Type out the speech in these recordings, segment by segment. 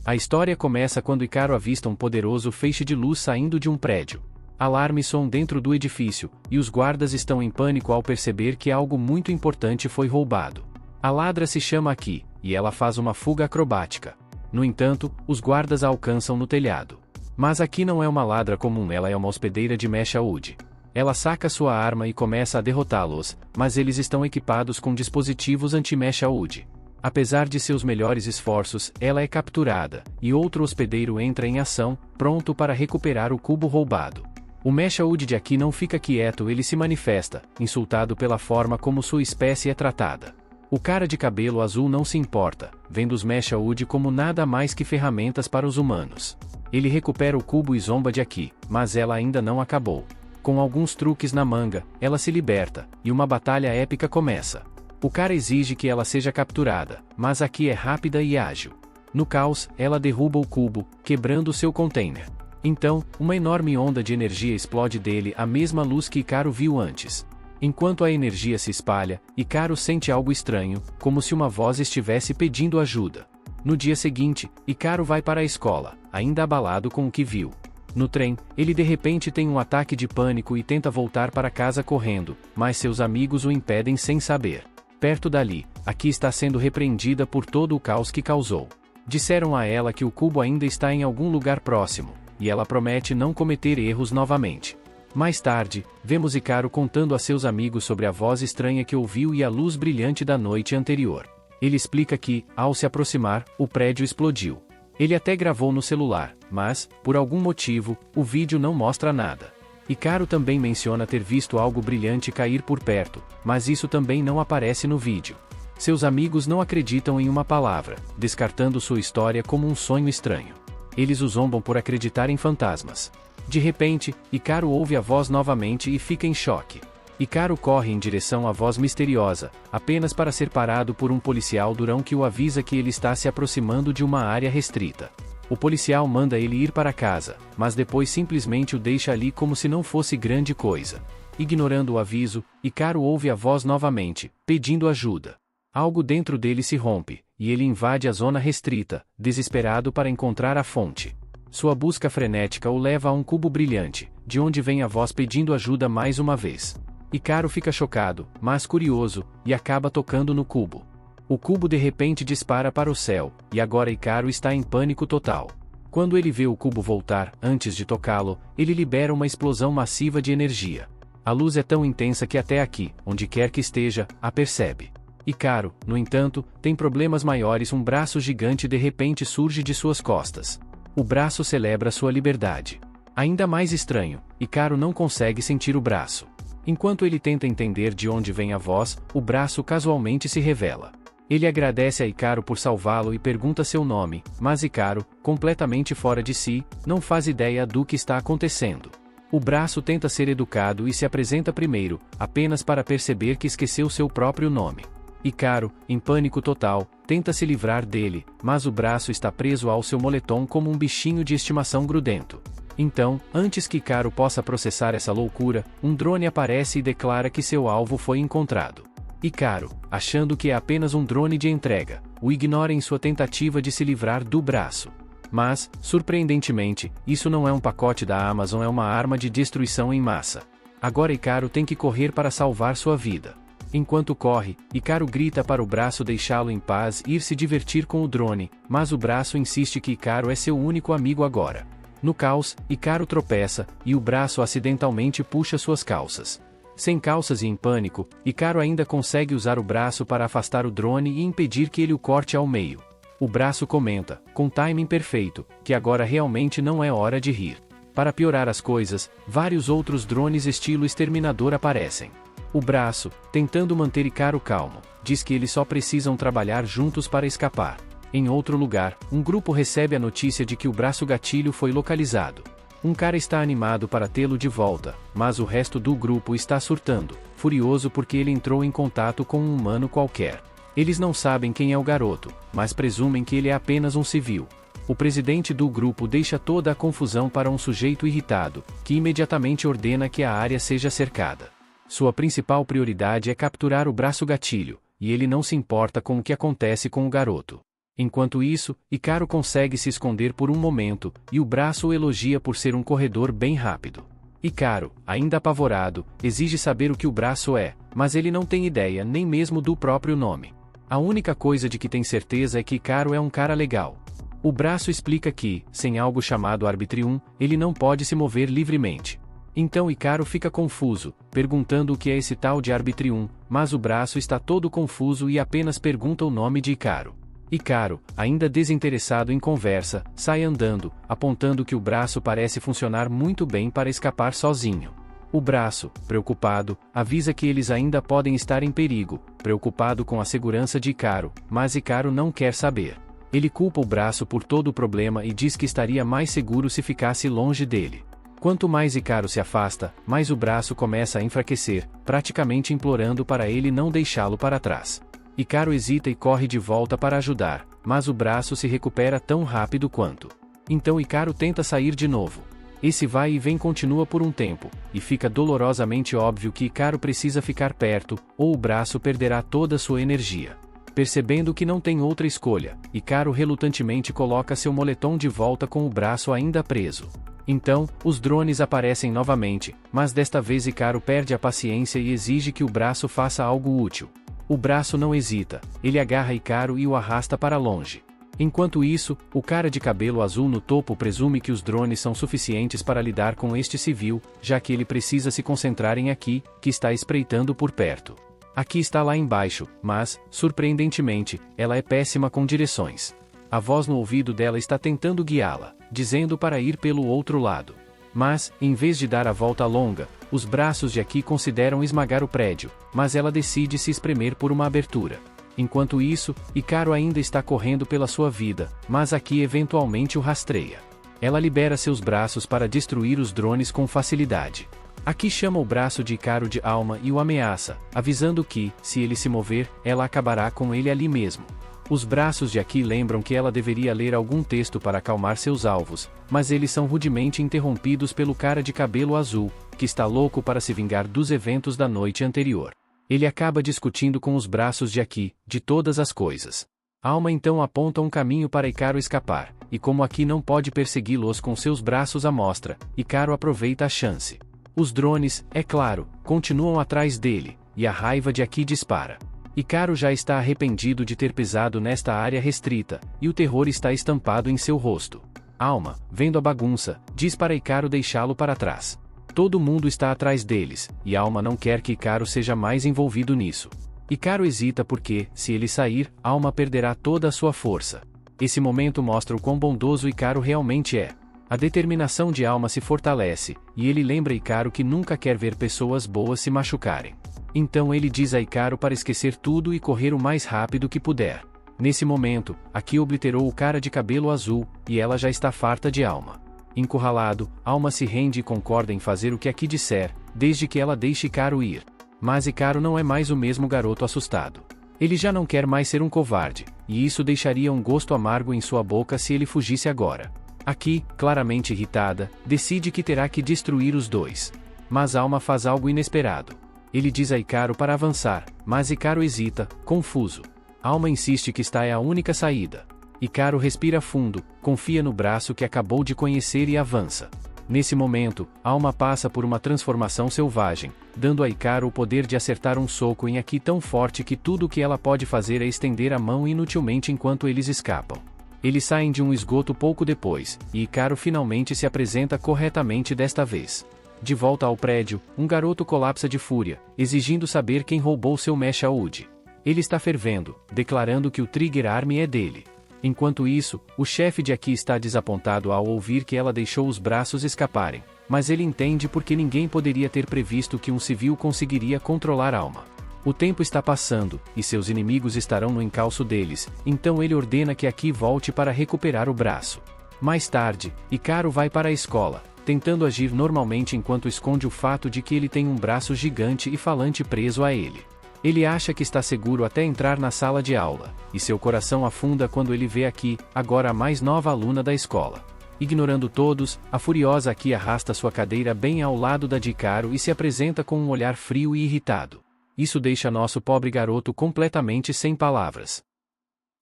A história começa quando Icaro avista um poderoso feixe de luz saindo de um prédio. Alarmes soam dentro do edifício, e os guardas estão em pânico ao perceber que algo muito importante foi roubado. A ladra se chama Aki, e ela faz uma fuga acrobática. No entanto, os guardas a alcançam no telhado. Mas Aki não é uma ladra comum, ela é uma hospedeira de Mecha Wood. Ela saca sua arma e começa a derrotá-los, mas eles estão equipados com dispositivos anti-Mecha Wood. Apesar de seus melhores esforços, ela é capturada, e outro hospedeiro entra em ação, pronto para recuperar o cubo roubado. O Mecha Wood de Aki não fica quieto, ele se manifesta, insultado pela forma como sua espécie é tratada. O cara de cabelo azul não se importa, vendo os Mecha Wood como nada mais que ferramentas para os humanos. Ele recupera o cubo e zomba de Aki, mas ela ainda não acabou. Com alguns truques na manga, ela se liberta, e uma batalha épica começa. O cara exige que ela seja capturada, mas Aki é rápida e ágil. No caos, ela derruba o cubo, quebrando seu container. Então, uma enorme onda de energia explode dele, a mesma luz que Icaro viu antes. Enquanto a energia se espalha, Icaro sente algo estranho, como se uma voz estivesse pedindo ajuda. No dia seguinte, Icaro vai para a escola, ainda abalado com o que viu. No trem, ele de repente tem um ataque de pânico e tenta voltar para casa correndo, mas seus amigos o impedem sem saber. Perto dali, Aki está sendo repreendida por todo o caos que causou. Disseram a ela que o cubo ainda está em algum lugar próximo, e ela promete não cometer erros novamente. Mais tarde, vemos Icaro contando a seus amigos sobre a voz estranha que ouviu e a luz brilhante da noite anterior. Ele explica que, ao se aproximar, o prédio explodiu. Ele até gravou no celular, mas, por algum motivo, o vídeo não mostra nada. Icaro também menciona ter visto algo brilhante cair por perto, mas isso também não aparece no vídeo. Seus amigos não acreditam em uma palavra, descartando sua história como um sonho estranho. Eles o zombam por acreditar em fantasmas. De repente, Icaro ouve a voz novamente e fica em choque. Icaro corre em direção à voz misteriosa, apenas para ser parado por um policial durão que o avisa que ele está se aproximando de uma área restrita. O policial manda ele ir para casa, mas depois simplesmente o deixa ali como se não fosse grande coisa. Ignorando o aviso, Icaro ouve a voz novamente, pedindo ajuda. Algo dentro dele se rompe, e ele invade a zona restrita, desesperado para encontrar a fonte. Sua busca frenética o leva a um cubo brilhante, de onde vem a voz pedindo ajuda mais uma vez. Icaro fica chocado, mas curioso, e acaba tocando no cubo. O cubo de repente dispara para o céu, e agora Icaro está em pânico total. Quando ele vê o cubo voltar, antes de tocá-lo, ele libera uma explosão massiva de energia. A luz é tão intensa que até aqui, onde quer que esteja, a percebe. Icaro, no entanto, tem problemas maiores. Um braço gigante de repente surge de suas costas. O braço celebra sua liberdade. Ainda mais estranho, Icaro não consegue sentir o braço. Enquanto ele tenta entender de onde vem a voz, o braço casualmente se revela. Ele agradece a Icaro por salvá-lo e pergunta seu nome, mas Icaro, completamente fora de si, não faz ideia do que está acontecendo. O braço tenta ser educado e se apresenta primeiro, apenas para perceber que esqueceu seu próprio nome. Icaro, em pânico total, tenta se livrar dele, mas o braço está preso ao seu moletom como um bichinho de estimação grudento. Então, antes que Icaro possa processar essa loucura, um drone aparece e declara que seu alvo foi encontrado. Icaro, achando que é apenas um drone de entrega, o ignora em sua tentativa de se livrar do braço. Mas, surpreendentemente, isso não é um pacote da Amazon, é uma arma de destruição em massa. Agora Icaro tem que correr para salvar sua vida. Enquanto corre, Icaro grita para o braço deixá-lo em paz e ir se divertir com o drone, mas o braço insiste que Icaro é seu único amigo agora. No caos, Icaro tropeça, e o braço acidentalmente puxa suas calças. Sem calças e em pânico, Icaro ainda consegue usar o braço para afastar o drone e impedir que ele o corte ao meio. O braço comenta, com timing perfeito, que agora realmente não é hora de rir. Para piorar as coisas, vários outros drones estilo Exterminador aparecem. O braço, tentando manter Icaro calmo, diz que eles só precisam trabalhar juntos para escapar. Em outro lugar, um grupo recebe a notícia de que o braço gatilho foi localizado. Um cara está animado para tê-lo de volta, mas o resto do grupo está surtando, furioso porque ele entrou em contato com um humano qualquer. Eles não sabem quem é o garoto, mas presumem que ele é apenas um civil. O presidente do grupo deixa toda a confusão para um sujeito irritado, que imediatamente ordena que a área seja cercada. Sua principal prioridade é capturar o braço gatilho, e ele não se importa com o que acontece com o garoto. Enquanto isso, Hikaru consegue se esconder por um momento, e o braço o elogia por ser um corredor bem rápido. Hikaru, ainda apavorado, exige saber o que o braço é, mas ele não tem ideia nem mesmo do próprio nome. A única coisa de que tem certeza é que Hikaru é um cara legal. O braço explica que, sem algo chamado Arbitrium, ele não pode se mover livremente. Então Hikaru fica confuso, perguntando o que é esse tal de Arbitrium, mas o braço está todo confuso e apenas pergunta o nome de Hikaru. Hikaru, ainda desinteressado em conversa, sai andando, apontando que o braço parece funcionar muito bem para escapar sozinho. O braço, preocupado, avisa que eles ainda podem estar em perigo, preocupado com a segurança de Hikaru, mas Hikaru não quer saber. Ele culpa o braço por todo o problema e diz que estaria mais seguro se ficasse longe dele. Quanto mais Hikaru se afasta, mais o braço começa a enfraquecer, praticamente implorando para ele não deixá-lo para trás. Hikaru hesita e corre de volta para ajudar, mas o braço se recupera tão rápido quanto. Então Hikaru tenta sair de novo. Esse vai e vem continua por um tempo, e fica dolorosamente óbvio que Hikaru precisa ficar perto, ou o braço perderá toda sua energia. Percebendo que não tem outra escolha, Hikaru relutantemente coloca seu moletom de volta com o braço ainda preso. Então, os drones aparecem novamente, mas desta vez Hikaru perde a paciência e exige que o braço faça algo útil. O braço não hesita, ele agarra Hikaru e o arrasta para longe. Enquanto isso, o cara de cabelo azul no topo presume que os drones são suficientes para lidar com este civil, já que ele precisa se concentrar em Aki, que está espreitando por perto. Aki está lá embaixo, mas, surpreendentemente, ela é péssima com direções. A voz no ouvido dela está tentando guiá-la, dizendo para ir pelo outro lado. Mas, em vez de dar a volta longa, os braços de Aki consideram esmagar o prédio, mas ela decide se espremer por uma abertura. Enquanto isso, Hikaru ainda está correndo pela sua vida, mas Aki eventualmente o rastreia. Ela libera seus braços para destruir os drones com facilidade. Aki chama o braço de Hikaru de alma e o ameaça, avisando que, se ele se mover, ela acabará com ele ali mesmo. Os braços de Aki lembram que ela deveria ler algum texto para acalmar seus alvos, mas eles são rudemente interrompidos pelo cara de cabelo azul, que está louco para se vingar dos eventos da noite anterior. Ele acaba discutindo com os braços de Aki, de todas as coisas. Alma então aponta um caminho para Hikaru escapar, e como Aki não pode persegui-los com seus braços à mostra, Hikaru aproveita a chance. Os drones, é claro, continuam atrás dele, e a raiva de Aki dispara. Hikaru já está arrependido de ter pisado nesta área restrita, e o terror está estampado em seu rosto. Alma, vendo a bagunça, diz para Hikaru deixá-lo para trás. Todo mundo está atrás deles, e Alma não quer que Hikaru seja mais envolvido nisso. Hikaru hesita porque, se ele sair, Alma perderá toda a sua força. Esse momento mostra o quão bondoso Hikaru realmente é. A determinação de Alma se fortalece, e ele lembra Hikaru que nunca quer ver pessoas boas se machucarem. Então ele diz a Hikaru para esquecer tudo e correr o mais rápido que puder. Nesse momento, Aki obliterou o cara de cabelo azul, e ela já está farta de Alma. Encurralado, Alma se rende e concorda em fazer o que Aki disser, desde que ela deixe Hikaru ir. Mas Hikaru não é mais o mesmo garoto assustado. Ele já não quer mais ser um covarde, e isso deixaria um gosto amargo em sua boca se ele fugisse agora. Aki, claramente irritada, decide que terá que destruir os dois. Mas Alma faz algo inesperado. Ele diz a Hikaru para avançar, mas Hikaru hesita, confuso. Alma insiste que esta é a única saída. Hikaru respira fundo, confia no braço que acabou de conhecer e avança. Nesse momento, Alma passa por uma transformação selvagem, dando a Hikaru o poder de acertar um soco em Aki tão forte que tudo o que ela pode fazer é estender a mão inutilmente enquanto eles escapam. Eles saem de um esgoto pouco depois, e Hikaru finalmente se apresenta corretamente desta vez. De volta ao prédio, um garoto colapsa de fúria, exigindo saber quem roubou seu Mecha Wood. Ele está fervendo, declarando que o Trigger Arm é dele. Enquanto isso, o chefe de Aki está desapontado ao ouvir que ela deixou os braços escaparem, mas ele entende porque ninguém poderia ter previsto que um civil conseguiria controlar Alma. O tempo está passando, e seus inimigos estarão no encalço deles, então ele ordena que Aki volte para recuperar o braço. Mais tarde, Hikaru vai para a escola, tentando agir normalmente enquanto esconde o fato de que ele tem um braço gigante e falante preso a ele. Ele acha que está seguro até entrar na sala de aula, e seu coração afunda quando ele vê Aki, agora a mais nova aluna da escola. Ignorando todos, a furiosa Aki arrasta sua cadeira bem ao lado da de Hikaru e se apresenta com um olhar frio e irritado. Isso deixa nosso pobre garoto completamente sem palavras.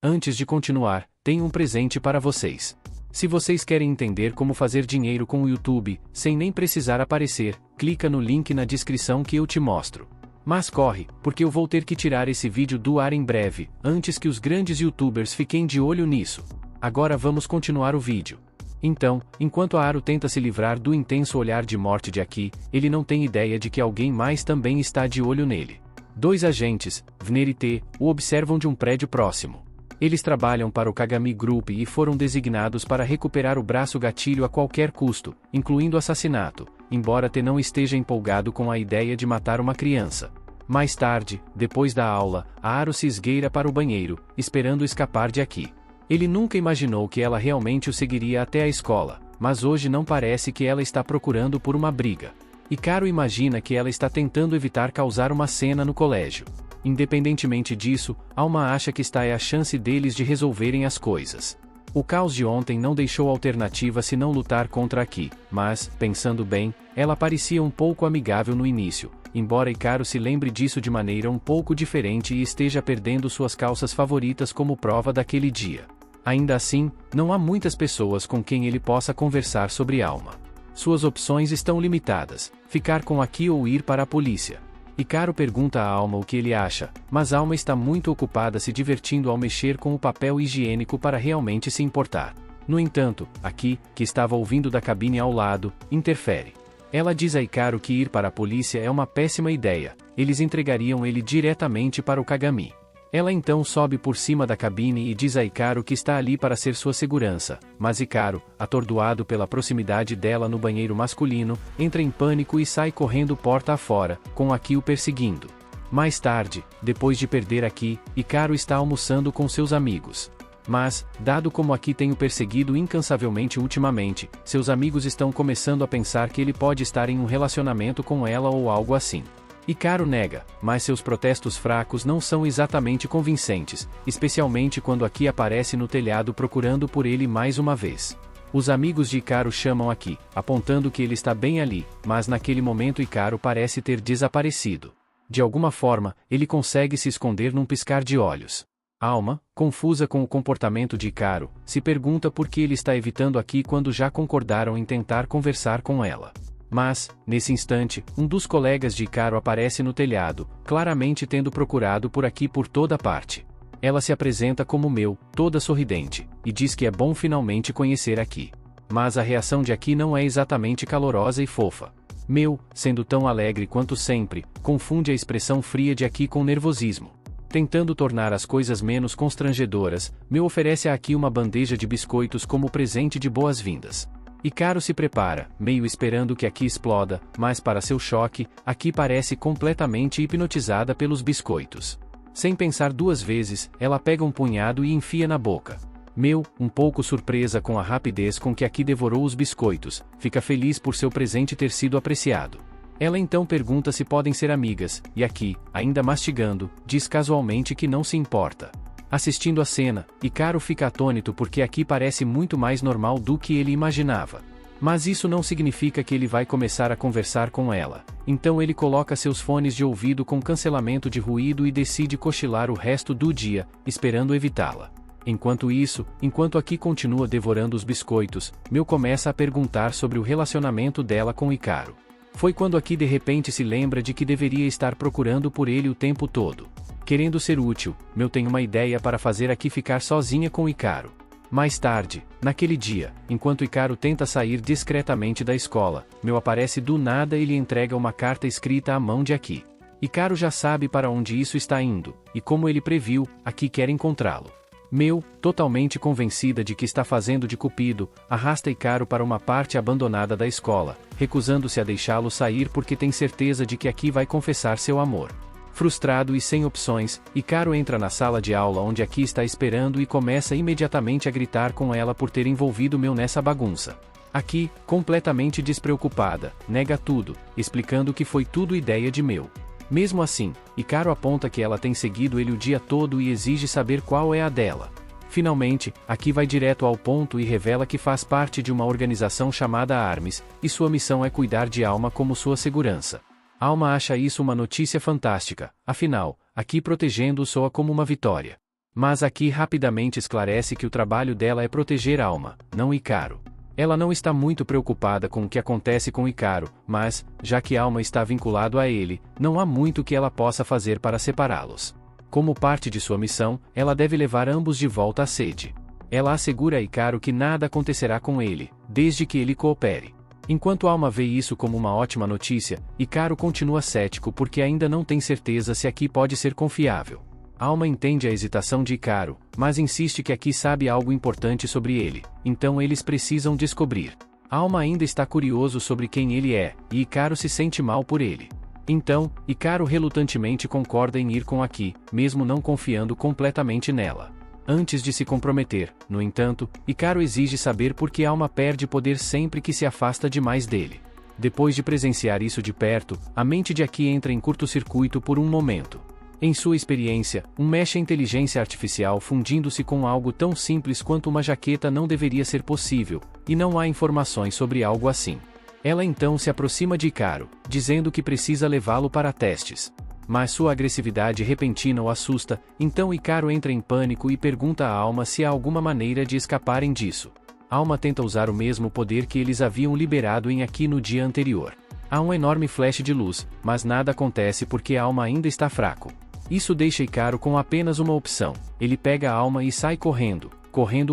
Antes de continuar, tenho um presente para vocês. Se vocês querem entender como fazer dinheiro com o YouTube, sem nem precisar aparecer, clica no link na descrição que eu te mostro. Mas corre, porque eu vou ter que tirar esse vídeo do ar em breve, antes que os grandes YouTubers fiquem de olho nisso. Agora vamos continuar o vídeo. Então, enquanto Haru tenta se livrar do intenso olhar de morte de Aki, ele não tem ideia de que alguém mais também está de olho nele. 2 agentes, Vner e T, o observam de um prédio próximo. Eles trabalham para o Kagami Group e foram designados para recuperar o braço gatilho a qualquer custo, incluindo assassinato, embora T não esteja empolgado com a ideia de matar uma criança. Mais tarde, depois da aula, Haru se esgueira para o banheiro, esperando escapar de Aki. Ele nunca imaginou que ela realmente o seguiria até a escola, mas hoje não parece que ela está procurando por uma briga. Hikaru imagina que ela está tentando evitar causar uma cena no colégio. Independentemente disso, Alma acha que esta é a chance deles de resolverem as coisas. O caos de ontem não deixou alternativa senão lutar contra Aki, mas, pensando bem, ela parecia um pouco amigável no início, embora Hikaru se lembre disso de maneira um pouco diferente e esteja perdendo suas calças favoritas como prova daquele dia. Ainda assim, não há muitas pessoas com quem ele possa conversar sobre Alma. Suas opções estão limitadas: ficar com Aki ou ir para a polícia. Hikaru pergunta a Alma o que ele acha, mas Alma está muito ocupada se divertindo ao mexer com o papel higiênico para realmente se importar. No entanto, Aki, que estava ouvindo da cabine ao lado, interfere. Ela diz a Hikaru que ir para a polícia é uma péssima ideia, eles entregariam ele diretamente para o Kagami. Ela então sobe por cima da cabine e diz a Hikaru que está ali para ser sua segurança, mas Hikaru, atordoado pela proximidade dela no banheiro masculino, entra em pânico e sai correndo porta afora, com Aki o perseguindo. Mais tarde, depois de perder Aki, Hikaru está almoçando com seus amigos. Mas, dado como Aki tem o perseguido incansavelmente ultimamente, seus amigos estão começando a pensar que ele pode estar em um relacionamento com ela ou algo assim. Hikaru nega, mas seus protestos fracos não são exatamente convincentes, especialmente quando Aki aparece no telhado procurando por ele mais uma vez. Os amigos de Hikaru chamam Aki, apontando que ele está bem ali, mas naquele momento Hikaru parece ter desaparecido. De alguma forma, ele consegue se esconder num piscar de olhos. Alma, confusa com o comportamento de Hikaru, se pergunta por que ele está evitando Aki quando já concordaram em tentar conversar com ela. Mas, nesse instante, um dos colegas de Hikaru aparece no telhado, claramente tendo procurado por Aki por toda parte. Ela se apresenta como Meu, toda sorridente, e diz que é bom finalmente conhecer Aki. Mas a reação de Aki não é exatamente calorosa e fofa. Meu, sendo tão alegre quanto sempre, confunde a expressão fria de Aki com nervosismo. Tentando tornar as coisas menos constrangedoras, Meu oferece a Aki uma bandeja de biscoitos como presente de boas-vindas. Hikaru se prepara, meio esperando que Aki exploda, mas para seu choque, Aki parece completamente hipnotizada pelos biscoitos. Sem pensar 2 vezes, ela pega um punhado e enfia na boca. Meu, um pouco surpresa com a rapidez com que Aki devorou os biscoitos, fica feliz por seu presente ter sido apreciado. Ela então pergunta se podem ser amigas, e Aki, ainda mastigando, diz casualmente que não se importa. Assistindo a cena, Hikaru fica atônito porque Aki parece muito mais normal do que ele imaginava. Mas isso não significa que ele vai começar a conversar com ela. Então ele coloca seus fones de ouvido com cancelamento de ruído e decide cochilar o resto do dia, esperando evitá-la. Enquanto isso, enquanto Aki continua devorando os biscoitos, Meu começa a perguntar sobre o relacionamento dela com Hikaru. Foi quando Aki de repente se lembra de que deveria estar procurando por ele o tempo todo. Querendo ser útil, Meu tem uma ideia para fazer Aki ficar sozinha com Hikaru. Mais tarde, naquele dia, enquanto Hikaru tenta sair discretamente da escola, Meu aparece do nada e lhe entrega uma carta escrita à mão de Aki. Hikaru já sabe para onde isso está indo, e como ele previu, Aki quer encontrá-lo. Meu, totalmente convencida de que está fazendo de cupido, arrasta Hikaru para uma parte abandonada da escola, recusando-se a deixá-lo sair porque tem certeza de que Aki vai confessar seu amor. Frustrado e sem opções, Hikaru entra na sala de aula onde Aki está esperando e começa imediatamente a gritar com ela por ter envolvido Meu nessa bagunça. Aki, completamente despreocupada, nega tudo, explicando que foi tudo ideia de Meu. Mesmo assim, Hikaru aponta que ela tem seguido ele o dia todo e exige saber qual é a dela. Finalmente, Aki vai direto ao ponto e revela que faz parte de uma organização chamada ARMS, e sua missão é cuidar de Alma como sua segurança. Alma acha isso uma notícia fantástica, afinal, Aki protegendo-o soa como uma vitória. Mas aqui rapidamente esclarece que o trabalho dela é proteger Alma, não Hikaru. Ela não está muito preocupada com o que acontece com Hikaru, mas, já que Alma está vinculado a ele, não há muito que ela possa fazer para separá-los. Como parte de sua missão, ela deve levar ambos de volta à sede. Ela assegura a Hikaru que nada acontecerá com ele, desde que ele coopere. Enquanto Alma vê isso como uma ótima notícia, Hikaru continua cético porque ainda não tem certeza se aqui pode ser confiável. Alma entende a hesitação de Hikaru, mas insiste que aqui sabe algo importante sobre ele, então eles precisam descobrir. Alma ainda está curioso sobre quem ele é, e Hikaru se sente mal por ele. Então, Hikaru relutantemente concorda em ir com Aki, mesmo não confiando completamente nela. Antes de se comprometer, no entanto, Hikaru exige saber por que Alma perde poder sempre que se afasta demais dele. Depois de presenciar isso de perto, a mente de Aki entra em curto-circuito por um momento. Em sua experiência, um mecha inteligência artificial fundindo-se com algo tão simples quanto uma jaqueta não deveria ser possível, e não há informações sobre algo assim. Ela então se aproxima de Hikaru, dizendo que precisa levá-lo para testes. Mas sua agressividade repentina o assusta, então Hikaru entra em pânico e pergunta a Alma se há alguma maneira de escaparem disso. Alma tenta usar o mesmo poder que eles haviam liberado em Aki no dia anterior. Há um enorme flash de luz, mas nada acontece porque Alma ainda está fraco. Isso deixa Hikaru com apenas uma opção. Ele pega a Alma e sai correndo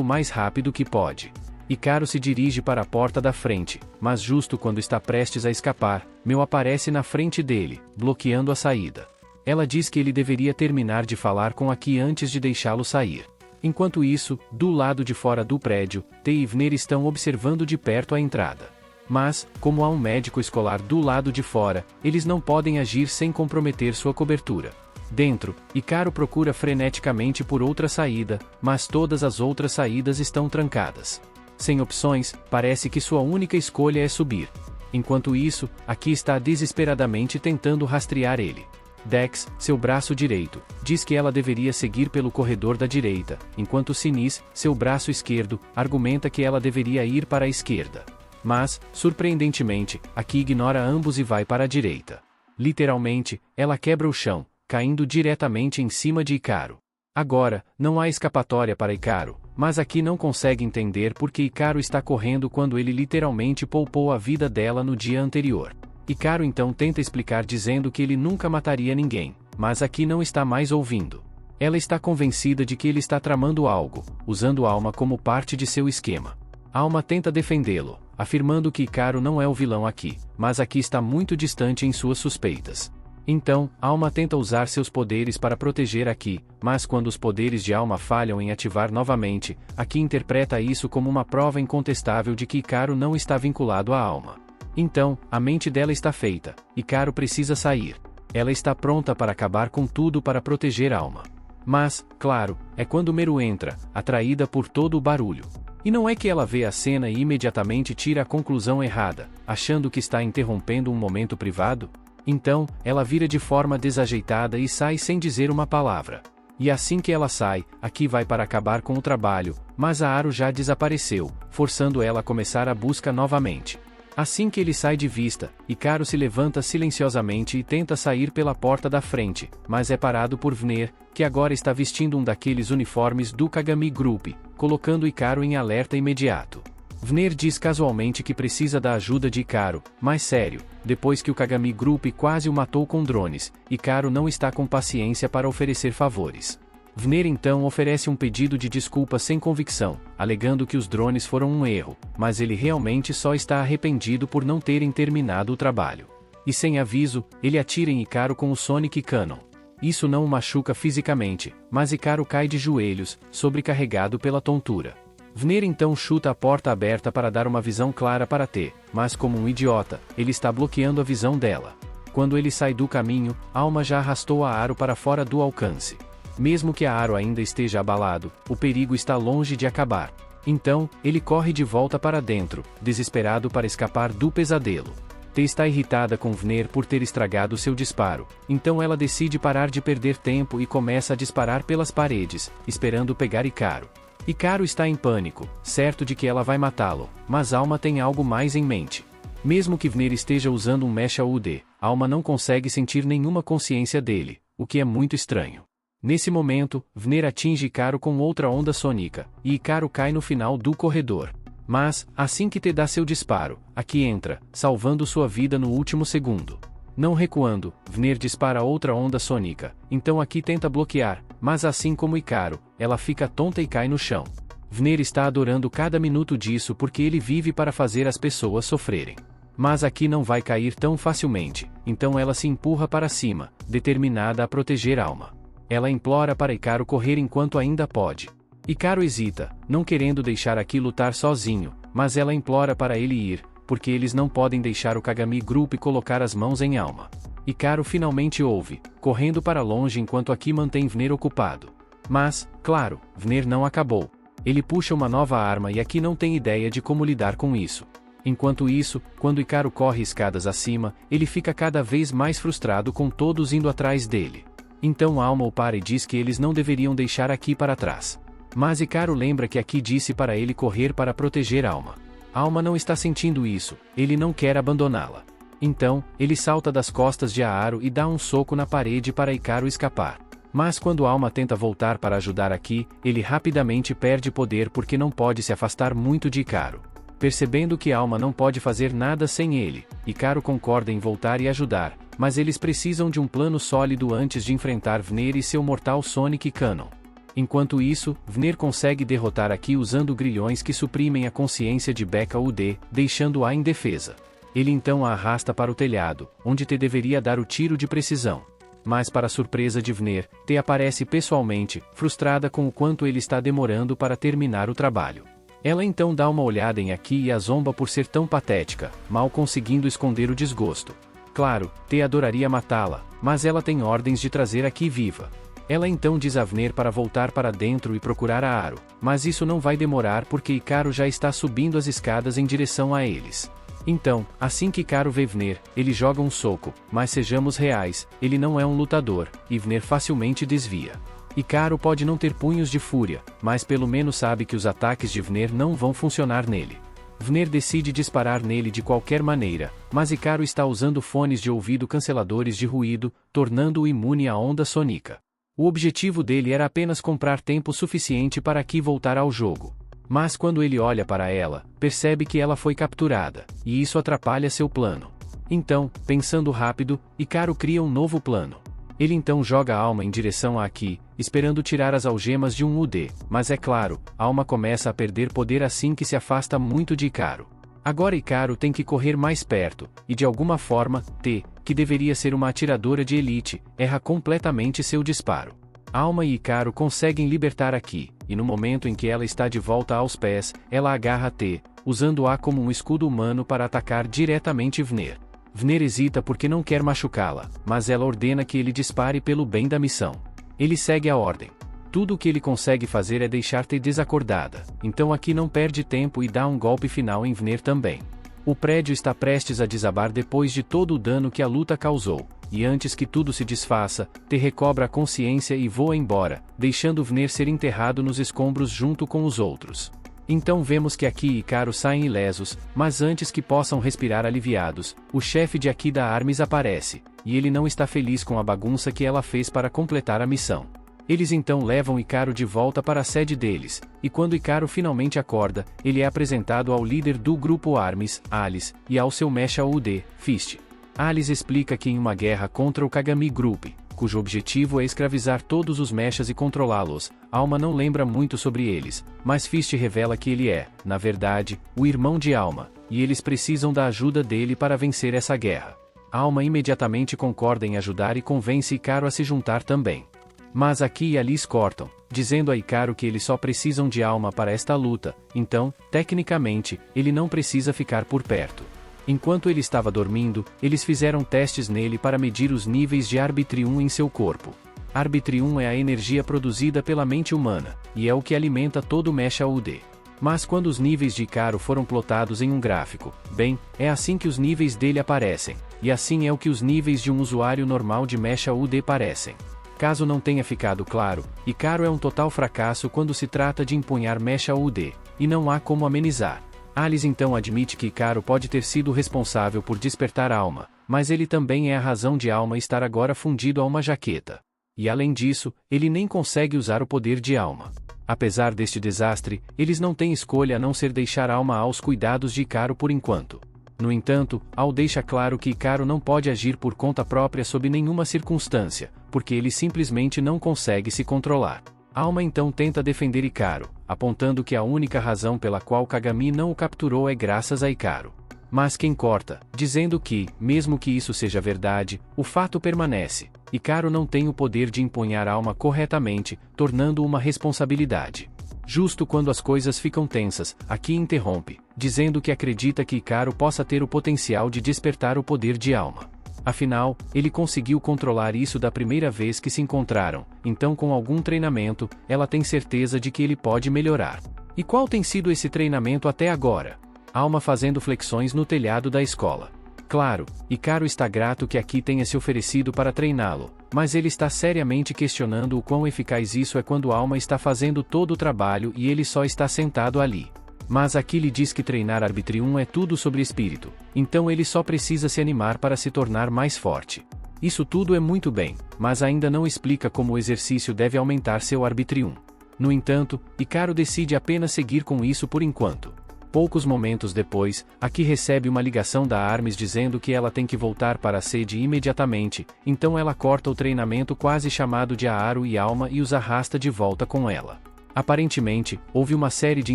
o mais rápido que pode. Hikaru se dirige para a porta da frente, mas justo quando está prestes a escapar, Mel aparece na frente dele, bloqueando a saída. Ela diz que ele deveria terminar de falar com Aki antes de deixá-lo sair. Enquanto isso, do lado de fora do prédio, Tei e Vner estão observando de perto a entrada. Mas, como há um médico escolar do lado de fora, eles não podem agir sem comprometer sua cobertura. Dentro, Hikaru procura freneticamente por outra saída, mas todas as outras saídas estão trancadas. Sem opções, parece que sua única escolha é subir. Enquanto isso, Aki está desesperadamente tentando rastrear ele. Dex, seu braço direito, diz que ela deveria seguir pelo corredor da direita, enquanto Sinis, seu braço esquerdo, argumenta que ela deveria ir para a esquerda. Mas, surpreendentemente, Aki ignora ambos e vai para a direita. Literalmente, ela quebra o chão, caindo diretamente em cima de Hikaru. Agora, não há escapatória para Hikaru, mas Aki não consegue entender por que Hikaru está correndo quando ele literalmente poupou a vida dela no dia anterior. Hikaru então tenta explicar dizendo que ele nunca mataria ninguém, mas Aki não está mais ouvindo. Ela está convencida de que ele está tramando algo, usando Alma como parte de seu esquema. Alma tenta defendê-lo, afirmando que Hikaru não é o vilão aqui, mas Aki está muito distante em suas suspeitas. Então, Alma tenta usar seus poderes para proteger Aki, mas quando os poderes de Alma falham em ativar novamente, Aki interpreta isso como uma prova incontestável de que Hikaru não está vinculado à Alma. Então, a mente dela está feita, Hikaru precisa sair. Ela está pronta para acabar com tudo para proteger Alma. Mas, claro, é quando Meru entra, atraída por todo o barulho. E não é que ela vê a cena e imediatamente tira a conclusão errada, achando que está interrompendo um momento privado? Então, ela vira de forma desajeitada e sai sem dizer uma palavra. E assim que ela sai, Aki vai para acabar com o trabalho, mas a Aru já desapareceu, forçando ela a começar a busca novamente. Assim que ele sai de vista, Hikaru se levanta silenciosamente e tenta sair pela porta da frente, mas é parado por Vner, que agora está vestindo um daqueles uniformes do Kagami Group, colocando Hikaru em alerta imediato. Vner diz casualmente que precisa da ajuda de Hikaru, mas sério, depois que o Kagami Group quase o matou com drones, Hikaru não está com paciência para oferecer favores. Vner então oferece um pedido de desculpa sem convicção, alegando que os drones foram um erro, mas ele realmente só está arrependido por não terem terminado o trabalho. E sem aviso, ele atira em Hikaru com o Sonic Cannon. Isso não o machuca fisicamente, mas Hikaru cai de joelhos, sobrecarregado pela tontura. Vner então chuta a porta aberta para dar uma visão clara para T, mas como um idiota, ele está bloqueando a visão dela. Quando ele sai do caminho, Alma já arrastou a Aru para fora do alcance. Mesmo que a Aru ainda esteja abalado, o perigo está longe de acabar. Então, ele corre de volta para dentro, desesperado para escapar do pesadelo. T está irritada com Vner por ter estragado seu disparo, então ela decide parar de perder tempo e começa a disparar pelas paredes, esperando pegar Hikaru. Hikaru está em pânico, certo de que ela vai matá-lo, mas Alma tem algo mais em mente. Mesmo que Vner esteja usando um Mecha UD, Alma não consegue sentir nenhuma consciência dele, o que é muito estranho. Nesse momento, Vner atinge Ikaru com outra onda sônica, e Ikaru cai no final do corredor. Mas, assim que T dá seu disparo, Aki entra, salvando sua vida no último segundo. Não recuando, Vner dispara outra onda sônica, então Aki tenta bloquear, mas assim como Ikaru, ela fica tonta e cai no chão. Vner está adorando cada minuto disso porque ele vive para fazer as pessoas sofrerem. Mas Aki não vai cair tão facilmente, então ela se empurra para cima, determinada a proteger Alma. Ela implora para Ikaru correr enquanto ainda pode. Ikaru hesita, não querendo deixar Aki lutar sozinho, mas ela implora para ele ir, porque eles não podem deixar o Kagami Group colocar as mãos em Alma. Ikaru finalmente ouve, correndo para longe enquanto Aki mantém Vner ocupado. Mas, claro, Vner não acabou. Ele puxa uma nova arma e Aki não tem ideia de como lidar com isso. Enquanto isso, quando Ikaru corre escadas acima, ele fica cada vez mais frustrado com todos indo atrás dele. Então Alma o para e diz que eles não deveriam deixar Aki para trás. Mas Ikaru lembra que Aki disse para ele correr para proteger Alma. Alma não está sentindo isso, ele não quer abandoná-la. Então, ele salta das costas de Aaru e dá um soco na parede para Ikaru escapar. Mas quando Alma tenta voltar para ajudar Aki, ele rapidamente perde poder porque não pode se afastar muito de Ikaru. Percebendo que Alma não pode fazer nada sem ele, Ikaru concorda em voltar e ajudar, mas eles precisam de um plano sólido antes de enfrentar Vner e seu mortal Sonic Cannon. Enquanto isso, Vner consegue derrotar Aki usando grilhões que suprimem a consciência de Becca UD, deixando-a indefesa. Ele então a arrasta para o telhado, onde T deveria dar o tiro de precisão. Mas para surpresa de Vner, T aparece pessoalmente, frustrada com o quanto ele está demorando para terminar o trabalho. Ela então dá uma olhada em Aki e a zomba por ser tão patética, mal conseguindo esconder o desgosto. Claro, T adoraria matá-la, mas ela tem ordens de trazer Aki viva. Ela então diz a Vner para voltar para dentro e procurar a Aaru, mas isso não vai demorar porque Ikaru já está subindo as escadas em direção a eles. Então, assim que Ikaru vê Vner, ele joga um soco, mas sejamos reais, ele não é um lutador, e Vner facilmente desvia. Ikaru pode não ter punhos de fúria, mas pelo menos sabe que os ataques de Vner não vão funcionar nele. Vner decide disparar nele de qualquer maneira, mas Ikaru está usando fones de ouvido canceladores de ruído, tornando-o imune à onda sônica. O objetivo dele era apenas comprar tempo suficiente para Aki voltar ao jogo. Mas quando ele olha para ela, percebe que ela foi capturada, e isso atrapalha seu plano. Então, pensando rápido, Ikaru cria um novo plano. Ele então joga a Alma em direção a Aki, esperando tirar as algemas de um UD, mas é claro, a Alma começa a perder poder assim que se afasta muito de Ikaru. Agora Ikaru tem que correr mais perto, e de alguma forma, T, que deveria ser uma atiradora de elite, erra completamente seu disparo. Alma e Ikaru conseguem libertar Aki, e no momento em que ela está de volta aos pés, ela agarra T, usando-a como um escudo humano para atacar diretamente Vner. Vner hesita porque não quer machucá-la, mas ela ordena que ele dispare pelo bem da missão. Ele segue a ordem. Tudo o que ele consegue fazer é deixar T desacordada, então Aki não perde tempo e dá um golpe final em Vner também. O prédio está prestes a desabar depois de todo o dano que a luta causou, e antes que tudo se desfaça, T recobra a consciência e voa embora, deixando Vner ser enterrado nos escombros junto com os outros. Então vemos que Aki e Ikaru saem ilesos, mas antes que possam respirar aliviados, o chefe de Aki da Arms aparece, e ele não está feliz com a bagunça que ela fez para completar a missão. Eles então levam Ikaru de volta para a sede deles, e quando Ikaru finalmente acorda, ele é apresentado ao líder do grupo Arms, Alice, e ao seu Mecha UD, Fist. Alice explica que em uma guerra contra o Kagami Group, cujo objetivo é escravizar todos os mechas e controlá-los, Alma não lembra muito sobre eles, mas Fist revela que ele é, na verdade, o irmão de Alma, e eles precisam da ajuda dele para vencer essa guerra. Alma imediatamente concorda em ajudar e convence Ikaru a se juntar também. Mas Aki e Alice cortam, dizendo a Ikaru que eles só precisam de Alma para esta luta, então, tecnicamente, ele não precisa ficar por perto. Enquanto ele estava dormindo, eles fizeram testes nele para medir os níveis de Arbitrium em seu corpo. Arbitrium é a energia produzida pela mente humana, e é o que alimenta todo o Mecha UD. Mas quando os níveis de Ikaru foram plotados em um gráfico, bem, é assim que os níveis dele aparecem, e assim é o que os níveis de um usuário normal de Mecha UD parecem. Caso não tenha ficado claro, Ikaru é um total fracasso quando se trata de empunhar Mecha UD, e não há como amenizar. Alice então admite que Ikaru pode ter sido responsável por despertar Alma, mas ele também é a razão de Alma estar agora fundido a uma jaqueta. E além disso, ele nem consegue usar o poder de alma. Apesar deste desastre, eles não têm escolha a não ser deixar Alma aos cuidados de Icaro por enquanto. No entanto, Al deixa claro que Icaro não pode agir por conta própria sob nenhuma circunstância, porque ele simplesmente não consegue se controlar. Alma então tenta defender Icaro, apontando que a única razão pela qual Kagami não o capturou é graças a Icaro. Mas quem corta, dizendo que, mesmo que isso seja verdade, o fato permanece. Icaro não tem o poder de empunhar Alma corretamente, tornando uma responsabilidade. Justo quando as coisas ficam tensas, Aki interrompe, dizendo que acredita que Icaro possa ter o potencial de despertar o poder de Alma. Afinal, ele conseguiu controlar isso da primeira vez que se encontraram, então com algum treinamento, ela tem certeza de que ele pode melhorar. E qual tem sido esse treinamento até agora? Alma fazendo flexões no telhado da escola. Claro, Icaro está grato que Aki tenha se oferecido para treiná-lo, mas ele está seriamente questionando o quão eficaz isso é quando Alma está fazendo todo o trabalho e ele só está sentado ali. Mas Aki lhe diz que treinar Arbitrium é tudo sobre espírito, então ele só precisa se animar para se tornar mais forte. Isso tudo é muito bem, mas ainda não explica como o exercício deve aumentar seu Arbitrium. No entanto, Icaro decide apenas seguir com isso por enquanto. Poucos momentos depois, Aki recebe uma ligação da Armes dizendo que ela tem que voltar para a sede imediatamente, então ela corta o treinamento quase chamado de Aaru e Alma e os arrasta de volta com ela. Aparentemente, houve uma série de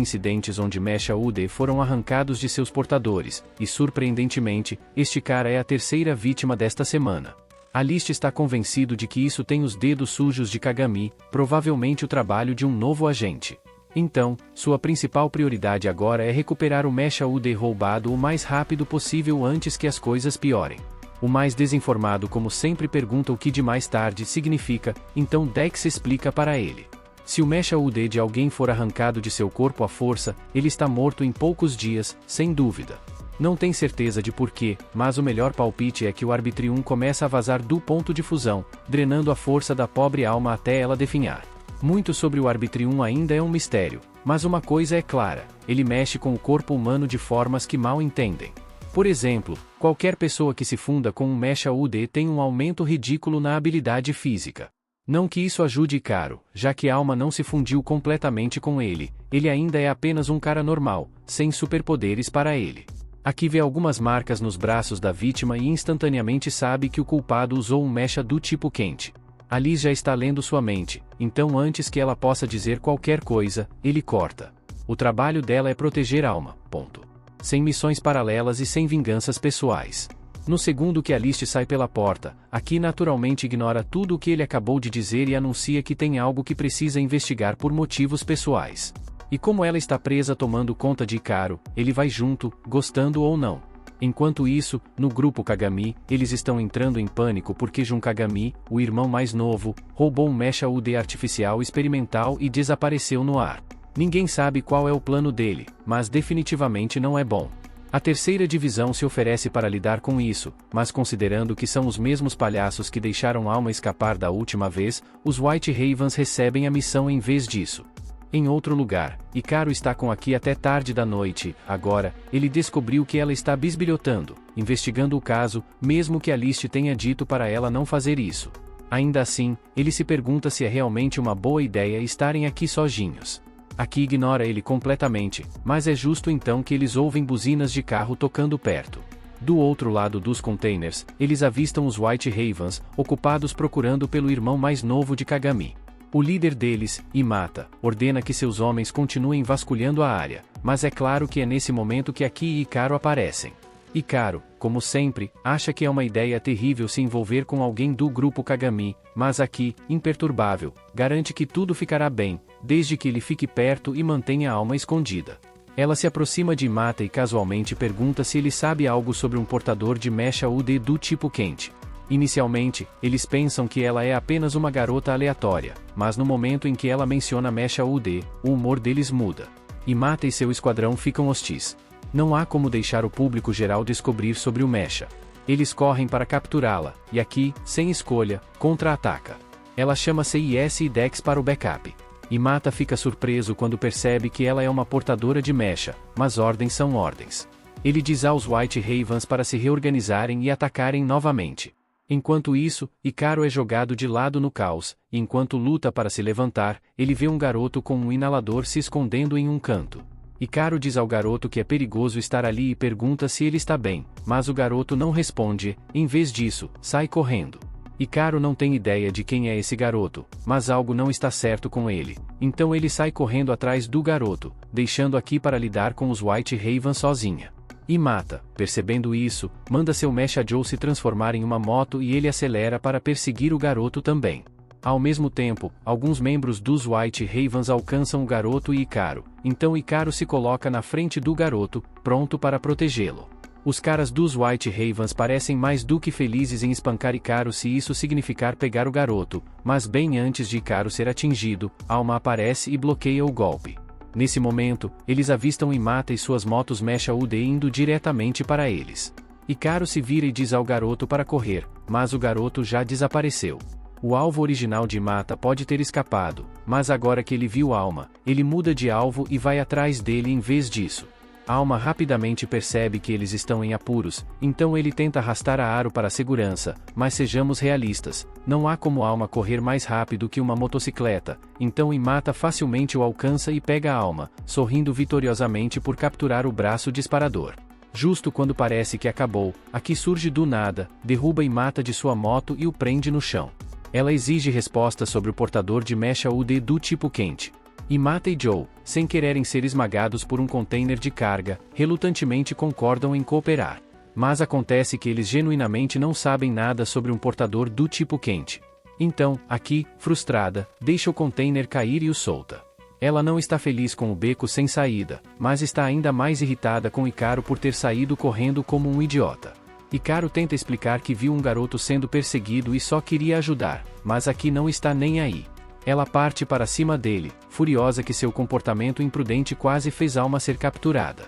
incidentes onde Mecha Ude foram arrancados de seus portadores, e surpreendentemente, este cara é a terceira vítima desta semana. Aliste está convencido de que isso tem os dedos sujos de Kagami, provavelmente o trabalho de um novo agente. Então, sua principal prioridade agora é recuperar o Mecha Ude roubado o mais rápido possível antes que as coisas piorem. O mais desinformado como sempre pergunta o que de mais tarde significa, então Dex explica para ele. Se o Mecha Ude de alguém for arrancado de seu corpo à força, ele está morto em poucos dias, sem dúvida. Não tem certeza de porquê, mas o melhor palpite é que o Arbitrium começa a vazar do ponto de fusão, drenando a força da pobre alma até ela definhar. Muito sobre o Arbitrium ainda é um mistério, mas uma coisa é clara, ele mexe com o corpo humano de formas que mal entendem. Por exemplo, qualquer pessoa que se funda com um Mecha Ude tem um aumento ridículo na habilidade física. Não que isso ajude Icaro, já que a alma não se fundiu completamente com ele ainda é apenas um cara normal, sem superpoderes para ele. Aqui vê algumas marcas nos braços da vítima e instantaneamente sabe que o culpado usou um mecha do tipo quente. Alice já está lendo sua mente, então antes que ela possa dizer qualquer coisa, ele corta. O trabalho dela é proteger a alma, ponto. Sem missões paralelas e sem vinganças pessoais. No segundo que Alice sai pela porta, Aki naturalmente ignora tudo o que ele acabou de dizer e anuncia que tem algo que precisa investigar por motivos pessoais. E como ela está presa tomando conta de Icaro, ele vai junto, gostando ou não. Enquanto isso, no grupo Kagami, eles estão entrando em pânico porque Jun Kagami, o irmão mais novo, roubou um Mecha Ude artificial experimental e desapareceu no ar. Ninguém sabe qual é o plano dele, mas definitivamente não é bom. A terceira divisão se oferece para lidar com isso, mas considerando que são os mesmos palhaços que deixaram Alma escapar da última vez, os White Ravens recebem a missão em vez disso. Em outro lugar, Icaro está com Aki até tarde da noite. Agora, ele descobriu que ela está bisbilhotando, investigando o caso, mesmo que Alice tenha dito para ela não fazer isso. Ainda assim, ele se pergunta se é realmente uma boa ideia estarem aqui sozinhos. Aki ignora ele completamente, mas é justo então que eles ouvem buzinas de carro tocando perto. Do outro lado dos containers, eles avistam os White Ravens, ocupados procurando pelo irmão mais novo de Kagami. O líder deles, Imata, ordena que seus homens continuem vasculhando a área, mas é claro que é nesse momento que Aki e Icaro aparecem. Icaro, como sempre, acha que é uma ideia terrível se envolver com alguém do grupo Kagami, mas Aki, imperturbável, garante que tudo ficará bem, desde que ele fique perto e mantenha a alma escondida. Ela se aproxima de Imata e casualmente pergunta se ele sabe algo sobre um portador de Mecha Ude do tipo quente. Inicialmente, eles pensam que ela é apenas uma garota aleatória, mas no momento em que ela menciona Mecha Ude, o humor deles muda. Imata e seu esquadrão ficam hostis. Não há como deixar o público geral descobrir sobre o Mecha. Eles correm para capturá-la, e Aki, sem escolha, contra-ataca. Ela chama CIS e Dex para o backup. Imata fica surpreso quando percebe que ela é uma portadora de Mecha, mas ordens são ordens. Ele diz aos White Ravens para se reorganizarem e atacarem novamente. Enquanto isso, Icaro é jogado de lado no caos, e enquanto luta para se levantar, ele vê um garoto com um inalador se escondendo em um canto. Icaro diz ao garoto que é perigoso estar ali e pergunta se ele está bem, mas o garoto não responde, em vez disso, sai correndo. Icaro não tem ideia de quem é esse garoto, mas algo não está certo com ele, então ele sai correndo atrás do garoto, deixando aqui para lidar com os White Raven sozinha. E Mata, percebendo isso, manda seu Mecha Joe se transformar em uma moto e ele acelera para perseguir o garoto também. Ao mesmo tempo, alguns membros dos White Ravens alcançam o garoto e Icaro, então Icaro se coloca na frente do garoto, pronto para protegê-lo. Os caras dos White Ravens parecem mais do que felizes em espancar Icaro se isso significar pegar o garoto, mas bem antes de Icaro ser atingido, Alma aparece e bloqueia o golpe. Nesse momento, eles avistam Mata e suas motos Mecha UD indo diretamente para eles. Icaro se vira e diz ao garoto para correr, mas o garoto já desapareceu. O alvo original de Mata pode ter escapado, mas agora que ele viu Alma, ele muda de alvo e vai atrás dele em vez disso. Alma rapidamente percebe que eles estão em apuros, então ele tenta arrastar a Aro para a segurança, mas sejamos realistas, não há como Alma correr mais rápido que uma motocicleta, então Mata facilmente o alcança e pega a Alma, sorrindo vitoriosamente por capturar o braço disparador. Justo quando parece que acabou, Aki surge do nada, derruba Mata de sua moto e o prende no chão. Ela exige respostas sobre o portador de Mecha UD do tipo quente. Mata e Joe, sem quererem ser esmagados por um container de carga, relutantemente concordam em cooperar. Mas acontece que eles genuinamente não sabem nada sobre um portador do tipo quente. Então, Aki, frustrada, deixa o container cair e o solta. Ela não está feliz com o beco sem saída, mas está ainda mais irritada com Icaro por ter saído correndo como um idiota. Icaro tenta explicar que viu um garoto sendo perseguido e só queria ajudar, mas Aki não está nem aí. Ela parte para cima dele, furiosa que seu comportamento imprudente quase fez Alma ser capturada.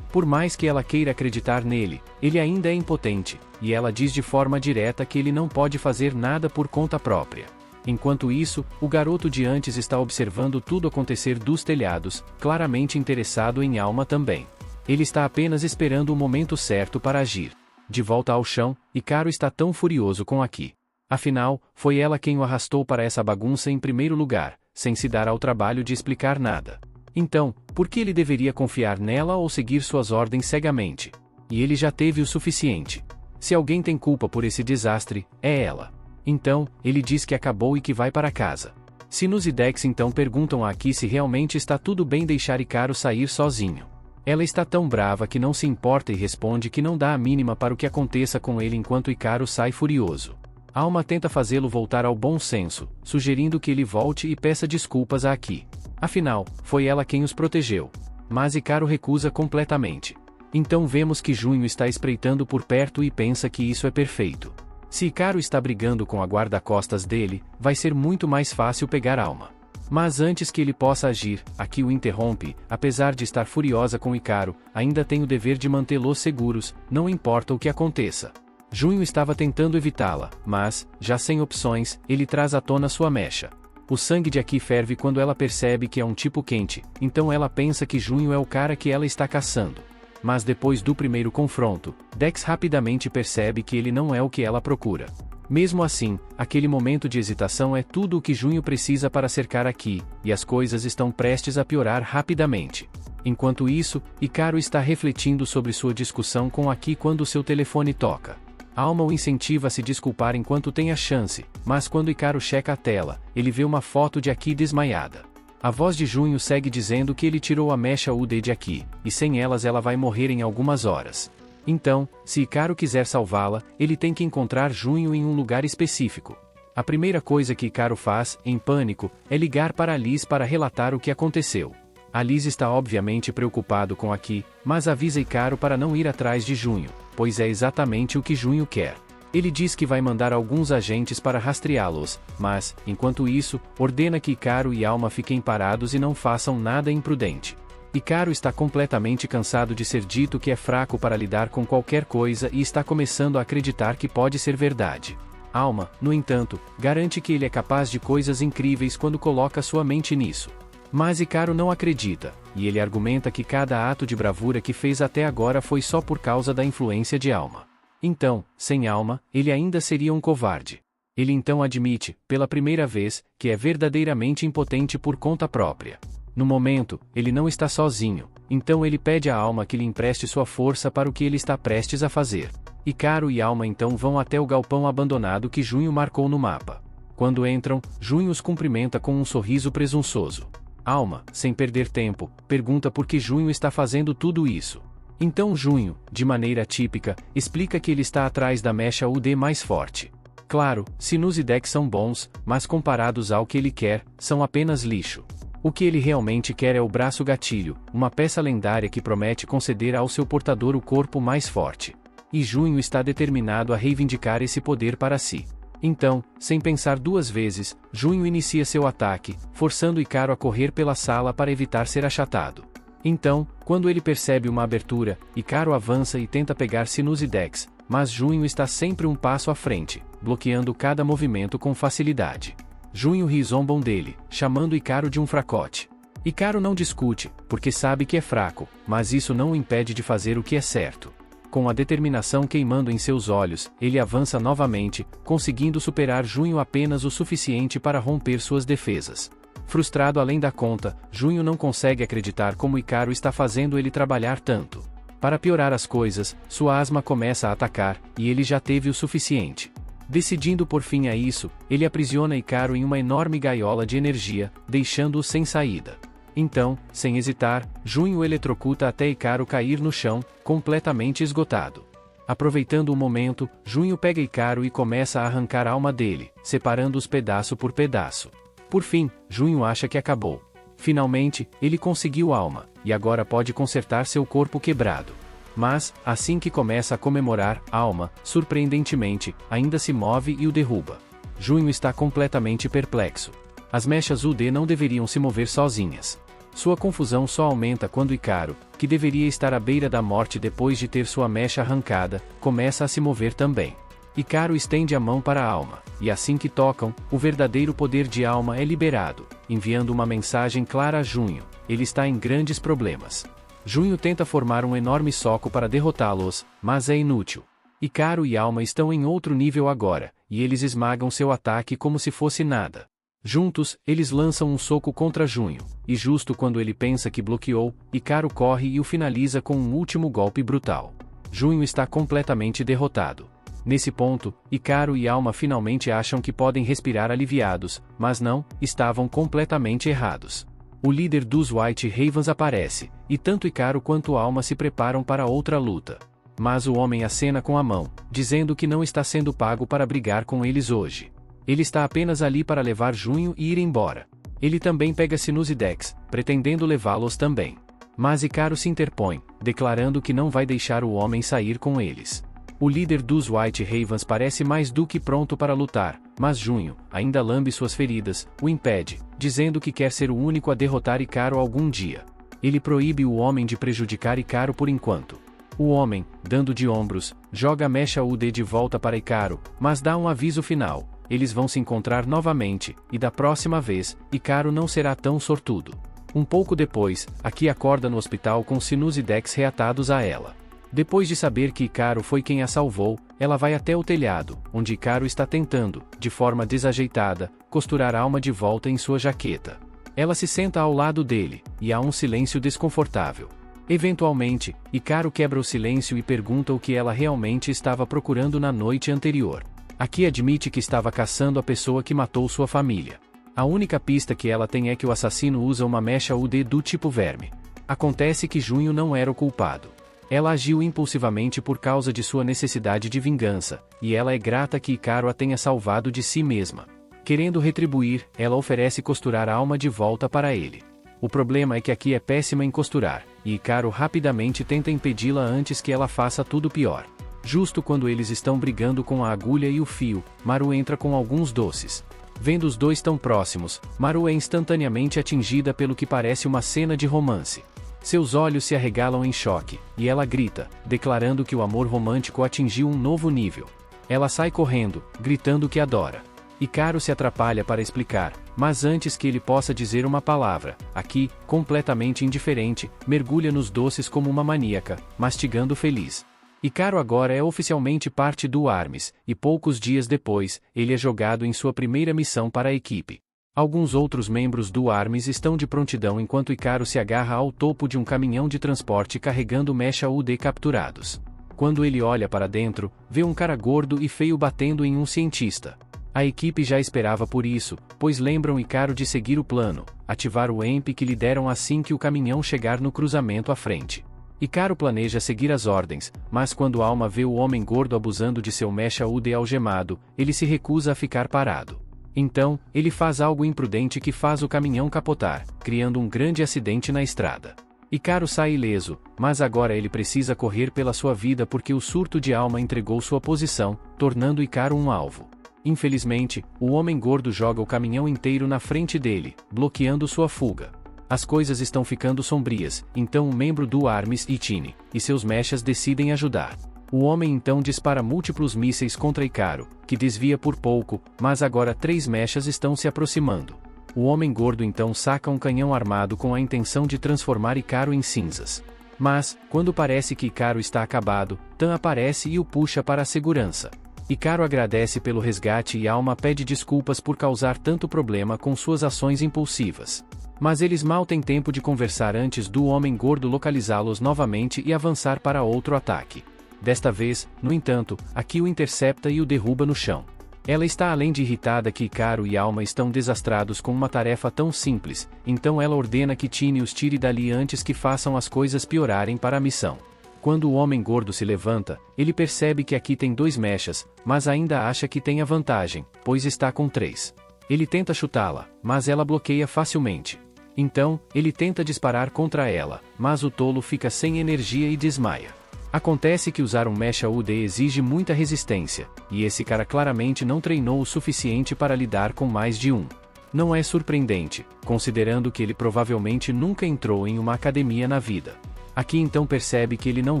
Por mais que ela queira acreditar nele, ele ainda é impotente, e ela diz de forma direta que ele não pode fazer nada por conta própria. Enquanto isso, o garoto de antes está observando tudo acontecer dos telhados, claramente interessado em Alma também. Ele está apenas esperando o momento certo para agir. De volta ao chão, Icaro está tão furioso com Aki. Afinal, foi ela quem o arrastou para essa bagunça em primeiro lugar, sem se dar ao trabalho de explicar nada. Então, por que ele deveria confiar nela ou seguir suas ordens cegamente? E ele já teve o suficiente. Se alguém tem culpa por esse desastre, é ela. Então, ele diz que acabou e que vai para casa. Sinus e Dex então perguntam a Aki se realmente está tudo bem deixar Icaro sair sozinho. Ela está tão brava que não se importa e responde que não dá a mínima para o que aconteça com ele enquanto Icaro sai furioso. Alma tenta fazê-lo voltar ao bom senso, sugerindo que ele volte e peça desculpas a Aki. Afinal, foi ela quem os protegeu. Mas Icaro recusa completamente. Então vemos que Junho está espreitando por perto e pensa que isso é perfeito. Se Icaro está brigando com a guarda-costas dele, vai ser muito mais fácil pegar Alma. Mas antes que ele possa agir, Aki o interrompe, apesar de estar furiosa com Icaro, ainda tem o dever de mantê-los seguros, não importa o que aconteça. Junho estava tentando evitá-la, mas, já sem opções, ele traz à tona sua mecha. O sangue de Aki ferve quando ela percebe que é um tipo quente, então ela pensa que Junho é o cara que ela está caçando. Mas depois do primeiro confronto, Dex rapidamente percebe que ele não é o que ela procura. Mesmo assim, aquele momento de hesitação é tudo o que Junho precisa para cercar Aki, e as coisas estão prestes a piorar rapidamente. Enquanto isso, Icaro está refletindo sobre sua discussão com Aki quando seu telefone toca. Alma o incentiva a se desculpar enquanto tem a chance, mas quando Icaro checa a tela, ele vê uma foto de Aki desmaiada. A voz de Junho segue dizendo que ele tirou a mecha UD de Aki, e sem elas ela vai morrer em algumas horas. Então, se Icaro quiser salvá-la, ele tem que encontrar Junho em um lugar específico. A primeira coisa que Icaro faz, em pânico, é ligar para Liz para relatar o que aconteceu. A Liz está obviamente preocupado com Aki, mas avisa Icaro para não ir atrás de Junho, pois é exatamente o que Junho quer. Ele diz que vai mandar alguns agentes para rastreá-los, mas, enquanto isso, ordena que Icaro e Alma fiquem parados e não façam nada imprudente. Icaro está completamente cansado de ser dito que é fraco para lidar com qualquer coisa e está começando a acreditar que pode ser verdade. Alma, no entanto, garante que ele é capaz de coisas incríveis quando coloca sua mente nisso. Mas Icaro não acredita, e ele argumenta que cada ato de bravura que fez até agora foi só por causa da influência de Alma. Então, sem alma, ele ainda seria um covarde. Ele então admite, pela primeira vez, que é verdadeiramente impotente por conta própria. No momento, ele não está sozinho, então ele pede à alma que lhe empreste sua força para o que ele está prestes a fazer. Icaro e Alma então vão até o galpão abandonado que Junho marcou no mapa. Quando entram, Junho os cumprimenta com um sorriso presunçoso. Alma, sem perder tempo, pergunta por que Junho está fazendo tudo isso. Então Junho, de maneira típica, explica que ele está atrás da mecha UD mais forte. Claro, Sinus e Dex são bons, mas comparados ao que ele quer, são apenas lixo. O que ele realmente quer é o braço gatilho, uma peça lendária que promete conceder ao seu portador o corpo mais forte. E Junho está determinado a reivindicar esse poder para si. Então, sem pensar duas vezes, Junho inicia seu ataque, forçando Icaro a correr pela sala para evitar ser achatado. Então, quando ele percebe uma abertura, Icaro avança e tenta pegar Sinus e Dex, mas Junho está sempre um passo à frente, bloqueando cada movimento com facilidade. Junho ri zombam dele, chamando Icaro de um fracote. Icaro não discute, porque sabe que é fraco, mas isso não o impede de fazer o que é certo. Com a determinação queimando em seus olhos, ele avança novamente, conseguindo superar Junho apenas o suficiente para romper suas defesas. Frustrado além da conta, Junho não consegue acreditar como Icaro está fazendo ele trabalhar tanto. Para piorar as coisas, sua asma começa a atacar, e ele já teve o suficiente. Decidindo por fim a isso, ele aprisiona Icaro em uma enorme gaiola de energia, deixando-o sem saída. Então, sem hesitar, Junho eletrocuta até Icaro cair no chão, completamente esgotado. Aproveitando o momento, Junho pega Icaro e começa a arrancar a alma dele, separando-os pedaço por pedaço. Por fim, Junho acha que acabou. Finalmente, ele conseguiu alma, e agora pode consertar seu corpo quebrado. Mas, assim que começa a comemorar, Alma, surpreendentemente, ainda se move e o derruba. Junho está completamente perplexo. As mechas UD não deveriam se mover sozinhas. Sua confusão só aumenta quando Icaro, que deveria estar à beira da morte depois de ter sua mecha arrancada, começa a se mover também. Icaro estende a mão para a Alma, e assim que tocam, o verdadeiro poder de Alma é liberado, enviando uma mensagem clara a Junho: ele está em grandes problemas. Junho tenta formar um enorme soco para derrotá-los, mas é inútil. Icaro e Alma estão em outro nível agora, e eles esmagam seu ataque como se fosse nada. Juntos, eles lançam um soco contra Junho, e justo quando ele pensa que bloqueou, Icaro corre e o finaliza com um último golpe brutal. Junho está completamente derrotado. Nesse ponto, Icaro e Alma finalmente acham que podem respirar aliviados, mas não, estavam completamente errados. O líder dos White Ravens aparece, e tanto Icaro quanto Alma se preparam para outra luta. Mas o homem acena com a mão, dizendo que não está sendo pago para brigar com eles hoje. Ele está apenas ali para levar Junho e ir embora. Ele também pega Sinus e Dex, pretendendo levá-los também. Mas Icaro se interpõe, declarando que não vai deixar o homem sair com eles. O líder dos White Ravens parece mais do que pronto para lutar, mas Junho, ainda lambe suas feridas, o impede, dizendo que quer ser o único a derrotar Icaro algum dia. Ele proíbe o homem de prejudicar Icaro por enquanto. O homem, dando de ombros, joga a mecha UD de volta para Icaro, mas dá um aviso final: eles vão se encontrar novamente, e da próxima vez, Icaro não será tão sortudo. Um pouco depois, Aki acorda no hospital com Sinus e Dex reatados a ela. Depois de saber que Icaro foi quem a salvou, ela vai até o telhado, onde Icaro está tentando, de forma desajeitada, costurar a alma de volta em sua jaqueta. Ela se senta ao lado dele, e há um silêncio desconfortável. Eventualmente, Icaro quebra o silêncio e pergunta o que ela realmente estava procurando na noite anterior. Aki admite que estava caçando a pessoa que matou sua família. A única pista que ela tem é que o assassino usa uma mecha UD do tipo verme. Acontece que Junho não era o culpado. Ela agiu impulsivamente por causa de sua necessidade de vingança, e ela é grata que Icaro a tenha salvado de si mesma. Querendo retribuir, ela oferece costurar a alma de volta para ele. O problema é que Aki é péssima em costurar, e Icaro rapidamente tenta impedi-la antes que ela faça tudo pior. Justo quando eles estão brigando com a agulha e o fio, Maru entra com alguns doces. Vendo os dois tão próximos, Maru é instantaneamente atingida pelo que parece uma cena de romance. Seus olhos se arregalam em choque, e ela grita, declarando que o amor romântico atingiu um novo nível. Ela sai correndo, gritando que adora. Icaro se atrapalha para explicar, mas antes que ele possa dizer uma palavra, Aki, completamente indiferente, mergulha nos doces como uma maníaca, mastigando feliz. Icaro agora é oficialmente parte do Armis, e poucos dias depois, ele é jogado em sua primeira missão para a equipe. Alguns outros membros do Armis estão de prontidão enquanto Icaro se agarra ao topo de um caminhão de transporte carregando Mecha UD capturados. Quando ele olha para dentro, vê um cara gordo e feio batendo em um cientista. A equipe já esperava por isso, pois lembram Icaro de seguir o plano, ativar o EMP que lhe deram assim que o caminhão chegar no cruzamento à frente. Icaro planeja seguir as ordens, mas quando Alma vê o homem gordo abusando de seu Mecha UD algemado, ele se recusa a ficar parado. Então, ele faz algo imprudente que faz o caminhão capotar, criando um grande acidente na estrada. Icaro sai ileso, mas agora ele precisa correr pela sua vida porque o surto de Alma entregou sua posição, tornando Icaro um alvo. Infelizmente, o homem gordo joga o caminhão inteiro na frente dele, bloqueando sua fuga. As coisas estão ficando sombrias, então um membro do Armis, Itine, e seus mechas decidem ajudar. O homem então dispara múltiplos mísseis contra Icaro, que desvia por pouco, mas agora 3 mechas estão se aproximando. O homem gordo então saca um canhão armado com a intenção de transformar Icaro em cinzas. Mas, quando parece que Icaro está acabado, Tan aparece e o puxa para a segurança. Icaro agradece pelo resgate e Alma pede desculpas por causar tanto problema com suas ações impulsivas. Mas eles mal têm tempo de conversar antes do homem gordo localizá-los novamente e avançar para outro ataque. Desta vez, no entanto, Aki o intercepta e o derruba no chão. Ela está além de irritada que Icaro e Alma estão desastrados com uma tarefa tão simples, então ela ordena que Tine os tire dali antes que façam as coisas piorarem para a missão. Quando o homem gordo se levanta, ele percebe que Aki tem 2 mechas, mas ainda acha que tem a vantagem, pois está com 3. Ele tenta chutá-la, mas ela bloqueia facilmente. Então, ele tenta disparar contra ela, mas o tolo fica sem energia e desmaia. Acontece que usar um Mecha UD exige muita resistência, e esse cara claramente não treinou o suficiente para lidar com mais de um. Não é surpreendente, considerando que ele provavelmente nunca entrou em uma academia na vida. Aki então percebe que ele não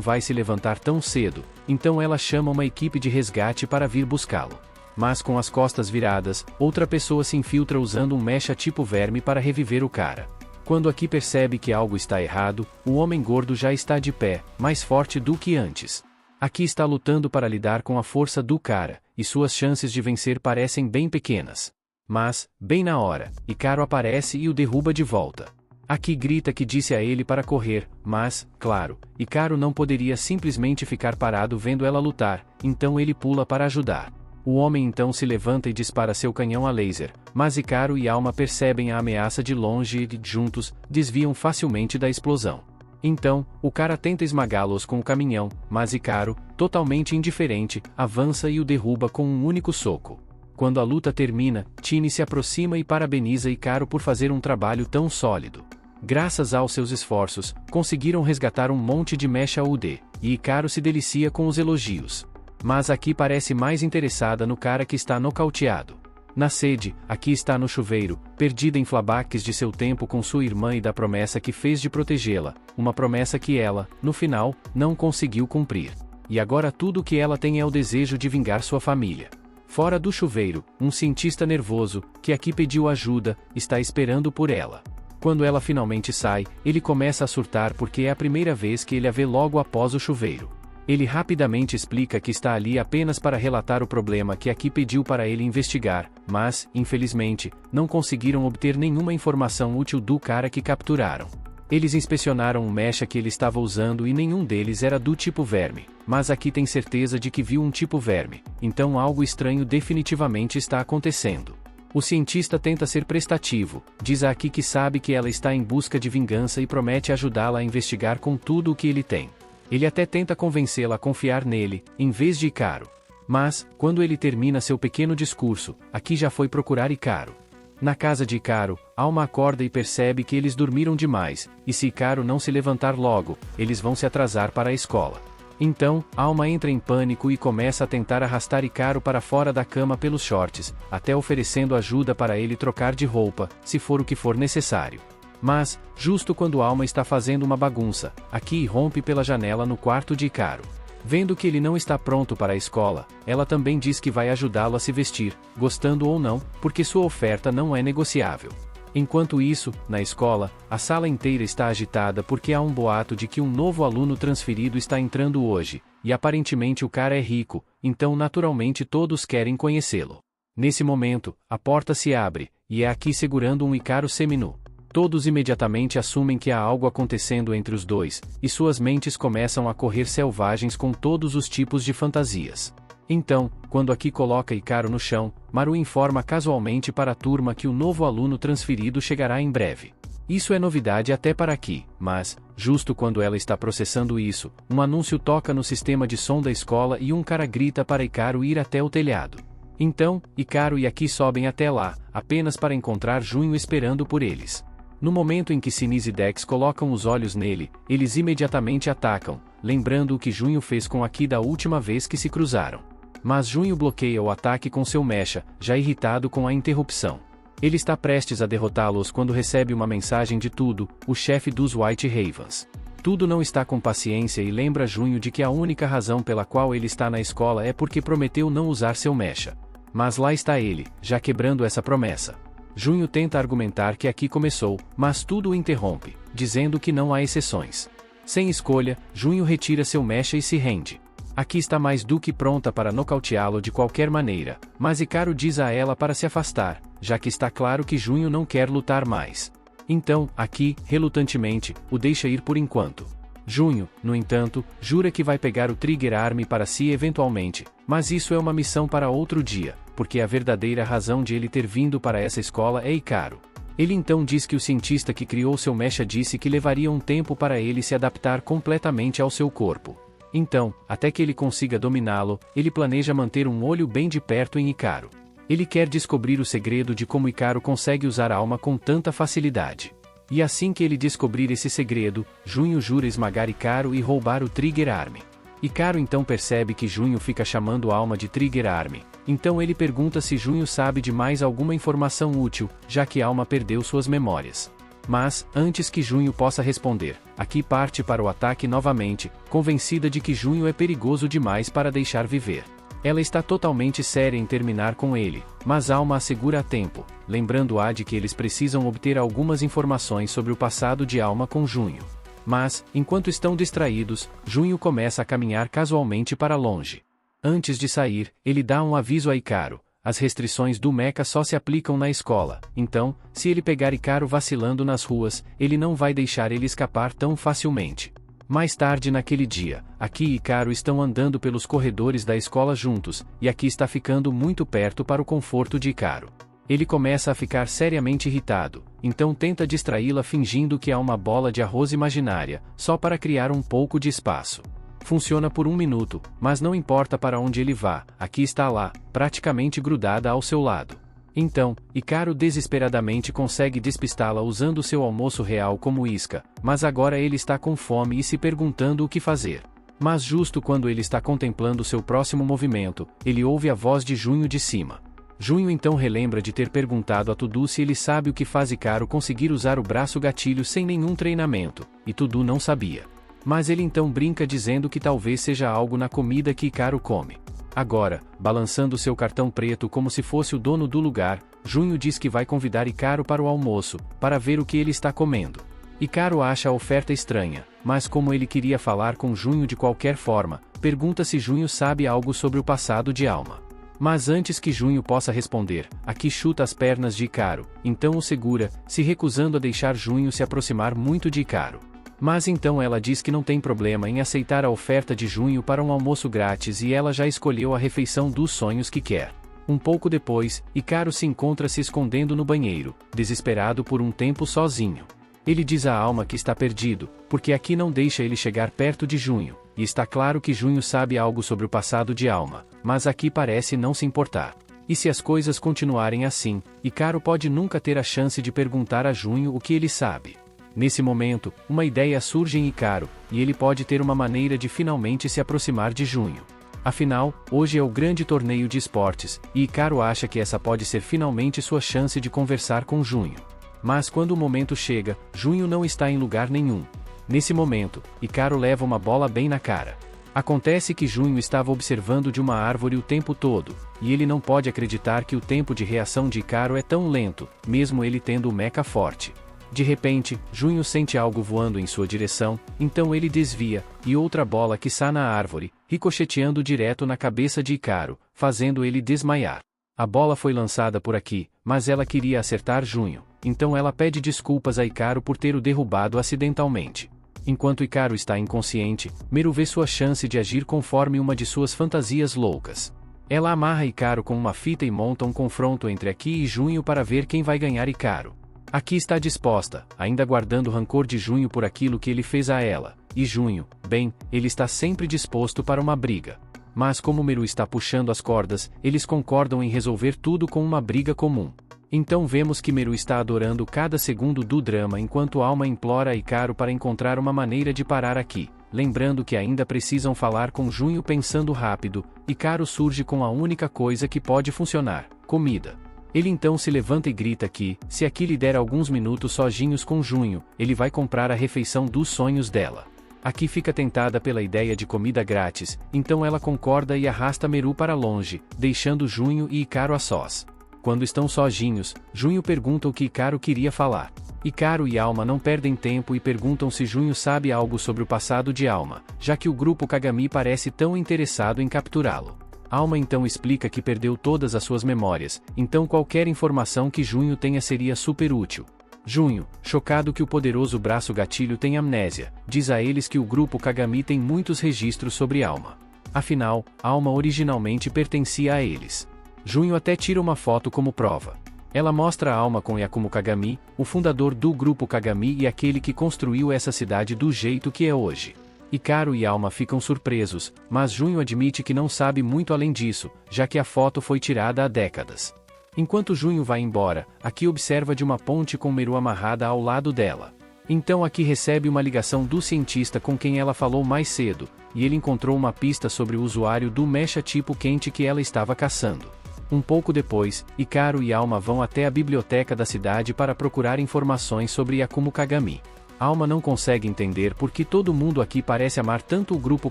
vai se levantar tão cedo, então ela chama uma equipe de resgate para vir buscá-lo. Mas com as costas viradas, outra pessoa se infiltra usando um mecha tipo verme para reviver o cara. Quando Aki percebe que algo está errado, o homem gordo já está de pé, mais forte do que antes. Aki está lutando para lidar com a força do cara, e suas chances de vencer parecem bem pequenas. Mas, bem na hora, Icaro aparece e o derruba de volta. Aki grita que disse a ele para correr, mas, claro, Icaro não poderia simplesmente ficar parado vendo ela lutar, então ele pula para ajudar. O homem então se levanta e dispara seu canhão a laser, mas Icaro e Alma percebem a ameaça de longe e, juntos, desviam facilmente da explosão. Então, o cara tenta esmagá-los com o caminhão, mas Icaro, totalmente indiferente, avança e o derruba com um único soco. Quando a luta termina, Tine se aproxima e parabeniza Icaro por fazer um trabalho tão sólido. Graças aos seus esforços, conseguiram resgatar um monte de Mecha UD, e Icaro se delicia com os elogios. Mas Aki parece mais interessada no cara que está nocauteado. Na sede, Aki está no chuveiro, perdida em flashbacks de seu tempo com sua irmã e da promessa que fez de protegê-la, uma promessa que ela, no final, não conseguiu cumprir. E agora tudo o que ela tem é o desejo de vingar sua família. Fora do chuveiro, um cientista nervoso, que Aki pediu ajuda, está esperando por ela. Quando ela finalmente sai, ele começa a surtar porque é a primeira vez que ele a vê logo após o chuveiro. Ele rapidamente explica que está ali apenas para relatar o problema que Aki pediu para ele investigar, mas, infelizmente, não conseguiram obter nenhuma informação útil do cara que capturaram. Eles inspecionaram o mecha que ele estava usando e nenhum deles era do tipo verme, mas Aki tem certeza de que viu um tipo verme, então algo estranho definitivamente está acontecendo. O cientista tenta ser prestativo, diz a Aki que sabe que ela está em busca de vingança e promete ajudá-la a investigar com tudo o que ele tem. Ele até tenta convencê-la a confiar nele, em vez de Icaro. Mas, quando ele termina seu pequeno discurso, Aki já foi procurar Icaro. Na casa de Icaro, Alma acorda e percebe que eles dormiram demais, e se Icaro não se levantar logo, eles vão se atrasar para a escola. Então, Alma entra em pânico e começa a tentar arrastar Icaro para fora da cama pelos shorts, até oferecendo ajuda para ele trocar de roupa, se for o que for necessário. Mas, justo quando Alma está fazendo uma bagunça, Aki rompe pela janela no quarto de Icaro. Vendo que ele não está pronto para a escola, ela também diz que vai ajudá-lo a se vestir, gostando ou não, porque sua oferta não é negociável. Enquanto isso, na escola, a sala inteira está agitada porque há um boato de que um novo aluno transferido está entrando hoje, e aparentemente o cara é rico, então naturalmente todos querem conhecê-lo. Nesse momento, a porta se abre, e é Aki segurando um Hikaru seminu. Todos imediatamente assumem que há algo acontecendo entre os dois, e suas mentes começam a correr selvagens com todos os tipos de fantasias. Então, quando Aki coloca Hikaru no chão, Maru informa casualmente para a turma que o novo aluno transferido chegará em breve. Isso é novidade até para Aki, mas, justo quando ela está processando isso, um anúncio toca no sistema de som da escola e um cara grita para Hikaru ir até o telhado. Então, Hikaru e Aki sobem até lá, apenas para encontrar Junho esperando por eles. No momento em que Shinize e Dex colocam os olhos nele, eles imediatamente atacam, lembrando o que Junho fez com Aki da última vez que se cruzaram. Mas Junho bloqueia o ataque com seu mecha, já irritado com a interrupção. Ele está prestes a derrotá-los quando recebe uma mensagem de Tudo, o chefe dos White Ravens. Tudo não está com paciência e lembra Junho de que a única razão pela qual ele está na escola é porque prometeu não usar seu mecha. Mas lá está ele, já quebrando essa promessa. Junho tenta argumentar que Aki começou, mas Tudo o interrompe, dizendo que não há exceções. Sem escolha, Junho retira seu mecha e se rende. Aki está mais do que pronta para nocauteá-lo de qualquer maneira, mas Hikaru diz a ela para se afastar, já que está claro que Junho não quer lutar mais. Então, Aki, relutantemente, o deixa ir por enquanto. Junho, no entanto, jura que vai pegar o Trigger Arm para si eventualmente, mas isso é uma missão para outro dia, porque a verdadeira razão de ele ter vindo para essa escola é Hikaru. Ele então diz que o cientista que criou seu mecha disse que levaria um tempo para ele se adaptar completamente ao seu corpo. Então, até que ele consiga dominá-lo, ele planeja manter um olho bem de perto em Hikaru. Ele quer descobrir o segredo de como Hikaru consegue usar a alma com tanta facilidade. E assim que ele descobrir esse segredo, Junho jura esmagar Hikaru e roubar o Trigger Arm. Hikaru então percebe que Junho fica chamando a alma de Trigger Arm, então ele pergunta se Junho sabe de mais alguma informação útil, já que a alma perdeu suas memórias. Mas, antes que Junho possa responder, Aki parte para o ataque novamente, convencida de que Junho é perigoso demais para deixar viver. Ela está totalmente séria em terminar com ele, mas Alma a segura a tempo, lembrando-a de que eles precisam obter algumas informações sobre o passado de Alma com Junho. Mas, enquanto estão distraídos, Junho começa a caminhar casualmente para longe. Antes de sair, ele dá um aviso a Hikaru. As restrições do mecha só se aplicam na escola, então, se ele pegar Hikaru vacilando nas ruas, ele não vai deixar ele escapar tão facilmente. Mais tarde naquele dia, Aki e Hikaru estão andando pelos corredores da escola juntos, e Aki está ficando muito perto para o conforto de Hikaru. Ele começa a ficar seriamente irritado, então tenta distraí-la fingindo que há uma bola de arroz imaginária, só para criar um pouco de espaço. Funciona por 1 minuto, mas não importa para onde ele vá, Aki está lá, praticamente grudada ao seu lado. Então, Hikaru desesperadamente consegue despistá-la usando seu almoço real como isca, mas agora ele está com fome e se perguntando o que fazer. Mas justo quando ele está contemplando seu próximo movimento, ele ouve a voz de Junho de cima. Junho então relembra de ter perguntado a Tudu se ele sabe o que faz Hikaru conseguir usar o braço gatilho sem nenhum treinamento, e Tudu não sabia. Mas ele então brinca dizendo que talvez seja algo na comida que Hikaru come. Agora, balançando seu cartão preto como se fosse o dono do lugar, Junho diz que vai convidar Hikaru para o almoço, para ver o que ele está comendo. Hikaru acha a oferta estranha, mas como ele queria falar com Junho de qualquer forma, pergunta se Junho sabe algo sobre o passado de Alma. Mas antes que Junho possa responder, Aki chuta as pernas de Hikaru, então o segura, se recusando a deixar Junho se aproximar muito de Hikaru. Mas então ela diz que não tem problema em aceitar a oferta de Junho para um almoço grátis e ela já escolheu a refeição dos sonhos que quer. Um pouco depois, Hikaru se encontra se escondendo no banheiro, desesperado por um tempo sozinho. Ele diz à Alma que está perdido, porque Aki não deixa ele chegar perto de Junho, e está claro que Junho sabe algo sobre o passado de Alma, mas Aki parece não se importar. E se as coisas continuarem assim, Hikaru pode nunca ter a chance de perguntar a Junho o que ele sabe. Nesse momento, uma ideia surge em Hikaru, e ele pode ter uma maneira de finalmente se aproximar de Junho. Afinal, hoje é o grande torneio de esportes, e Hikaru acha que essa pode ser finalmente sua chance de conversar com Junho. Mas quando o momento chega, Junho não está em lugar nenhum. Nesse momento, Hikaru leva uma bola bem na cara. Acontece que Junho estava observando de uma árvore o tempo todo, e ele não pode acreditar que o tempo de reação de Icaro é tão lento, mesmo ele tendo o mecha forte. De repente, Junho sente algo voando em sua direção, então ele desvia, e outra bola quiçá na árvore, ricocheteando direto na cabeça de Icaro, fazendo ele desmaiar. A bola foi lançada por aqui, mas ela queria acertar Junho, então ela pede desculpas a Icaro por ter o derrubado acidentalmente. Enquanto Icaro está inconsciente, Meru vê sua chance de agir conforme uma de suas fantasias loucas. Ela amarra Icaro com uma fita e monta um confronto entre Aki e Junho para ver quem vai ganhar Icaro. Aki está disposta, ainda guardando rancor de Junho por aquilo que ele fez a ela, e Junho, bem, ele está sempre disposto para uma briga. Mas como Meru está puxando as cordas, eles concordam em resolver tudo com uma briga comum. Então vemos que Meru está adorando cada segundo do drama enquanto Alma implora a Icaro para encontrar uma maneira de parar Aki, lembrando que ainda precisam falar com Junho pensando rápido, Icaro surge com a única coisa que pode funcionar, comida. Ele então se levanta e grita que, se Aki lhe der alguns minutos sozinhos com Junho, ele vai comprar a refeição dos sonhos dela. Aki fica tentada pela ideia de comida grátis, então ela concorda e arrasta Meru para longe, deixando Junho e Icaro a sós. Quando estão sozinhos, Junho pergunta o que Icaro queria falar. Icaro e Alma não perdem tempo e perguntam se Junho sabe algo sobre o passado de Alma, já que o grupo Kagami parece tão interessado em capturá-lo. Alma então explica que perdeu todas as suas memórias, então qualquer informação que Junho tenha seria super útil. Junho, chocado que o poderoso braço gatilho tem amnésia, diz a eles que o grupo Kagami tem muitos registros sobre Alma. Afinal, Alma originalmente pertencia a eles. Junho até tira uma foto como prova. Ela mostra a Alma com Yakumo Kagami, o fundador do grupo Kagami e aquele que construiu essa cidade do jeito que é hoje. Icaro e Alma ficam surpresos, mas Junho admite que não sabe muito além disso, já que a foto foi tirada há décadas. Enquanto Junho vai embora, Aki observa de uma ponte com Meru amarrada ao lado dela. Então Aki recebe uma ligação do cientista com quem ela falou mais cedo, e ele encontrou uma pista sobre o usuário do mecha tipo quente que ela estava caçando. Um pouco depois, Icaro e Alma vão até a biblioteca da cidade para procurar informações sobre Yakumo Kagami. Alma não consegue entender por que todo mundo aqui parece amar tanto o grupo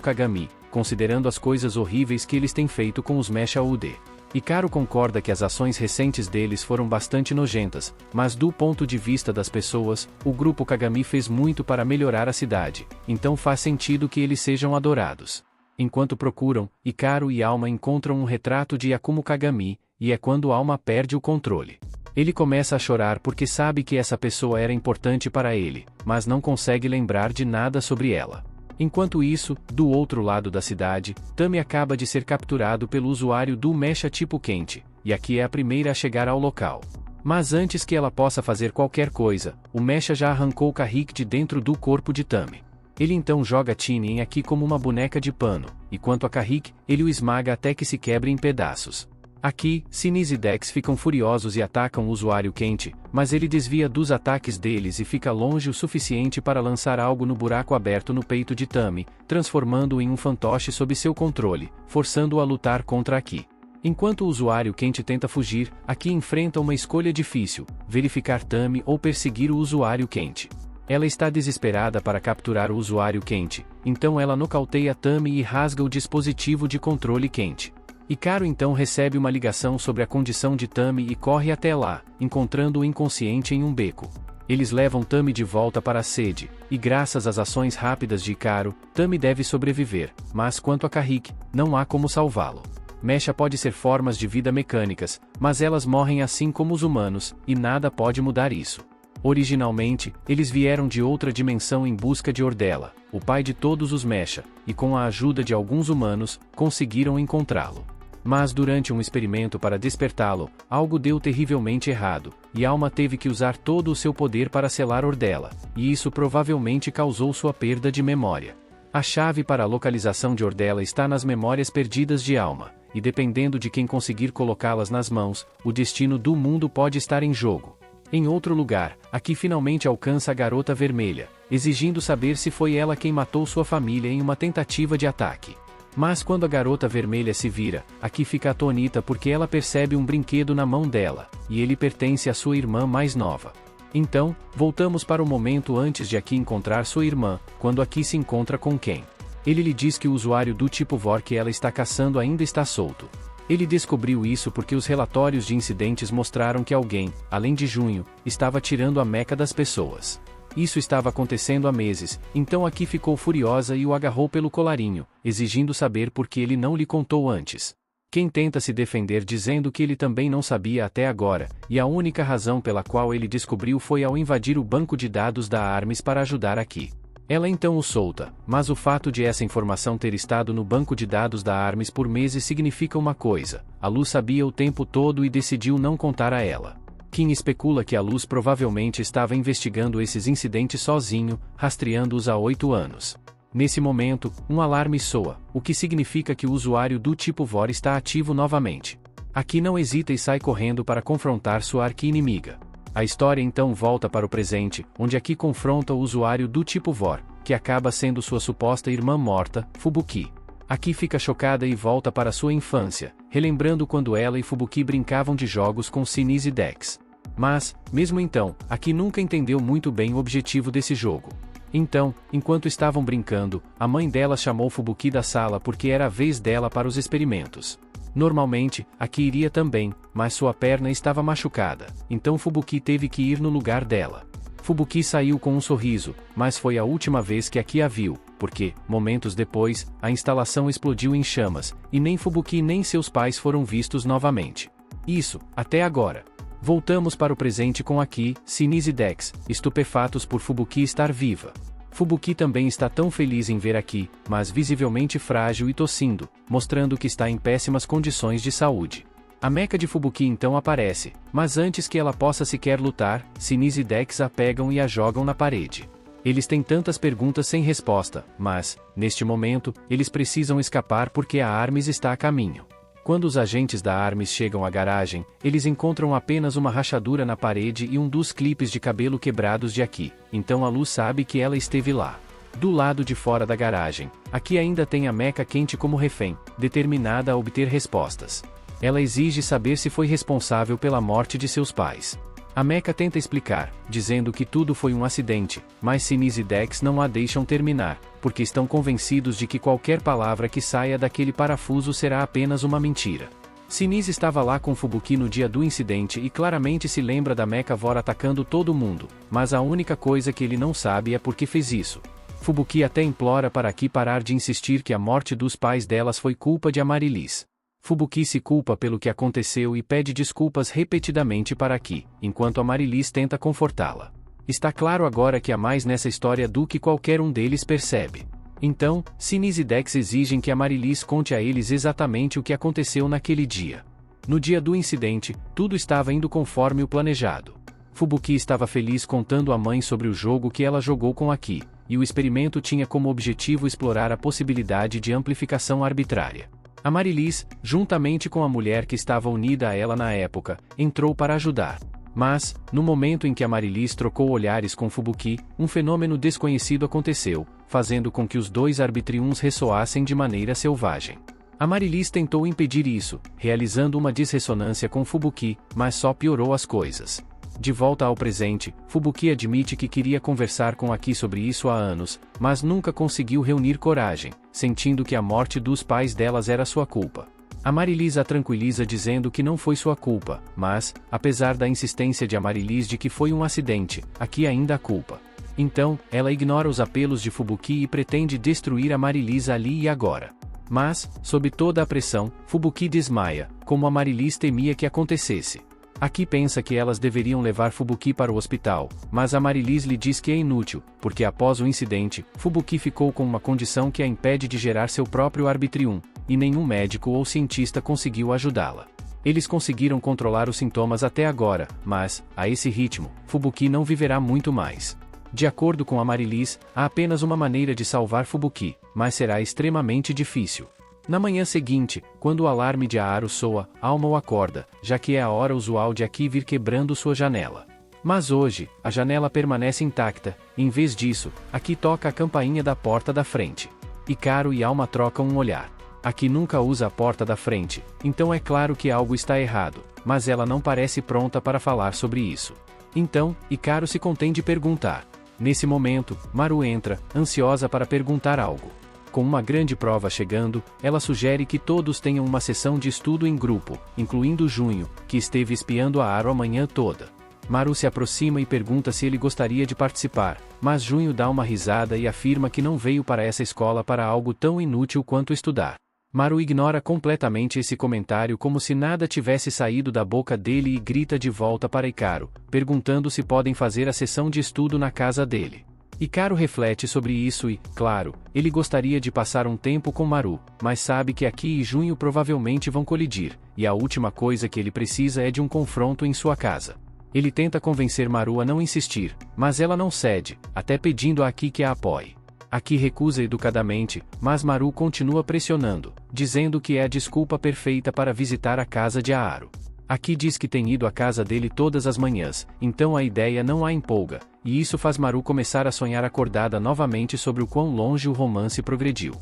Kagami, considerando as coisas horríveis que eles têm feito com os Mecha UD. Icaro concorda que as ações recentes deles foram bastante nojentas, mas do ponto de vista das pessoas, o grupo Kagami fez muito para melhorar a cidade, então faz sentido que eles sejam adorados. Enquanto procuram, Icaro e Alma encontram um retrato de Yakumo Kagami, e é quando Alma perde o controle. Ele começa a chorar porque sabe que essa pessoa era importante para ele, mas não consegue lembrar de nada sobre ela. Enquanto isso, do outro lado da cidade, Tami acaba de ser capturado pelo usuário do mecha tipo quente, e aqui é a primeira a chegar ao local. Mas antes que ela possa fazer qualquer coisa, o mecha já arrancou Kahik de dentro do corpo de Tami. Ele então joga Tini em Aki como uma boneca de pano, e quanto a Kahik, ele o esmaga até que se quebre em pedaços. Aqui, Sinis e Dex ficam furiosos e atacam o usuário quente, mas ele desvia dos ataques deles e fica longe o suficiente para lançar algo no buraco aberto no peito de Tami, transformando-o em um fantoche sob seu controle, forçando-o a lutar contra Aki. Enquanto o usuário quente tenta fugir, Aki enfrenta uma escolha difícil: verificar Tami ou perseguir o usuário quente. Ela está desesperada para capturar o usuário quente, então ela nocauteia Tami e rasga o dispositivo de controle quente. Icaro então recebe uma ligação sobre a condição de Tami e corre até lá, encontrando-o inconsciente em um beco. Eles levam Tami de volta para a sede, e graças às ações rápidas de Icaro, Tami deve sobreviver, mas quanto a Kahik, não há como salvá-lo. Mecha pode ser formas de vida mecânicas, mas elas morrem assim como os humanos, e nada pode mudar isso. Originalmente, eles vieram de outra dimensão em busca de Ordela, o pai de todos os Mecha, e com a ajuda de alguns humanos, conseguiram encontrá-lo. Mas durante um experimento para despertá-lo, algo deu terrivelmente errado, e Alma teve que usar todo o seu poder para selar Ordela, e isso provavelmente causou sua perda de memória. A chave para a localização de Ordela está nas memórias perdidas de Alma, e dependendo de quem conseguir colocá-las nas mãos, o destino do mundo pode estar em jogo. Em outro lugar, Aki finalmente alcança a Garota Vermelha, exigindo saber se foi ela quem matou sua família em uma tentativa de ataque. Mas quando a Garota Vermelha se vira, Aki fica atônita porque ela percebe um brinquedo na mão dela, e ele pertence à sua irmã mais nova. Então, voltamos para o momento antes de Aki encontrar sua irmã, quando Aki se encontra com Ken. Ele lhe diz que o usuário do tipo VOR que ela está caçando ainda está solto. Ele descobriu isso porque os relatórios de incidentes mostraram que alguém, além de Junho, estava tirando a Mecha das pessoas. Isso estava acontecendo há meses, então Aki ficou furiosa e o agarrou pelo colarinho, exigindo saber por que ele não lhe contou antes. Quem tenta se defender dizendo que ele também não sabia até agora, e a única razão pela qual ele descobriu foi ao invadir o banco de dados da Armes para ajudar Aki. Ela então o solta, mas o fato de essa informação ter estado no banco de dados da Armes por meses significa uma coisa: a Luz sabia o tempo todo e decidiu não contar a ela. Kim especula que a Luz provavelmente estava investigando esses incidentes sozinho, rastreando-os há 8 anos. Nesse momento, um alarme soa, o que significa que o usuário do tipo VOR está ativo novamente. Aki não hesita e sai correndo para confrontar sua arqui-inimiga. A história então volta para o presente, onde Aki confronta o usuário do tipo VOR, que acaba sendo sua suposta irmã morta, Fubuki. Aki fica chocada e volta para sua infância, relembrando quando ela e Fubuki brincavam de jogos com Shinize Dex. Mas, mesmo então, Aki nunca entendeu muito bem o objetivo desse jogo. Então, enquanto estavam brincando, a mãe dela chamou Fubuki da sala porque era a vez dela para os experimentos. Normalmente, Aki iria também, mas sua perna estava machucada, então Fubuki teve que ir no lugar dela. Fubuki saiu com um sorriso, mas foi a última vez que Aki a viu, porque, momentos depois, a instalação explodiu em chamas, e nem Fubuki nem seus pais foram vistos novamente. Isso, até agora. Voltamos para o presente com Aki, Shinize e Dex, estupefatos por Fubuki estar viva. Fubuki também está tão feliz em ver Aki, mas visivelmente frágil e tossindo, mostrando que está em péssimas condições de saúde. A mecha de Fubuki então aparece, mas antes que ela possa sequer lutar, Shinize e Dex a pegam e a jogam na parede. Eles têm tantas perguntas sem resposta, mas, neste momento, eles precisam escapar porque a Armes está a caminho. Quando os agentes da Armes chegam à garagem, eles encontram apenas uma rachadura na parede e um dos clipes de cabelo quebrados de Aki, então a Luz sabe que ela esteve lá. Do lado de fora da garagem, Aki ainda tem a mecha quente como refém, determinada a obter respostas. Ela exige saber se foi responsável pela morte de seus pais. A mecha tenta explicar, dizendo que tudo foi um acidente, mas Shinize e Dex não a deixam terminar, porque estão convencidos de que qualquer palavra que saia daquele parafuso será apenas uma mentira. Shinize estava lá com Fubuki no dia do incidente e claramente se lembra da mecha VOR atacando todo mundo, mas a única coisa que ele não sabe é por que fez isso. Fubuki até implora para Aki parar de insistir que a morte dos pais delas foi culpa de Amaryllis. Fubuki se culpa pelo que aconteceu e pede desculpas repetidamente para Aki, enquanto Amaryllis tenta confortá-la. Está claro agora que há mais nessa história do que qualquer um deles percebe. Então, Shinize e Dex exigem que Amaryllis conte a eles exatamente o que aconteceu naquele dia. No dia do incidente, tudo estava indo conforme o planejado. Fubuki estava feliz contando à mãe sobre o jogo que ela jogou com Aki, e o experimento tinha como objetivo explorar a possibilidade de amplificação arbitrária. Amaryllis, juntamente com a mulher que estava unida a ela na época, entrou para ajudar. Mas, no momento em que Amaryllis trocou olhares com Fubuki, um fenômeno desconhecido aconteceu, fazendo com que os dois arbitriums ressoassem de maneira selvagem. Amaryllis tentou impedir isso, realizando uma desressonância com Fubuki, mas só piorou as coisas. De volta ao presente, Fubuki admite que queria conversar com Aki sobre isso há anos, mas nunca conseguiu reunir coragem, sentindo que a morte dos pais delas era sua culpa. Amaryllis a tranquiliza dizendo que não foi sua culpa, mas, apesar da insistência de Amaryllis de que foi um acidente, Aki ainda a culpa. Então, ela ignora os apelos de Fubuki e pretende destruir Amaryllis ali e agora. Mas, sob toda a pressão, Fubuki desmaia, como Amaryllis temia que acontecesse. Aki pensa que elas deveriam levar Fubuki para o hospital, mas Amaryllis lhe diz que é inútil, porque após o incidente, Fubuki ficou com uma condição que a impede de gerar seu próprio arbitrium, e nenhum médico ou cientista conseguiu ajudá-la. Eles conseguiram controlar os sintomas até agora, mas, a esse ritmo, Fubuki não viverá muito mais. De acordo com Amaryllis, há apenas uma maneira de salvar Fubuki, mas será extremamente difícil. Na manhã seguinte, quando o alarme de Aaru soa, Alma acorda, já que é a hora usual de Aki vir quebrando sua janela. Mas hoje, a janela permanece intacta, e em vez disso, Aki toca a campainha da porta da frente. Hikaru e Alma trocam um olhar. Aki nunca usa a porta da frente, então é claro que algo está errado, mas ela não parece pronta para falar sobre isso. Então, Hikaru se contém de perguntar. Nesse momento, Maru entra, ansiosa para perguntar algo. Com uma grande prova chegando, ela sugere que todos tenham uma sessão de estudo em grupo, incluindo Junho, que esteve espiando a Aro a manhã toda. Maru se aproxima e pergunta se ele gostaria de participar, mas Junho dá uma risada e afirma que não veio para essa escola para algo tão inútil quanto estudar. Maru ignora completamente esse comentário como se nada tivesse saído da boca dele e grita de volta para Hikaru, perguntando se podem fazer a sessão de estudo na casa dele. Hikaru reflete sobre isso e, claro, ele gostaria de passar um tempo com Maru, mas sabe que Aki e Junho provavelmente vão colidir, e a última coisa que ele precisa é de um confronto em sua casa. Ele tenta convencer Maru a não insistir, mas ela não cede, até pedindo a Aki que a apoie. Aki recusa educadamente, mas Maru continua pressionando, dizendo que é a desculpa perfeita para visitar a casa de Aaru. Aki diz que tem ido à casa dele todas as manhãs, então a ideia não a empolga, e isso faz Maru começar a sonhar acordada novamente sobre o quão longe o romance progrediu.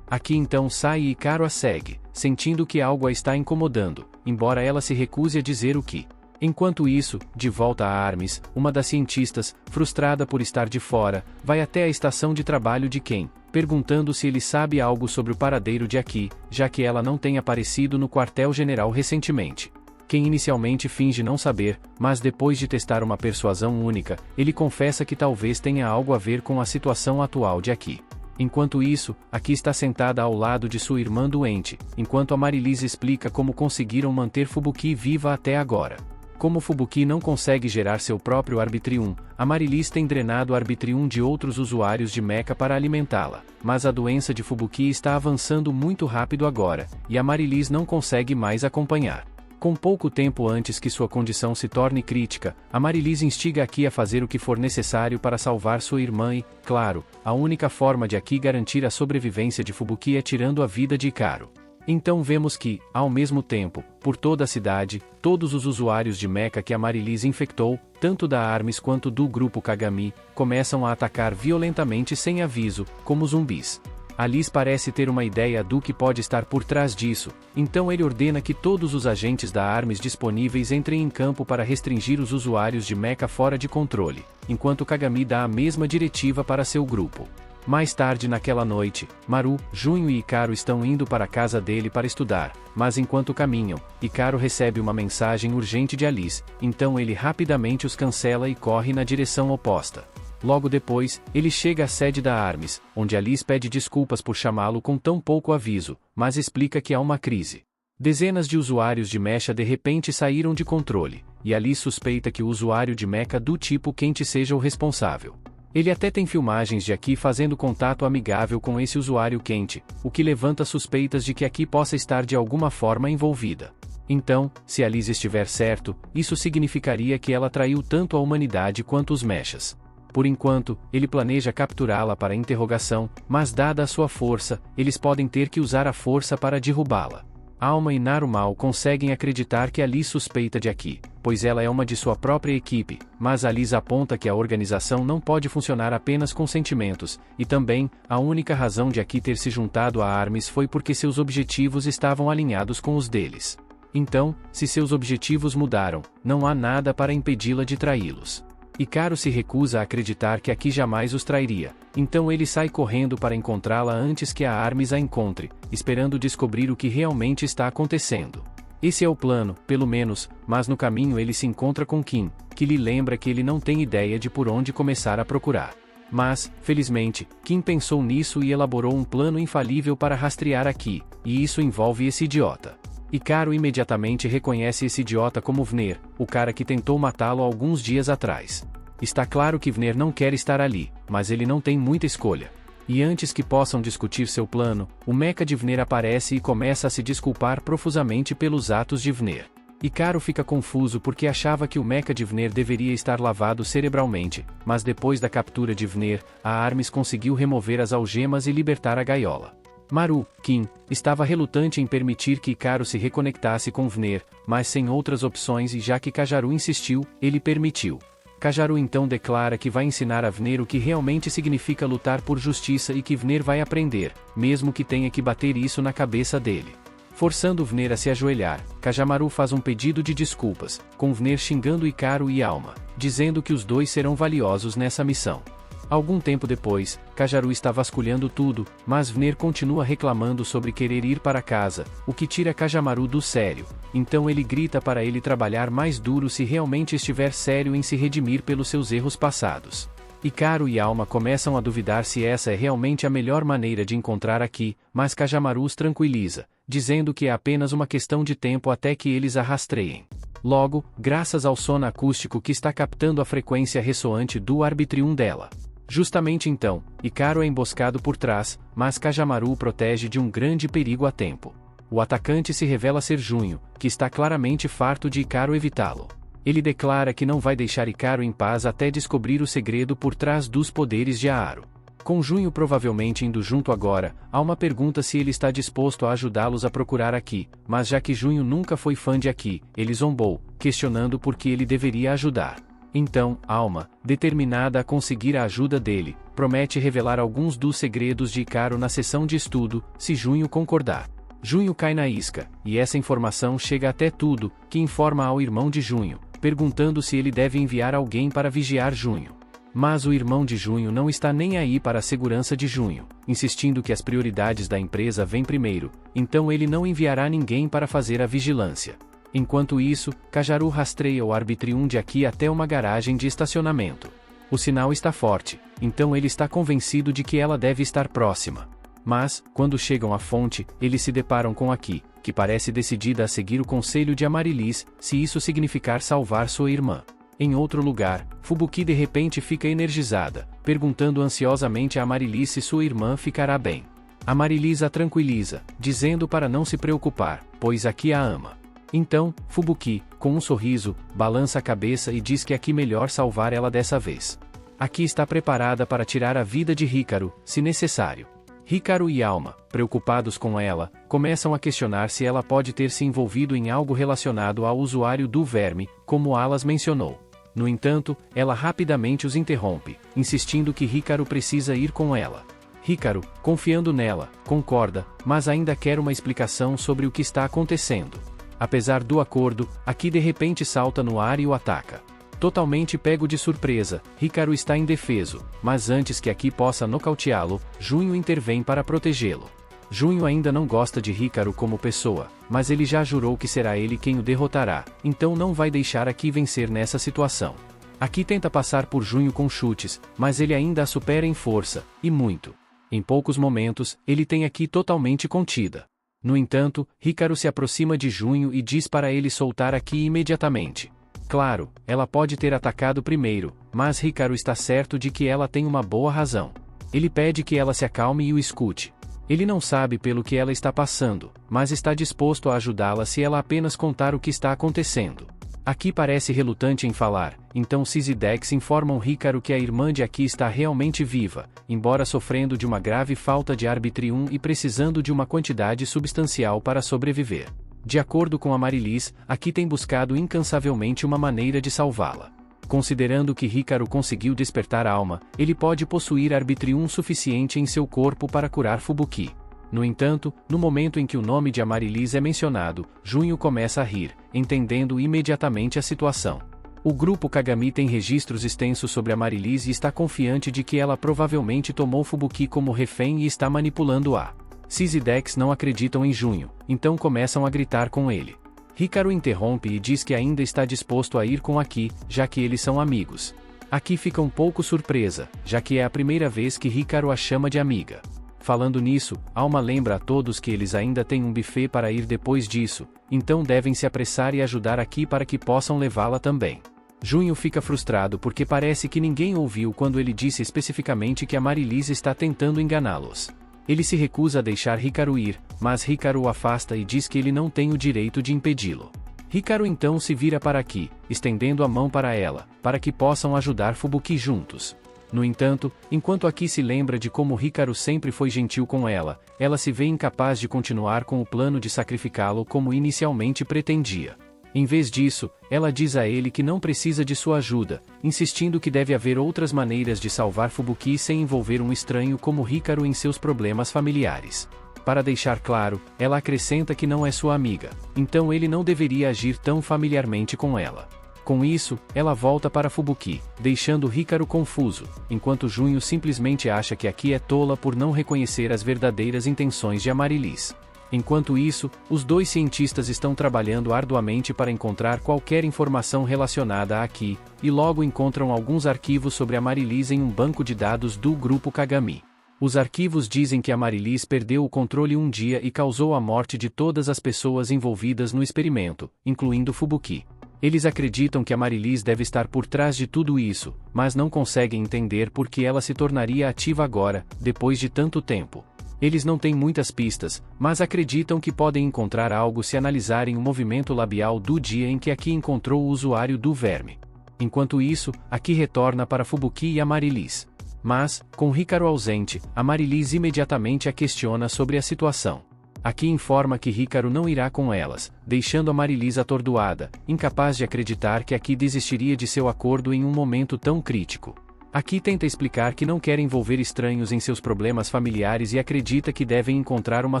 Aki então sai e Hikaru a segue, sentindo que algo a está incomodando, embora ela se recuse a dizer o que. Enquanto isso, de volta a Armis, uma das cientistas, frustrada por estar de fora, vai até a estação de trabalho de Ken, perguntando se ele sabe algo sobre o paradeiro de Aki, já que ela não tem aparecido no quartel-general recentemente. Ken inicialmente finge não saber, mas depois de testar uma persuasão única, ele confessa que talvez tenha algo a ver com a situação atual de Aki. Enquanto isso, Aki está sentada ao lado de sua irmã doente, enquanto a Marilise explica como conseguiram manter Fubuki viva até agora. Como Fubuki não consegue gerar seu próprio Arbitrium, a Marilise tem drenado o Arbitrium de outros usuários de mecha para alimentá-la, mas a doença de Fubuki está avançando muito rápido agora, e a Marilise não consegue mais acompanhar. Com pouco tempo antes que sua condição se torne crítica, a Marilise instiga Aki a fazer o que for necessário para salvar sua irmã e, claro, a única forma de Aki garantir a sobrevivência de Fubuki é tirando a vida de Hikaru. Então vemos que, ao mesmo tempo, por toda a cidade, todos os usuários de mecha que a Marilise infectou, tanto da Armis quanto do grupo Kagami, começam a atacar violentamente sem aviso, como zumbis. Alice parece ter uma ideia do que pode estar por trás disso, então ele ordena que todos os agentes da Armis disponíveis entrem em campo para restringir os usuários de mecha fora de controle, enquanto Kagami dá a mesma diretiva para seu grupo. Mais tarde naquela noite, Maru, Junho e Hikaru estão indo para a casa dele para estudar, mas enquanto caminham, Hikaru recebe uma mensagem urgente de Alice, então ele rapidamente os cancela e corre na direção oposta. Logo depois, ele chega à sede da Armis, onde Alice pede desculpas por chamá-lo com tão pouco aviso, mas explica que há uma crise. Dezenas de usuários de mecha de repente saíram de controle, e Alice suspeita que o usuário de mecha do tipo Quente seja o responsável. Ele até tem filmagens de Aki fazendo contato amigável com esse usuário quente, o que levanta suspeitas de que Aki possa estar de alguma forma envolvida. Então, se Alice estiver certo, isso significaria que ela traiu tanto a humanidade quanto os mechas. Por enquanto, ele planeja capturá-la para interrogação, mas dada a sua força, eles podem ter que usar a força para derrubá-la. Alma e Narumal conseguem acreditar que Alice suspeita de Aki, pois ela é uma de sua própria equipe, mas Alice aponta que a organização não pode funcionar apenas com sentimentos, e também, a única razão de Aki ter se juntado a Armis foi porque seus objetivos estavam alinhados com os deles. Então, se seus objetivos mudaram, não há nada para impedi-la de traí-los. Hikaru se recusa a acreditar que Aki jamais os trairia, então ele sai correndo para encontrá-la antes que a Armis a encontre, esperando descobrir o que realmente está acontecendo. Esse é o plano, pelo menos, mas no caminho ele se encontra com Kim, que lhe lembra que ele não tem ideia de por onde começar a procurar. Mas, felizmente, Kim pensou nisso e elaborou um plano infalível para rastrear Aki, e isso envolve esse idiota. Hikaru imediatamente reconhece esse idiota como Vner, o cara que tentou matá-lo alguns dias atrás. Está claro que Vner não quer estar ali, mas ele não tem muita escolha. E antes que possam discutir seu plano, o mecha de Vner aparece e começa a se desculpar profusamente pelos atos de Vner. Hikaru fica confuso porque achava que o mecha de Vner deveria estar lavado cerebralmente, mas depois da captura de Vner, a Armis conseguiu remover as algemas e libertar a gaiola. Maru, Kim, estava relutante em permitir que Hikaru se reconectasse com Vner, mas sem outras opções e já que Kajaru insistiu, ele permitiu. Kajaru então declara que vai ensinar a Vner o que realmente significa lutar por justiça e que Vner vai aprender, mesmo que tenha que bater isso na cabeça dele. Forçando Vner a se ajoelhar, Kajamaru faz um pedido de desculpas, com Vner xingando Hikaru e Alma, dizendo que os dois serão valiosos nessa missão. Algum tempo depois, Kajaru está vasculhando tudo, mas Vner continua reclamando sobre querer ir para casa, o que tira Kajamaru do sério. Então ele grita para ele trabalhar mais duro se realmente estiver sério em se redimir pelos seus erros passados. Hikaru e Alma começam a duvidar se essa é realmente a melhor maneira de encontrar aqui, mas Kajamaru os tranquiliza, dizendo que é apenas uma questão de tempo até que eles a rastreiem. Logo, graças ao sono acústico que está captando a frequência ressoante do Arbitrium dela. Justamente então, Hikaru é emboscado por trás, mas Kajamaru o protege de um grande perigo a tempo. O atacante se revela ser Junho, que está claramente farto de Hikaru evitá-lo. Ele declara que não vai deixar Hikaru em paz até descobrir o segredo por trás dos poderes de Aaru. Com Junho provavelmente indo junto agora, Alma pergunta se ele está disposto a ajudá-los a procurar Aki, mas já que Junho nunca foi fã de Aki, ele zombou, questionando por que ele deveria ajudar. Então, Alma, determinada a conseguir a ajuda dele, promete revelar alguns dos segredos de Hikaru na sessão de estudo, se Junho concordar. Junho cai na isca, e essa informação chega até Tudo, que informa ao irmão de Junho, perguntando se ele deve enviar alguém para vigiar Junho. Mas o irmão de Junho não está nem aí para a segurança de Junho, insistindo que as prioridades da empresa vêm primeiro, então ele não enviará ninguém para fazer a vigilância. Enquanto isso, Kajaru rastreia o Arbitrium de Aki até uma garagem de estacionamento. O sinal está forte, então ele está convencido de que ela deve estar próxima. Mas, quando chegam à fonte, eles se deparam com Aki, que parece decidida a seguir o conselho de Amaryllis, se isso significar salvar sua irmã. Em outro lugar, Fubuki de repente fica energizada, perguntando ansiosamente a Amaryllis se sua irmã ficará bem. Amaryllis a tranquiliza, dizendo para não se preocupar, pois Aki a ama. Então, Fubuki, com um sorriso, balança a cabeça e diz que Aki melhor salvar ela dessa vez. Aki está preparada para tirar a vida de Hikaru, se necessário. Hikaru e Alma, preocupados com ela, começam a questionar se ela pode ter se envolvido em algo relacionado ao usuário do verme, como Alas mencionou. No entanto, ela rapidamente os interrompe, insistindo que Hikaru precisa ir com ela. Hikaru, confiando nela, concorda, mas ainda quer uma explicação sobre o que está acontecendo. Apesar do acordo, Aki de repente salta no ar e o ataca. Totalmente pego de surpresa, Hikaru está indefeso, mas antes que Aki possa nocauteá-lo, Junho intervém para protegê-lo. Junho ainda não gosta de Hikaru como pessoa, mas ele já jurou que será ele quem o derrotará, então não vai deixar Aki vencer nessa situação. Aki tenta passar por Junho com chutes, mas ele ainda a supera em força, e muito. Em poucos momentos, ele tem Aki totalmente contida. No entanto, Hikaru se aproxima de Junho e diz para ele soltar Aki imediatamente. Claro, ela pode ter atacado primeiro, mas Hikaru está certo de que ela tem uma boa razão. Ele pede que ela se acalme e o escute. Ele não sabe pelo que ela está passando, mas está disposto a ajudá-la se ela apenas contar o que está acontecendo. Aki parece relutante em falar, então Syzydex informam Hikaru que a irmã de Aki está realmente viva, embora sofrendo de uma grave falta de Arbitrium e precisando de uma quantidade substancial para sobreviver. De acordo com Amaryllis, Aki tem buscado incansavelmente uma maneira de salvá-la. Considerando que Hikaru conseguiu despertar a alma, ele pode possuir Arbitrium suficiente em seu corpo para curar Fubuki. No entanto, no momento em que o nome de Amaryllis é mencionado, Junho começa a rir, entendendo imediatamente a situação. O grupo Kagami tem registros extensos sobre Amaryllis e está confiante de que ela provavelmente tomou Fubuki como refém e está manipulando-a. Syzydex não acreditam em Junho, então começam a gritar com ele. Hikaru interrompe e diz que ainda está disposto a ir com Aki, já que eles são amigos. Aki fica um pouco surpresa, já que é a primeira vez que Hikaru a chama de amiga. Falando nisso, Alma lembra a todos que eles ainda têm um buffet para ir depois disso, então devem se apressar e ajudar Aki para que possam levá-la também. Junho fica frustrado porque parece que ninguém ouviu quando ele disse especificamente que Amaryllis está tentando enganá-los. Ele se recusa a deixar Hikaru ir, mas Hikaru o afasta e diz que ele não tem o direito de impedi-lo. Hikaru então se vira para Aki, estendendo a mão para ela, para que possam ajudar Fubuki juntos. No entanto, enquanto Aki se lembra de como Hikaru sempre foi gentil com ela, ela se vê incapaz de continuar com o plano de sacrificá-lo como inicialmente pretendia. Em vez disso, ela diz a ele que não precisa de sua ajuda, insistindo que deve haver outras maneiras de salvar Fubuki sem envolver um estranho como Hikaru em seus problemas familiares. Para deixar claro, ela acrescenta que não é sua amiga, então ele não deveria agir tão familiarmente com ela. Com isso, ela volta para Fubuki, deixando Hikaru confuso, enquanto Junho simplesmente acha que Aki é tola por não reconhecer as verdadeiras intenções de Amaryllis. Enquanto isso, os dois cientistas estão trabalhando arduamente para encontrar qualquer informação relacionada a Aki, e logo encontram alguns arquivos sobre Amaryllis em um banco de dados do grupo Kagami. Os arquivos dizem que Amaryllis perdeu o controle um dia e causou a morte de todas as pessoas envolvidas no experimento, incluindo Fubuki. Eles acreditam que Amaryllis deve estar por trás de tudo isso, mas não conseguem entender por que ela se tornaria ativa agora, depois de tanto tempo. Eles não têm muitas pistas, mas acreditam que podem encontrar algo se analisarem o movimento labial do dia em que Aki encontrou o usuário do verme. Enquanto isso, Aki retorna para Fubuki e Amaryllis. Mas, com Hikaru ausente, Amaryllis imediatamente a questiona sobre a situação. Aki informa que Hikaru não irá com elas, deixando Amaryllis atordoada, incapaz de acreditar que Aki desistiria de seu acordo em um momento tão crítico. Aki tenta explicar que não quer envolver estranhos em seus problemas familiares e acredita que devem encontrar uma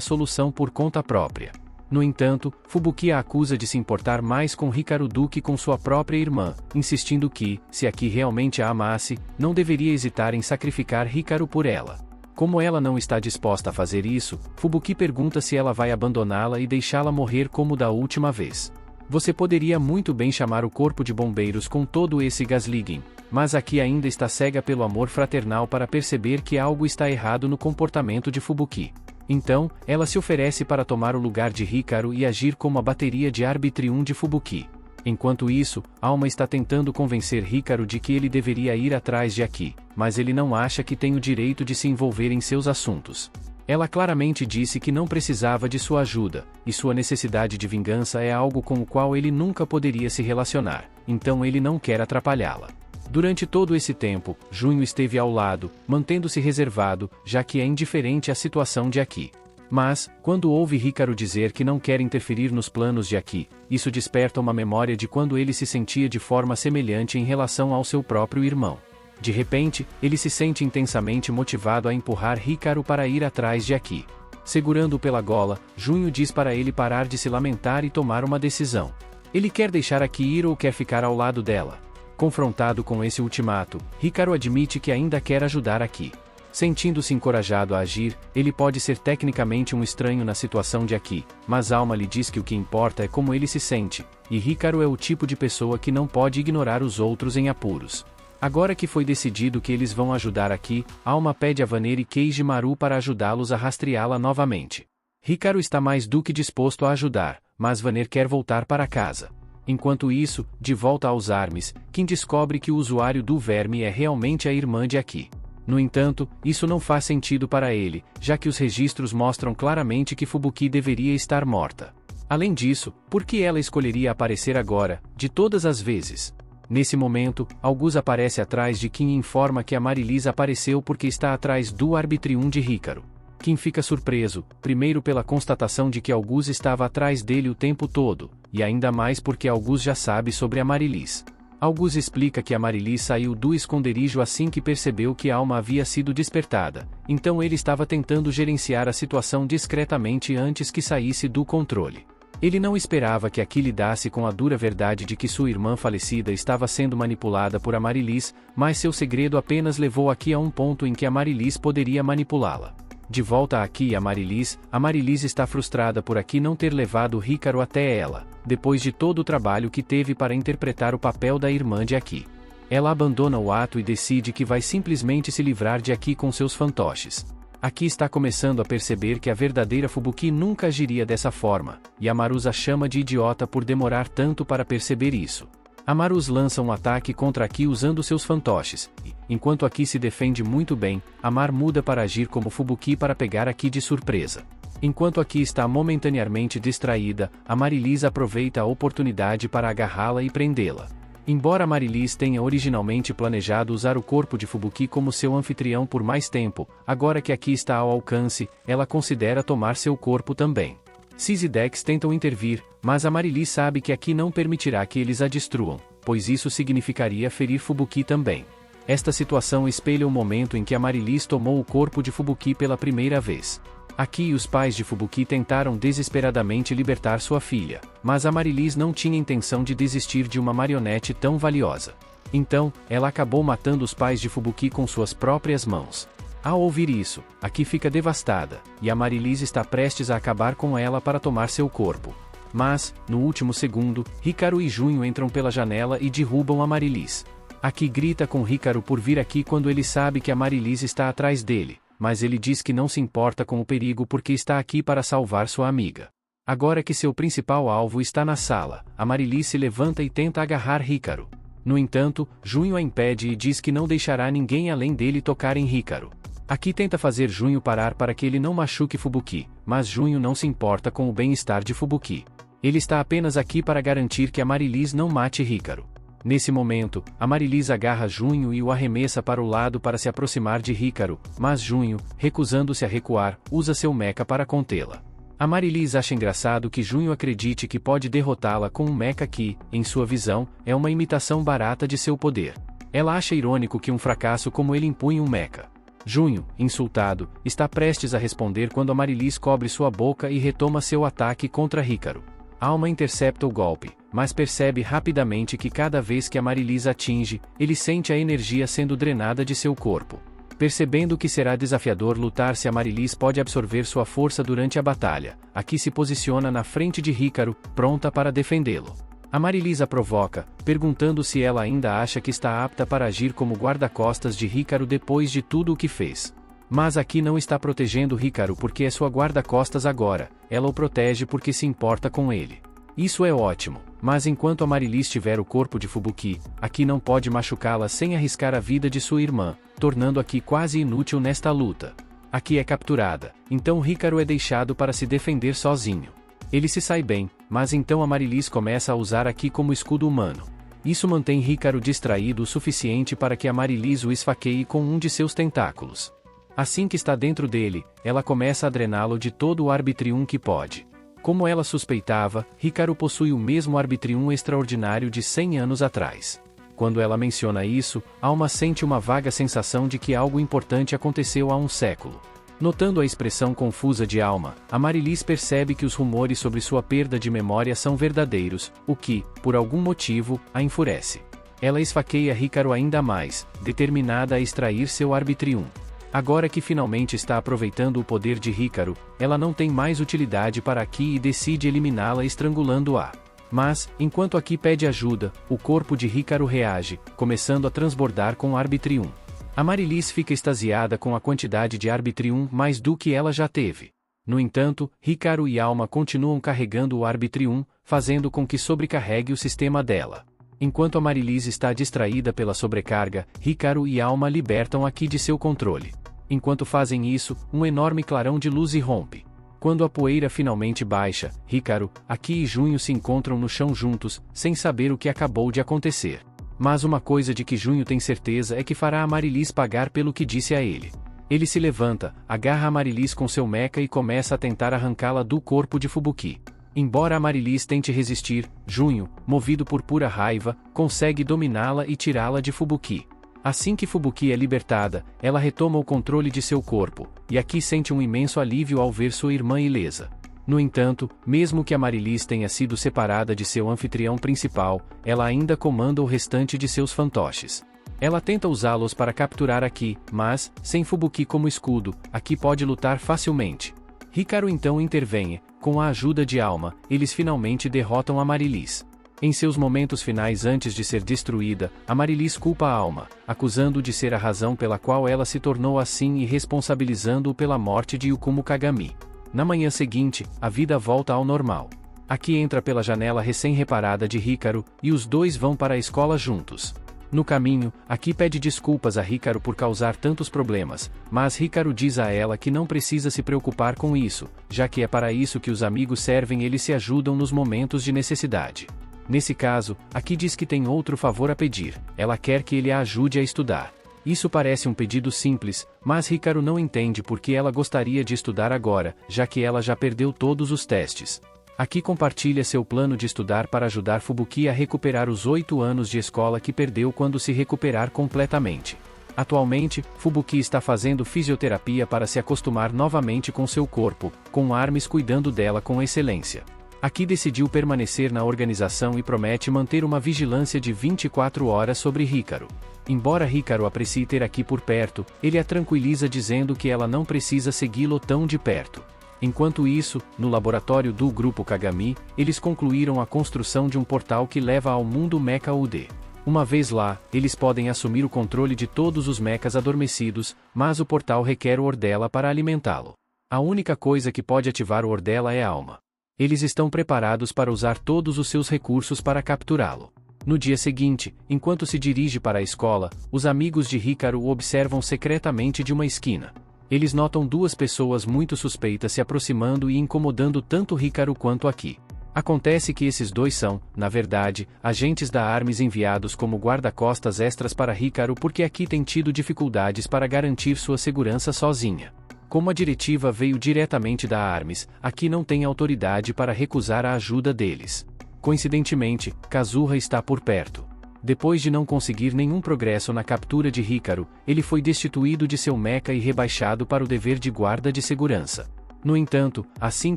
solução por conta própria. No entanto, Fubuki a acusa de se importar mais com Hikaru do que com sua própria irmã, insistindo que, se Aki realmente a amasse, não deveria hesitar em sacrificar Hikaru por ela. Como ela não está disposta a fazer isso, Fubuki pergunta se ela vai abandoná-la e deixá-la morrer como da última vez. Você poderia muito bem chamar o corpo de bombeiros com todo esse gaslighting, mas Aki ainda está cega pelo amor fraternal para perceber que algo está errado no comportamento de Fubuki. Então, ela se oferece para tomar o lugar de Hikaru e agir como a bateria de Arbitrium de Fubuki. Enquanto isso, Alma está tentando convencer Hikaru de que ele deveria ir atrás de Aki, mas ele não acha que tem o direito de se envolver em seus assuntos. Ela claramente disse que não precisava de sua ajuda, e sua necessidade de vingança é algo com o qual ele nunca poderia se relacionar, então ele não quer atrapalhá-la. Durante todo esse tempo, Junho esteve ao lado, mantendo-se reservado, já que é indiferente à situação de Aki. Mas, quando ouve Hikaru dizer que não quer interferir nos planos de Aki, isso desperta uma memória de quando ele se sentia de forma semelhante em relação ao seu próprio irmão. De repente, ele se sente intensamente motivado a empurrar Hikaru para ir atrás de Aki. Segurando-o pela gola, Junho diz para ele parar de se lamentar e tomar uma decisão. Ele quer deixar Aki ir ou quer ficar ao lado dela? Confrontado com esse ultimato, Hikaru admite que ainda quer ajudar Aki. Sentindo-se encorajado a agir, ele pode ser tecnicamente um estranho na situação de Aki, mas Alma lhe diz que o que importa é como ele se sente, e Hikaru é o tipo de pessoa que não pode ignorar os outros em apuros. Agora que foi decidido que eles vão ajudar Aki, Alma pede a Vanner e Keiji Maru para ajudá-los a rastreá-la novamente. Hikaru está mais do que disposto a ajudar, mas Vanner quer voltar para casa. Enquanto isso, de volta aos Armes, Kim descobre que o usuário do verme é realmente a irmã de Aki. No entanto, isso não faz sentido para ele, já que os registros mostram claramente que Fubuki deveria estar morta. Além disso, por que ela escolheria aparecer agora, de todas as vezes? Nesse momento, August aparece atrás de Kim e informa que Amaryllis apareceu porque está atrás do Arbitrium de Hikaru. Kim fica surpreso, primeiro pela constatação de que August estava atrás dele o tempo todo, e ainda mais porque August já sabe sobre Amaryllis. August explica que Amaryllis saiu do esconderijo assim que percebeu que Alma havia sido despertada, então ele estava tentando gerenciar a situação discretamente antes que saísse do controle. Ele não esperava que Aki lidasse com a dura verdade de que sua irmã falecida estava sendo manipulada por Amaryllis, mas seu segredo apenas levou Aki a um ponto em que Amaryllis poderia manipulá-la. De volta a Aki e Amaryllis, Amaryllis está frustrada por Aki não ter levado Hikaru até ela, depois de todo o trabalho que teve para interpretar o papel da irmã de Aki. Ela abandona o ato e decide que vai simplesmente se livrar de Aki com seus fantoches. Aki está começando a perceber que a verdadeira Fubuki nunca agiria dessa forma, e Amarus a chama de idiota por demorar tanto para perceber isso. Amarus lança um ataque contra Aki usando seus fantoches, e, enquanto Aki se defende muito bem, Amar muda para agir como Fubuki para pegar Aki de surpresa. Enquanto Aki está momentaneamente distraída, Amaryllis aproveita a oportunidade para agarrá-la e prendê-la. Embora Amaryllis tenha originalmente planejado usar o corpo de Fubuki como seu anfitrião por mais tempo, agora que Aki está ao alcance, ela considera tomar seu corpo também. Cis e Dex tentam intervir, mas Amaryllis sabe que Aki não permitirá que eles a destruam, pois isso significaria ferir Fubuki também. Esta situação espelha o momento em que Amaryllis tomou o corpo de Fubuki pela primeira vez. Aqui os pais de Fubuki tentaram desesperadamente libertar sua filha, mas Amaryllis não tinha intenção de desistir de uma marionete tão valiosa. Então, ela acabou matando os pais de Fubuki com suas próprias mãos. Ao ouvir isso, Aki fica devastada, e Amaryllis está prestes a acabar com ela para tomar seu corpo. Mas, no último segundo, Hikaru e Junho entram pela janela e derrubam Amaryllis. Aki grita com Hikaru por vir aqui quando ele sabe que Amaryllis está atrás dele, mas ele diz que não se importa com o perigo porque está aqui para salvar sua amiga. Agora que seu principal alvo está na sala, Amaryllis se levanta e tenta agarrar Hikaru. No entanto, Junho a impede e diz que não deixará ninguém além dele tocar em Hikaru. Aki tenta fazer Junho parar para que ele não machuque Fubuki, mas Junho não se importa com o bem-estar de Fubuki. Ele está apenas aqui para garantir que Amaryllis não mate Hikaru. Nesse momento, Amaryllis agarra Junho e o arremessa para o lado para se aproximar de Hikaru, mas Junho, recusando-se a recuar, usa seu mecha para contê-la. Amaryllis acha engraçado que Junho acredite que pode derrotá-la com um mecha que, em sua visão, é uma imitação barata de seu poder. Ela acha irônico que um fracasso como ele impunha um mecha. Junho, insultado, está prestes a responder quando Amaryllis cobre sua boca e retoma seu ataque contra Hikaru. Alma intercepta o golpe, mas percebe rapidamente que cada vez que Amaryllis atinge, ele sente a energia sendo drenada de seu corpo. Percebendo que será desafiador lutar se Amaryllis pode absorver sua força durante a batalha, Aki se posiciona na frente de Hikaru, pronta para defendê-lo. Amaryllis a provoca, perguntando se ela ainda acha que está apta para agir como guarda-costas de Hikaru depois de tudo o que fez. Mas Aki não está protegendo Hikaru porque é sua guarda-costas agora, ela o protege porque se importa com ele. Isso é ótimo, mas enquanto Amaryllis tiver o corpo de Fubuki, Aki não pode machucá-la sem arriscar a vida de sua irmã, tornando Aki quase inútil nesta luta. Aki é capturada, então Hikaru é deixado para se defender sozinho. Ele se sai bem, mas então Amaryllis começa a usar Aki como escudo humano. Isso mantém Hikaru distraído o suficiente para que Amaryllis o esfaqueie com um de seus tentáculos. Assim que está dentro dele, ela começa a drená-lo de todo o Arbitrium que pode. Como ela suspeitava, Hikaru possui o mesmo Arbitrium extraordinário de 100 anos atrás. Quando ela menciona isso, Alma sente uma vaga sensação de que algo importante aconteceu há um século. Notando a expressão confusa de Alma, Amaryllis percebe que os rumores sobre sua perda de memória são verdadeiros, o que, por algum motivo, a enfurece. Ela esfaqueia Hikaru ainda mais, determinada a extrair seu Arbitrium. Agora que finalmente está aproveitando o poder de Hikaru, ela não tem mais utilidade para Aki e decide eliminá-la estrangulando-a. Mas, enquanto Aki pede ajuda, o corpo de Hikaru reage, começando a transbordar com Arbitrium. Amaryllis fica extasiada com a quantidade de Arbitrium mais do que ela já teve. No entanto, Hikaru e Alma continuam carregando o Arbitrium, fazendo com que sobrecarregue o sistema dela. Enquanto Amaryllis está distraída pela sobrecarga, Hikaru e Alma libertam Aki de seu controle. Enquanto fazem isso, um enorme clarão de luz irrompe. Quando a poeira finalmente baixa, Hikaru, Aki e Junho se encontram no chão juntos, sem saber o que acabou de acontecer. Mas uma coisa de que Junho tem certeza é que fará Amaryllis pagar pelo que disse a ele. Ele se levanta, agarra Amaryllis com seu mecha e começa a tentar arrancá-la do corpo de Fubuki. Embora Amaryllis tente resistir, Junho, movido por pura raiva, consegue dominá-la e tirá-la de Fubuki. Assim que Fubuki é libertada, ela retoma o controle de seu corpo, e Aki sente um imenso alívio ao ver sua irmã ilesa. No entanto, mesmo que Amaryllis tenha sido separada de seu anfitrião principal, ela ainda comanda o restante de seus fantoches. Ela tenta usá-los para capturar Aki, mas, sem Fubuki como escudo, Aki pode lutar facilmente. Hikaru então intervém, com a ajuda de Alma, eles finalmente derrotam Amaryllis. Em seus momentos finais antes de ser destruída, Amaryllis culpa a Alma, acusando-o de ser a razão pela qual ela se tornou assim e responsabilizando-o pela morte de Yukumo Kagami. Na manhã seguinte, a vida volta ao normal. Aki entra pela janela recém-reparada de Hikaru, e os dois vão para a escola juntos. No caminho, Aki pede desculpas a Hikaru por causar tantos problemas, mas Hikaru diz a ela que não precisa se preocupar com isso, já que é para isso que os amigos servem e eles se ajudam nos momentos de necessidade. Nesse caso, Aki diz que tem outro favor a pedir, ela quer que ele a ajude a estudar. Isso parece um pedido simples, mas Hikaru não entende por que ela gostaria de estudar agora, já que ela já perdeu todos os testes. Aki compartilha seu plano de estudar para ajudar Fubuki a recuperar os 8 anos de escola que perdeu quando se recuperar completamente. Atualmente, Fubuki está fazendo fisioterapia para se acostumar novamente com seu corpo, com Armis cuidando dela com excelência. Aki decidiu permanecer na organização e promete manter uma vigilância de 24 horas sobre Hikaru. Embora Hikaru aprecie ter Aki por perto, ele a tranquiliza dizendo que ela não precisa segui-lo tão de perto. Enquanto isso, no laboratório do Grupo Kagami, eles concluíram a construção de um portal que leva ao mundo Mecha UD. Uma vez lá, eles podem assumir o controle de todos os mechas adormecidos, mas o portal requer o Ordela para alimentá-lo. A única coisa que pode ativar o Ordela é a alma. Eles estão preparados para usar todos os seus recursos para capturá-lo. No dia seguinte, enquanto se dirige para a escola, os amigos de Hikaru o observam secretamente de uma esquina. Eles notam duas pessoas muito suspeitas se aproximando e incomodando tanto Hikaru quanto Aki. Acontece que esses dois são, na verdade, agentes da Armis enviados como guarda-costas extras para Hikaru porque Aki tem tido dificuldades para garantir sua segurança sozinha. Como a diretiva veio diretamente da Armis, Aki não tem autoridade para recusar a ajuda deles. Coincidentemente, Kazuha está por perto. Depois de não conseguir nenhum progresso na captura de Hikaru, ele foi destituído de seu mecha e rebaixado para o dever de guarda de segurança. No entanto, assim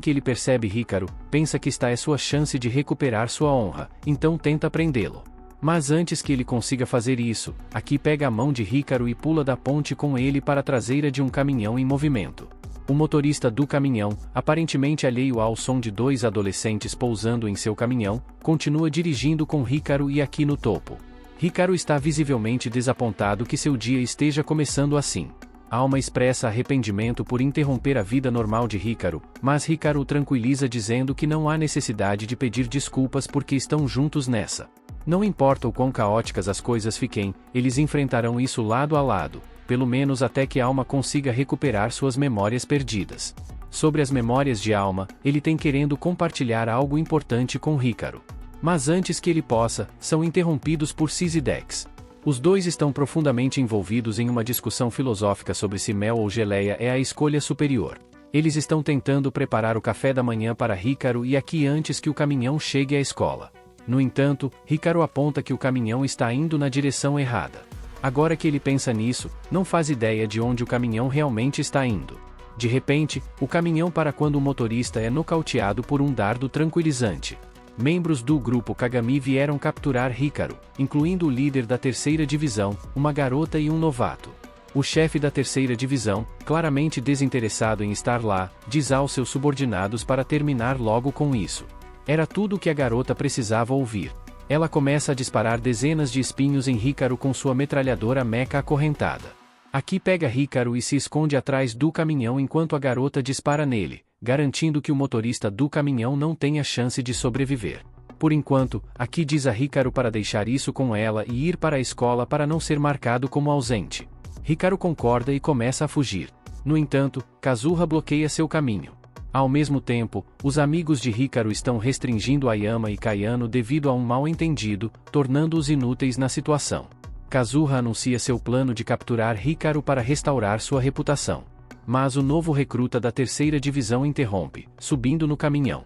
que ele percebe Hikaru, pensa que esta é sua chance de recuperar sua honra, então tenta prendê-lo. Mas antes que ele consiga fazer isso, Aki pega a mão de Hikaru e pula da ponte com ele para a traseira de um caminhão em movimento. O motorista do caminhão, aparentemente alheio ao som de dois adolescentes pousando em seu caminhão, continua dirigindo com Hikaru e Aki no topo. Hikaru está visivelmente desapontado que seu dia esteja começando assim. Alma expressa arrependimento por interromper a vida normal de Hikaru, mas Hikaru o tranquiliza dizendo que não há necessidade de pedir desculpas porque estão juntos nessa. Não importa o quão caóticas as coisas fiquem, eles enfrentarão isso lado a lado, pelo menos até que Alma consiga recuperar suas memórias perdidas. Sobre as memórias de Alma, ele tem querendo compartilhar algo importante com Hikaru. Mas antes que ele possa, são interrompidos por Syzydex. Os dois estão profundamente envolvidos em uma discussão filosófica sobre se mel ou geleia é a escolha superior. Eles estão tentando preparar o café da manhã para Hikaru e Aki antes que o caminhão chegue à escola. No entanto, Hikaru aponta que o caminhão está indo na direção errada. Agora que ele pensa nisso, não faz ideia de onde o caminhão realmente está indo. De repente, o caminhão para quando o motorista é nocauteado por um dardo tranquilizante. Membros do grupo Kagami vieram capturar Hikaru, incluindo o líder da terceira divisão, uma garota e um novato. O chefe da terceira divisão, claramente desinteressado em estar lá, diz aos seus subordinados para terminar logo com isso. Era tudo o que a garota precisava ouvir. Ela começa a disparar dezenas de espinhos em Hikaru com sua metralhadora mecha acorrentada. Aki pega Hikaru e se esconde atrás do caminhão enquanto a garota dispara nele, garantindo que o motorista do caminhão não tenha chance de sobreviver. Por enquanto, Aki diz a Hikaru para deixar isso com ela e ir para a escola para não ser marcado como ausente. Hikaru concorda e começa a fugir. No entanto, Kazuha bloqueia seu caminho. Ao mesmo tempo, os amigos de Hikaru estão restringindo Ayama e Kayano devido a um mal-entendido, tornando-os inúteis na situação. Kazuha anuncia seu plano de capturar Hikaru para restaurar sua reputação. Mas o novo recruta da terceira divisão interrompe, subindo no caminhão.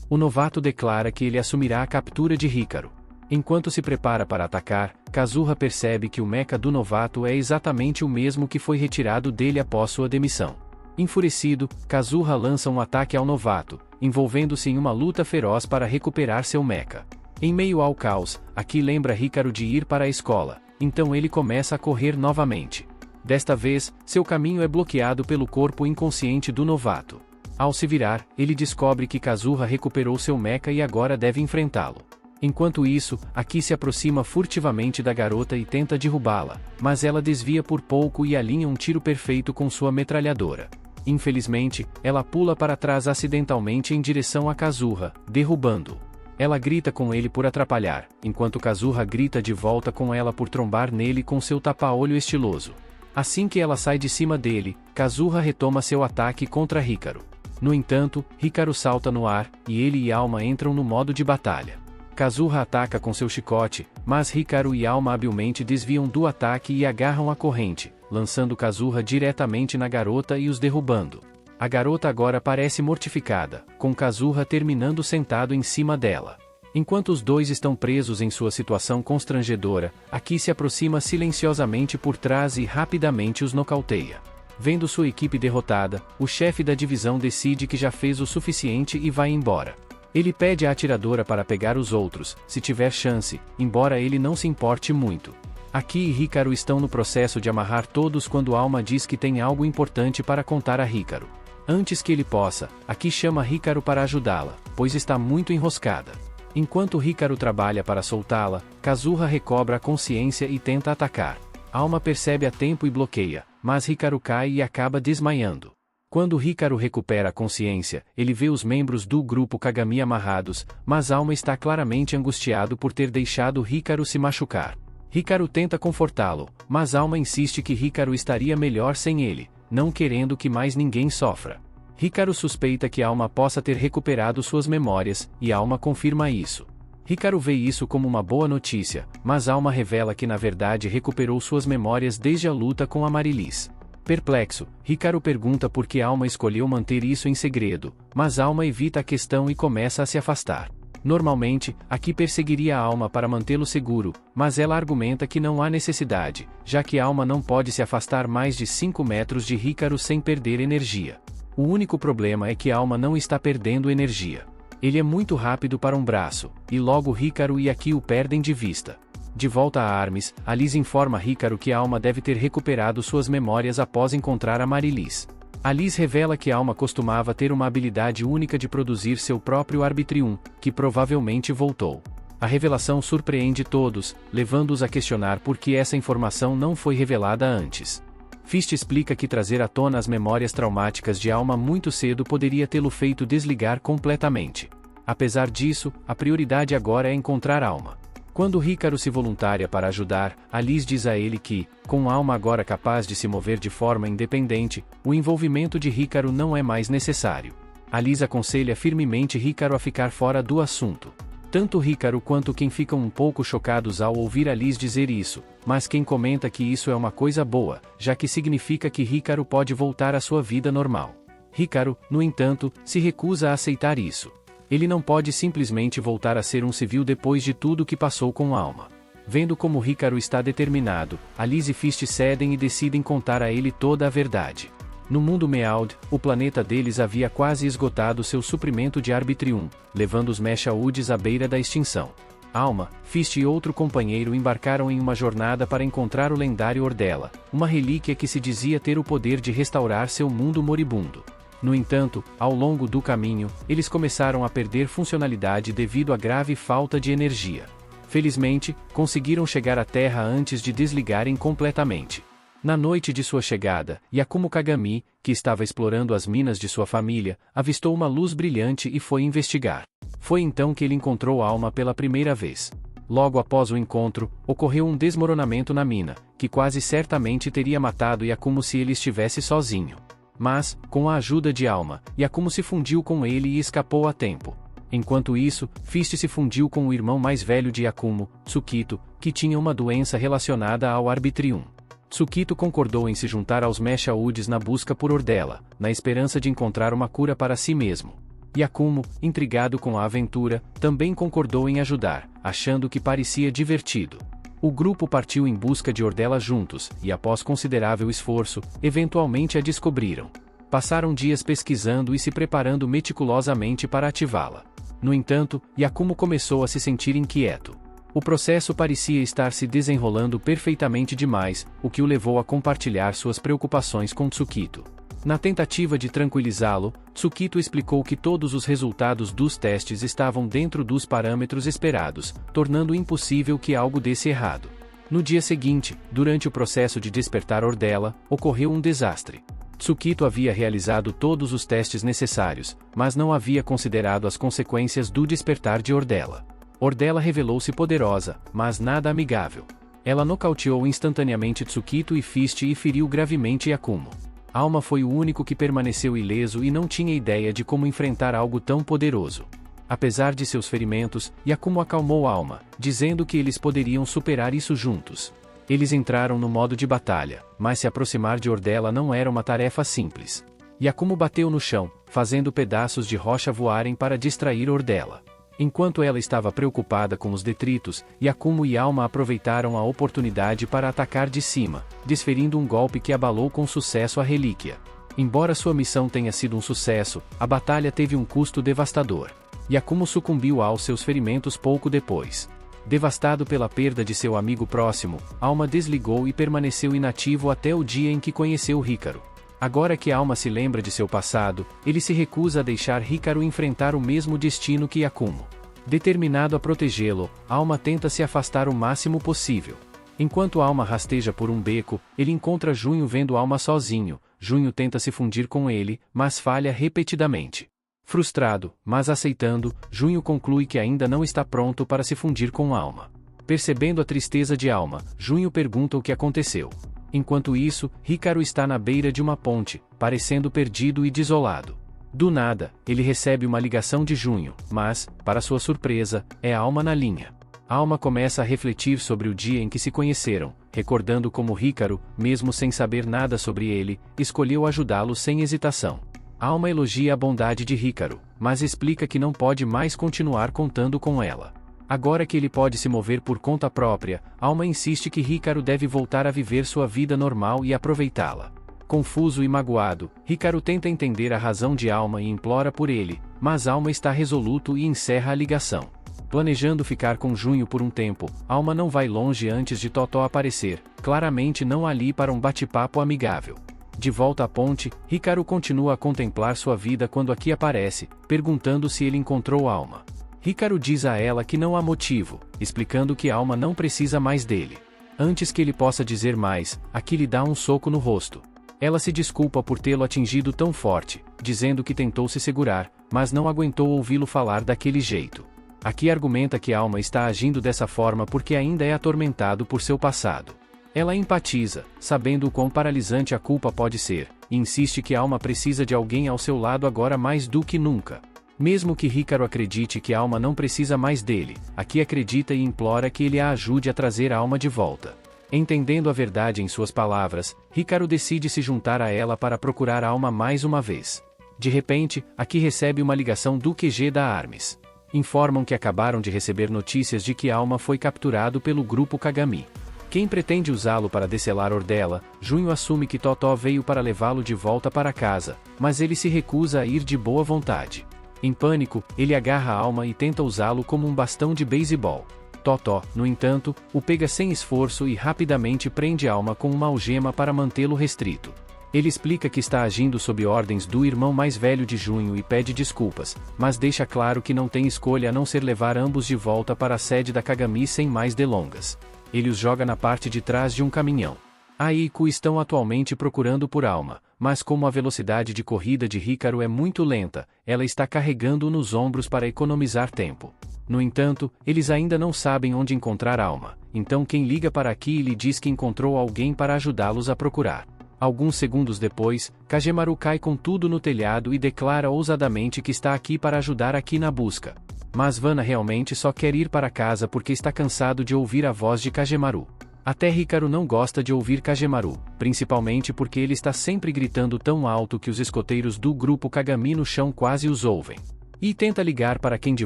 O novato declara que ele assumirá a captura de Hikaru. Enquanto se prepara para atacar, Kazuha percebe que o mecha do novato é exatamente o mesmo que foi retirado dele após sua demissão. Enfurecido, Kazuha lança um ataque ao novato, envolvendo-se em uma luta feroz para recuperar seu mecha. Em meio ao caos, Aki lembra Hikaru de ir para a escola, então ele começa a correr novamente. Desta vez, seu caminho é bloqueado pelo corpo inconsciente do novato. Ao se virar, ele descobre que Kazuha recuperou seu mecha e agora deve enfrentá-lo. Enquanto isso, Aki se aproxima furtivamente da garota e tenta derrubá-la, mas ela desvia por pouco e alinha um tiro perfeito com sua metralhadora. Infelizmente, ela pula para trás acidentalmente em direção a Kazuha, derrubando-o. Ela grita com ele por atrapalhar, enquanto Kazuha grita de volta com ela por trombar nele com seu tapa-olho estiloso. Assim que ela sai de cima dele, Kazuha retoma seu ataque contra Hikaru. No entanto, Hikaru salta no ar, e ele e Alma entram no modo de batalha. Kazuha ataca com seu chicote, mas Hikaru e Alma habilmente desviam do ataque e agarram a corrente, lançando Kazuha diretamente na garota e os derrubando. A garota agora parece mortificada, com Kazuha terminando sentado em cima dela. Enquanto os dois estão presos em sua situação constrangedora, Aki se aproxima silenciosamente por trás e rapidamente os nocauteia. Vendo sua equipe derrotada, o chefe da divisão decide que já fez o suficiente e vai embora. Ele pede à atiradora para pegar os outros, se tiver chance, embora ele não se importe muito. Aki e Hikaru estão no processo de amarrar todos quando Alma diz que tem algo importante para contar a Hikaru. Antes que ele possa, Aki chama Hikaru para ajudá-la, pois está muito enroscada. Enquanto Hikaru trabalha para soltá-la, Kazuha recobra a consciência e tenta atacar. Alma percebe a tempo e bloqueia, mas Hikaru cai e acaba desmaiando. Quando Hikaru recupera a consciência, ele vê os membros do grupo Kagami amarrados, mas Alma está claramente angustiado por ter deixado Hikaru se machucar. Hikaru tenta confortá-lo, mas Alma insiste que Hikaru estaria melhor sem ele, não querendo que mais ninguém sofra. Hikaru suspeita que Alma possa ter recuperado suas memórias, e Alma confirma isso. Hikaru vê isso como uma boa notícia, mas Alma revela que na verdade recuperou suas memórias desde a luta com a Marilis. Perplexo, Hikaru pergunta por que Alma escolheu manter isso em segredo, mas Alma evita a questão e começa a se afastar. Normalmente, Aki perseguiria a Alma para mantê-lo seguro, mas ela argumenta que não há necessidade, já que Alma não pode se afastar mais de 5 metros de Hikaru sem perder energia. O único problema é que Alma não está perdendo energia. Ele é muito rápido para um braço, e logo Hikaru e Aki o perdem de vista. De volta a Armes, Alice informa Hikaru que Alma deve ter recuperado suas memórias após encontrar a Marilis. Alice revela que Alma costumava ter uma habilidade única de produzir seu próprio Arbitrium, que provavelmente voltou. A revelação surpreende todos, levando-os a questionar por que essa informação não foi revelada antes. Fist explica que trazer à tona as memórias traumáticas de Alma muito cedo poderia tê-lo feito desligar completamente. Apesar disso, a prioridade agora é encontrar Alma. Quando Hikaru se voluntaria para ajudar, Alice diz a ele que, com Alma agora capaz de se mover de forma independente, o envolvimento de Hikaru não é mais necessário. Alice aconselha firmemente Hikaru a ficar fora do assunto. Tanto Hikaru quanto Ken ficam um pouco chocados ao ouvir Alice dizer isso, mas Ken comenta que isso é uma coisa boa, já que significa que Hikaru pode voltar à sua vida normal. Hikaru, no entanto, se recusa a aceitar isso. Ele não pode simplesmente voltar a ser um civil depois de tudo que passou com Alma. Vendo como Hikaru está determinado, Alice e Fist cedem e decidem contar a ele toda a verdade. No mundo Meowth, o planeta deles havia quase esgotado seu suprimento de Arbitrium, levando os Meshawoods à beira da extinção. Alma, Fist e outro companheiro embarcaram em uma jornada para encontrar o lendário Ordela, uma relíquia que se dizia ter o poder de restaurar seu mundo moribundo. No entanto, ao longo do caminho, eles começaram a perder funcionalidade devido à grave falta de energia. Felizmente, conseguiram chegar à Terra antes de desligarem completamente. Na noite de sua chegada, Yakumo Kagami, que estava explorando as minas de sua família, avistou uma luz brilhante e foi investigar. Foi então que ele encontrou Alma pela primeira vez. Logo após o encontro, ocorreu um desmoronamento na mina, que quase certamente teria matado Yakumo se ele estivesse sozinho. Mas, com a ajuda de Alma, Yakumo se fundiu com ele e escapou a tempo. Enquanto isso, Fist se fundiu com o irmão mais velho de Yakumo, Tsukito, que tinha uma doença relacionada ao Arbitrium. Tsukito concordou em se juntar aos Meshawoods na busca por Ordela, na esperança de encontrar uma cura para si mesmo. Yakumo, intrigado com a aventura, também concordou em ajudar, achando que parecia divertido. O grupo partiu em busca de Ordela juntos, e após considerável esforço, eventualmente a descobriram. Passaram dias pesquisando e se preparando meticulosamente para ativá-la. No entanto, Yakumo começou a se sentir inquieto. O processo parecia estar se desenrolando perfeitamente demais, o que o levou a compartilhar suas preocupações com Tsukito. Na tentativa de tranquilizá-lo, Tsukito explicou que todos os resultados dos testes estavam dentro dos parâmetros esperados, tornando impossível que algo desse errado. No dia seguinte, durante o processo de despertar Ordela, ocorreu um desastre. Tsukito havia realizado todos os testes necessários, mas não havia considerado as consequências do despertar de Ordela. Ordela revelou-se poderosa, mas nada amigável. Ela nocauteou instantaneamente Tsukito e Fist e feriu gravemente Yakumo. Alma foi o único que permaneceu ileso e não tinha ideia de como enfrentar algo tão poderoso. Apesar de seus ferimentos, Yakumo acalmou Alma, dizendo que eles poderiam superar isso juntos. Eles entraram no modo de batalha, mas se aproximar de Ordela não era uma tarefa simples. Yakumo bateu no chão, fazendo pedaços de rocha voarem para distrair Ordela. Enquanto ela estava preocupada com os detritos, Yakumo e Alma aproveitaram a oportunidade para atacar de cima, desferindo um golpe que abalou com sucesso a relíquia. Embora sua missão tenha sido um sucesso, a batalha teve um custo devastador. Yakumo sucumbiu aos seus ferimentos pouco depois. Devastado pela perda de seu amigo próximo, Alma desligou e permaneceu inativo até o dia em que conheceu Hikaru. Agora que Alma se lembra de seu passado, ele se recusa a deixar Hikaru enfrentar o mesmo destino que Yakumo. Determinado a protegê-lo, Alma tenta se afastar o máximo possível. Enquanto Alma rasteja por um beco, ele encontra Junho vendo Alma sozinho. Junho tenta se fundir com ele, mas falha repetidamente. Frustrado, mas aceitando, Junho conclui que ainda não está pronto para se fundir com Alma. Percebendo a tristeza de Alma, Junho pergunta o que aconteceu. Enquanto isso, Hikaru está na beira de uma ponte, parecendo perdido e desolado. Do nada, ele recebe uma ligação de Junho, mas, para sua surpresa, é Alma na linha. Alma começa a refletir sobre o dia em que se conheceram, recordando como Hikaru, mesmo sem saber nada sobre ele, escolheu ajudá-lo sem hesitação. Alma elogia a bondade de Hikaru, mas explica que não pode mais continuar contando com ela. Agora que ele pode se mover por conta própria, Alma insiste que Hikaru deve voltar a viver sua vida normal e aproveitá-la. Confuso e magoado, Hikaru tenta entender a razão de Alma e implora por ele, mas Alma está resoluto e encerra a ligação. Planejando ficar com Junho por um tempo, Alma não vai longe antes de Totó aparecer, claramente não ali para um bate-papo amigável. De volta à ponte, Hikaru continua a contemplar sua vida quando Aki aparece, perguntando se ele encontrou Alma. Hikaru diz a ela que não há motivo, explicando que Alma não precisa mais dele. Antes que ele possa dizer mais, Aki lhe dá um soco no rosto. Ela se desculpa por tê-lo atingido tão forte, dizendo que tentou se segurar, mas não aguentou ouvi-lo falar daquele jeito. Aki argumenta que Alma está agindo dessa forma porque ainda é atormentado por seu passado. Ela empatiza, sabendo o quão paralisante a culpa pode ser, e insiste que Alma precisa de alguém ao seu lado agora mais do que nunca. Mesmo que Hikaru acredite que Alma não precisa mais dele, Aki acredita e implora que ele a ajude a trazer a Alma de volta. Entendendo a verdade em suas palavras, Hikaru decide se juntar a ela para procurar a Alma mais uma vez. De repente, Aki recebe uma ligação do QG da Arms. Informam que acabaram de receber notícias de que Alma foi capturado pelo grupo Kagami. Quem pretende usá-lo para descelar Ordela, Junho assume que Totó veio para levá-lo de volta para casa, mas ele se recusa a ir de boa vontade. Em pânico, ele agarra a Alma e tenta usá-lo como um bastão de beisebol. Totó, no entanto, o pega sem esforço e rapidamente prende a Alma com uma algema para mantê-lo restrito. Ele explica que está agindo sob ordens do irmão mais velho de Junho e pede desculpas, mas deixa claro que não tem escolha a não ser levar ambos de volta para a sede da Kagami sem mais delongas. Ele os joga na parte de trás de um caminhão. A e Iku estão atualmente procurando por Alma, mas como a velocidade de corrida de Hikaru é muito lenta, ela está carregando-o nos ombros para economizar tempo. No entanto, eles ainda não sabem onde encontrar Alma, então quem liga para Aki e lhe diz que encontrou alguém para ajudá-los a procurar. Alguns segundos depois, Kagemaru cai com tudo no telhado e declara ousadamente que está aqui para ajudar Aki na busca. Mas Vanna realmente só quer ir para casa porque está cansado de ouvir a voz de Kagemaru. Até Hikaru não gosta de ouvir Kagemaru, principalmente porque ele está sempre gritando tão alto que os escoteiros do grupo Kagami no chão quase os ouvem. E tenta ligar para quem de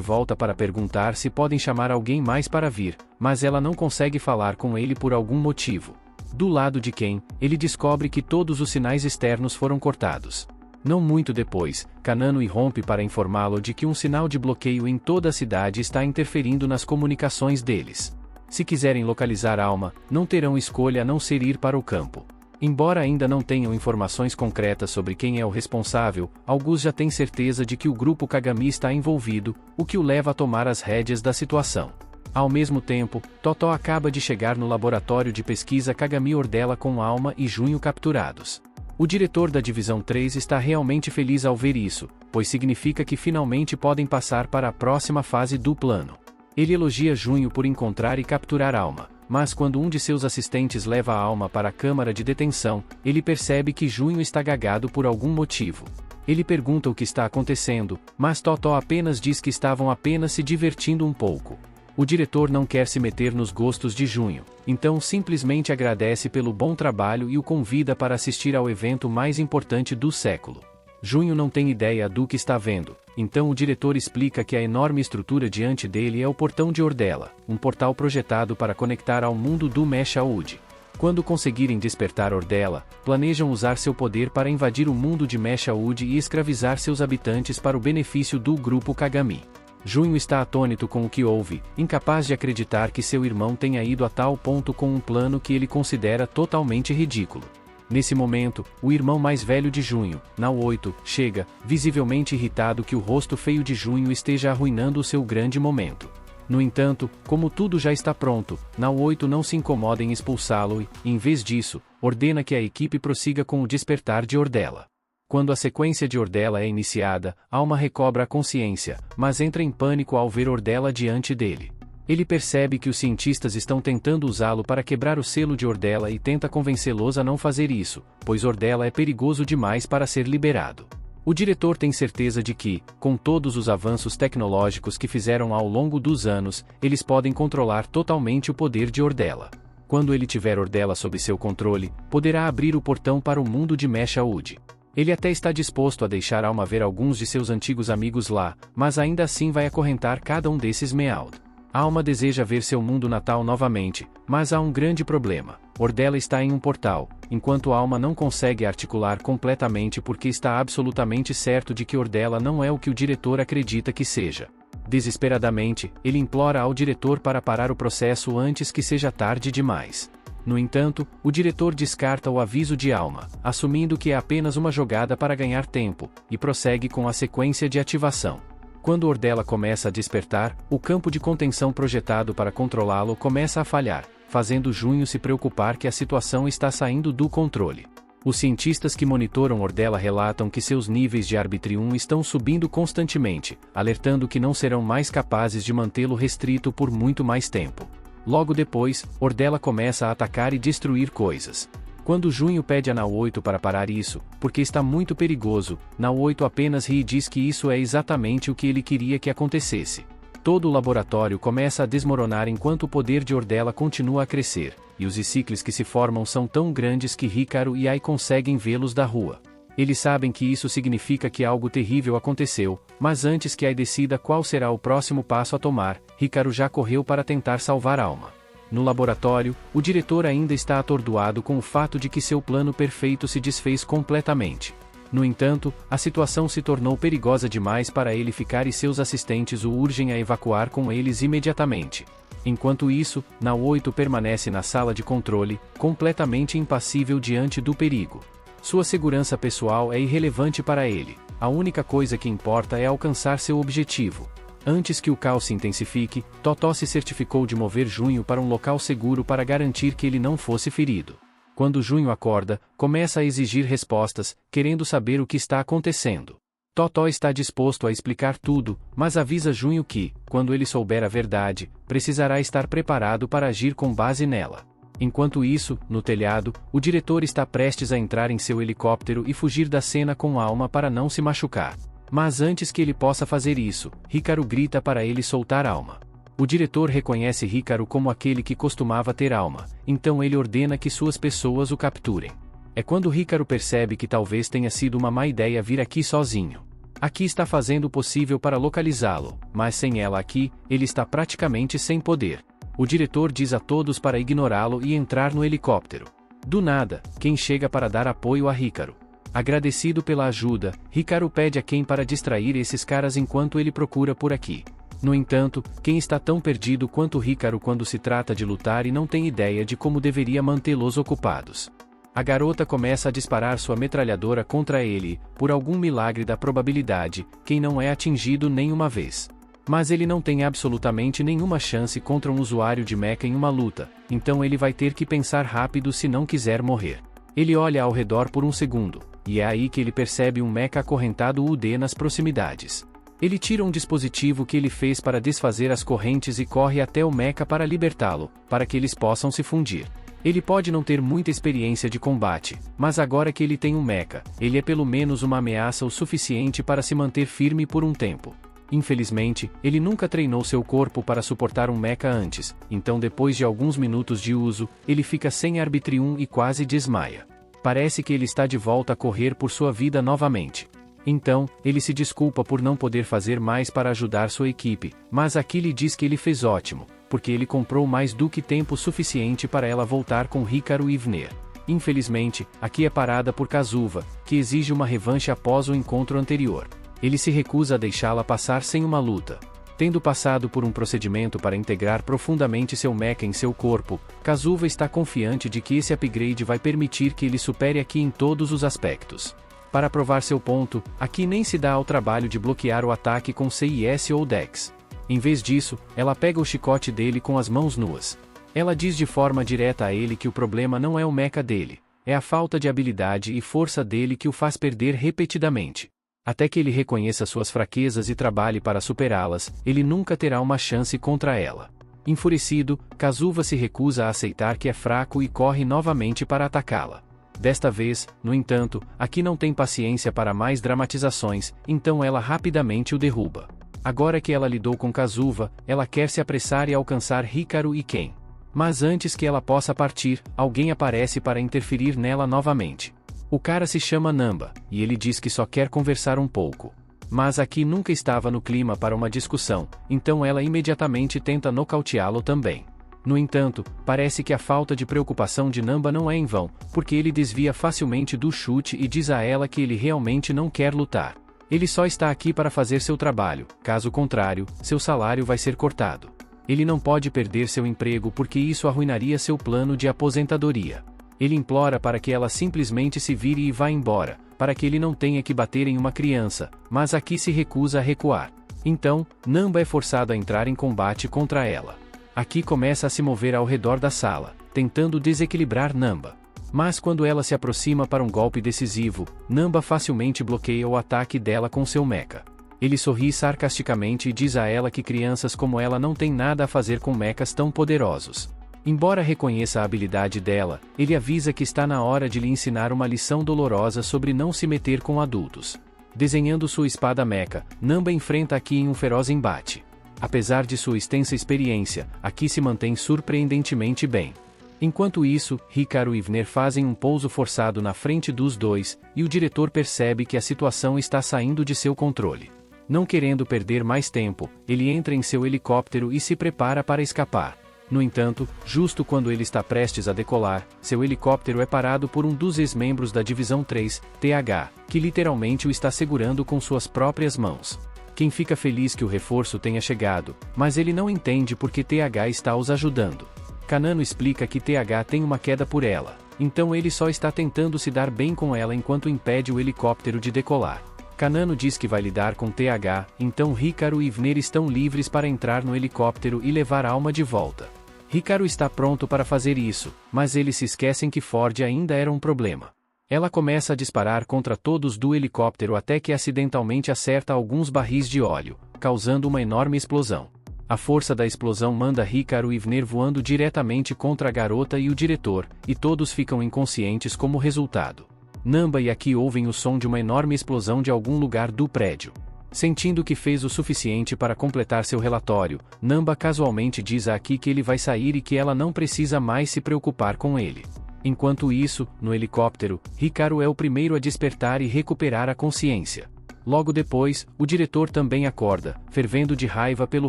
volta para perguntar se podem chamar alguém mais para vir, mas ela não consegue falar com ele por algum motivo. Do lado de Ken, ele descobre que todos os sinais externos foram cortados. Não muito depois, Kanano irrompe para informá-lo de que um sinal de bloqueio em toda a cidade está interferindo nas comunicações deles. Se quiserem localizar Alma, não terão escolha a não ser ir para o campo. Embora ainda não tenham informações concretas sobre quem é o responsável, alguns já têm certeza de que o grupo Kagami está envolvido, o que o leva a tomar as rédeas da situação. Ao mesmo tempo, Totó acaba de chegar no laboratório de pesquisa Kagami Ordela com Alma e Junho capturados. O diretor da Divisão 3 está realmente feliz ao ver isso, pois significa que finalmente podem passar para a próxima fase do plano. Ele elogia Junho por encontrar e capturar Alma, mas quando um de seus assistentes leva a Alma para a câmara de detenção, ele percebe que Junho está gagado por algum motivo. Ele pergunta o que está acontecendo, mas Totó apenas diz que estavam apenas se divertindo um pouco. O diretor não quer se meter nos gostos de Junho, então simplesmente agradece pelo bom trabalho e o convida para assistir ao evento mais importante do século. Junho não tem ideia do que está vendo, então o diretor explica que a enorme estrutura diante dele é o portão de Ordella, um portal projetado para conectar ao mundo do Meshach. Quando conseguirem despertar Ordella, planejam usar seu poder para invadir o mundo de Meshach e escravizar seus habitantes para o benefício do grupo Kagami. Junho está atônito com o que ouve, incapaz de acreditar que seu irmão tenha ido a tal ponto com um plano que ele considera totalmente ridículo. Nesse momento, o irmão mais velho de Junho, Naoto, chega, visivelmente irritado que o rosto feio de Junho esteja arruinando o seu grande momento. No entanto, como tudo já está pronto, Naoto não se incomoda em expulsá-lo e, em vez disso, ordena que a equipe prossiga com o despertar de Ordella. Quando a sequência de Ordella é iniciada, Alma recobra a consciência, mas entra em pânico ao ver Ordella diante dele. Ele percebe que os cientistas estão tentando usá-lo para quebrar o selo de Ordella e tenta convencê-los a não fazer isso, pois Ordella é perigoso demais para ser liberado. O diretor tem certeza de que, com todos os avanços tecnológicos que fizeram ao longo dos anos, eles podem controlar totalmente o poder de Ordella. Quando ele tiver Ordella sob seu controle, poderá abrir o portão para o mundo de Meshach. Ele até está disposto a deixar Alma ver alguns de seus antigos amigos lá, mas ainda assim vai acorrentar cada um desses Meowth. Alma deseja ver seu mundo natal novamente, mas há um grande problema. Ordella está em um portal, enquanto Alma não consegue articular completamente porque está absolutamente certo de que Ordella não é o que o diretor acredita que seja. Desesperadamente, ele implora ao diretor para parar o processo antes que seja tarde demais. No entanto, o diretor descarta o aviso de Alma, assumindo que é apenas uma jogada para ganhar tempo, e prossegue com a sequência de ativação. Quando Ordella começa a despertar, o campo de contenção projetado para controlá-lo começa a falhar, fazendo Junho se preocupar que a situação está saindo do controle. Os cientistas que monitoram Ordella relatam que seus níveis de Arbitrium estão subindo constantemente, alertando que não serão mais capazes de mantê-lo restrito por muito mais tempo. Logo depois, Ordella começa a atacar e destruir coisas. Quando Junho pede a Naoto para parar isso, porque está muito perigoso, Naoto apenas ri e diz que isso é exatamente o que ele queria que acontecesse. Todo o laboratório começa a desmoronar enquanto o poder de Ordella continua a crescer, e os ciclos que se formam são tão grandes que Hikaru e Ai conseguem vê-los da rua. Eles sabem que isso significa que algo terrível aconteceu, mas antes que Ai decida qual será o próximo passo a tomar, Hikaru já correu para tentar salvar Alma. No laboratório, o diretor ainda está atordoado com o fato de que seu plano perfeito se desfez completamente. No entanto, a situação se tornou perigosa demais para ele ficar e seus assistentes o urgem a evacuar com eles imediatamente. Enquanto isso, Naoto permanece na sala de controle, completamente impassível diante do perigo. Sua segurança pessoal é irrelevante para ele, a única coisa que importa é alcançar seu objetivo. Antes que o caos se intensifique, Totó se certificou de mover Junho para um local seguro para garantir que ele não fosse ferido. Quando Junho acorda, começa a exigir respostas, querendo saber o que está acontecendo. Totó está disposto a explicar tudo, mas avisa Junho que, quando ele souber a verdade, precisará estar preparado para agir com base nela. Enquanto isso, no telhado, o diretor está prestes a entrar em seu helicóptero e fugir da cena com Alma para não se machucar. Mas antes que ele possa fazer isso, Hikaru grita para ele soltar Alma. O diretor reconhece Hikaru como aquele que costumava ter Alma, então ele ordena que suas pessoas o capturem. É quando Hikaru percebe que talvez tenha sido uma má ideia vir aqui sozinho. Aqui está fazendo o possível para localizá-lo, mas sem ela aqui, ele está praticamente sem poder. O diretor diz a todos para ignorá-lo e entrar no helicóptero. Do nada, Ken chega para dar apoio a Hikaru. Agradecido pela ajuda, Hikaru pede a Ken para distrair esses caras enquanto ele procura por aqui. No entanto, Ken está tão perdido quanto Hikaru quando se trata de lutar e não tem ideia de como deveria mantê-los ocupados. A garota começa a disparar sua metralhadora contra ele e, por algum milagre da probabilidade, Ken não é atingido nenhuma vez. Mas ele não tem absolutamente nenhuma chance contra um usuário de mecha em uma luta, então ele vai ter que pensar rápido se não quiser morrer. Ele olha ao redor por um segundo, e é aí que ele percebe um mecha acorrentado UD nas proximidades. Ele tira um dispositivo que ele fez para desfazer as correntes e corre até o mecha para libertá-lo, para que eles possam se fundir. Ele pode não ter muita experiência de combate, mas agora que ele tem um mecha, ele é pelo menos uma ameaça o suficiente para se manter firme por um tempo. Infelizmente, ele nunca treinou seu corpo para suportar um mecha antes, então depois de alguns minutos de uso, ele fica sem Arbitrium e quase desmaia. Parece que ele está de volta a correr por sua vida novamente. Então, ele se desculpa por não poder fazer mais para ajudar sua equipe, mas Aki lhe diz que ele fez ótimo, porque ele comprou mais do que tempo suficiente para ela voltar com Hikaru e Vner. Infelizmente, Aki é parada por Kazuva, que exige uma revanche após o encontro anterior. Ele se recusa a deixá-la passar sem uma luta. Tendo passado por um procedimento para integrar profundamente seu mecha em seu corpo, Kazuva está confiante de que esse upgrade vai permitir que ele supere Aki em todos os aspectos. Para provar seu ponto, Aki nem se dá ao trabalho de bloquear o ataque com CIS ou Dex. Em vez disso, ela pega o chicote dele com as mãos nuas. Ela diz de forma direta a ele que o problema não é o mecha dele, é a falta de habilidade e força dele que o faz perder repetidamente. Até que ele reconheça suas fraquezas e trabalhe para superá-las, ele nunca terá uma chance contra ela. Enfurecido, Kazuva se recusa a aceitar que é fraco e corre novamente para atacá-la. Desta vez, no entanto, Aki não tem paciência para mais dramatizações, então ela rapidamente o derruba. Agora que ela lidou com Kazuva, ela quer se apressar e alcançar Hikaru e Ken. Mas antes que ela possa partir, alguém aparece para interferir nela novamente. O cara se chama Namba, e ele diz que só quer conversar um pouco. Mas Aki nunca estava no clima para uma discussão, então ela imediatamente tenta nocauteá-lo também. No entanto, parece que a falta de preocupação de Namba não é em vão, porque ele desvia facilmente do chute e diz a ela que ele realmente não quer lutar. Ele só está aqui para fazer seu trabalho, caso contrário, seu salário vai ser cortado. Ele não pode perder seu emprego porque isso arruinaria seu plano de aposentadoria. Ele implora para que ela simplesmente se vire e vá embora, para que ele não tenha que bater em uma criança, mas Aki se recusa a recuar. Então, Namba é forçado a entrar em combate contra ela. Aki começa a se mover ao redor da sala, tentando desequilibrar Namba. Mas quando ela se aproxima para um golpe decisivo, Namba facilmente bloqueia o ataque dela com seu mecha. Ele sorri sarcasticamente e diz a ela que crianças como ela não têm nada a fazer com mechas tão poderosos. Embora reconheça a habilidade dela, ele avisa que está na hora de lhe ensinar uma lição dolorosa sobre não se meter com adultos. Desenhando sua espada mecha, Namba enfrenta Aki em um feroz embate. Apesar de sua extensa experiência, Aki se mantém surpreendentemente bem. Enquanto isso, Hikaru e Vner fazem um pouso forçado na frente dos dois, e o diretor percebe que a situação está saindo de seu controle. Não querendo perder mais tempo, ele entra em seu helicóptero e se prepara para escapar. No entanto, justo quando ele está prestes a decolar, seu helicóptero é parado por um dos ex-membros da Divisão 3, TH, que literalmente o está segurando com suas próprias mãos. Quem fica feliz que o reforço tenha chegado, mas ele não entende porque TH está os ajudando. Kanano explica que TH tem uma queda por ela, então ele só está tentando se dar bem com ela enquanto impede o helicóptero de decolar. Kanano diz que vai lidar com TH, então Hikaru e Vner estão livres para entrar no helicóptero e levar Alma de volta. Hikaru está pronto para fazer isso, mas eles se esquecem que Ford ainda era um problema. Ela começa a disparar contra todos do helicóptero até que acidentalmente acerta alguns barris de óleo, causando uma enorme explosão. A força da explosão manda Hikaru e Vner voando diretamente contra a garota e o diretor, e todos ficam inconscientes como resultado. Namba e Aki ouvem o som de uma enorme explosão de algum lugar do prédio. Sentindo que fez o suficiente para completar seu relatório, Namba casualmente diz a Aki que ele vai sair e que ela não precisa mais se preocupar com ele. Enquanto isso, no helicóptero, Hikaru é o primeiro a despertar e recuperar a consciência. Logo depois, o diretor também acorda, fervendo de raiva pelo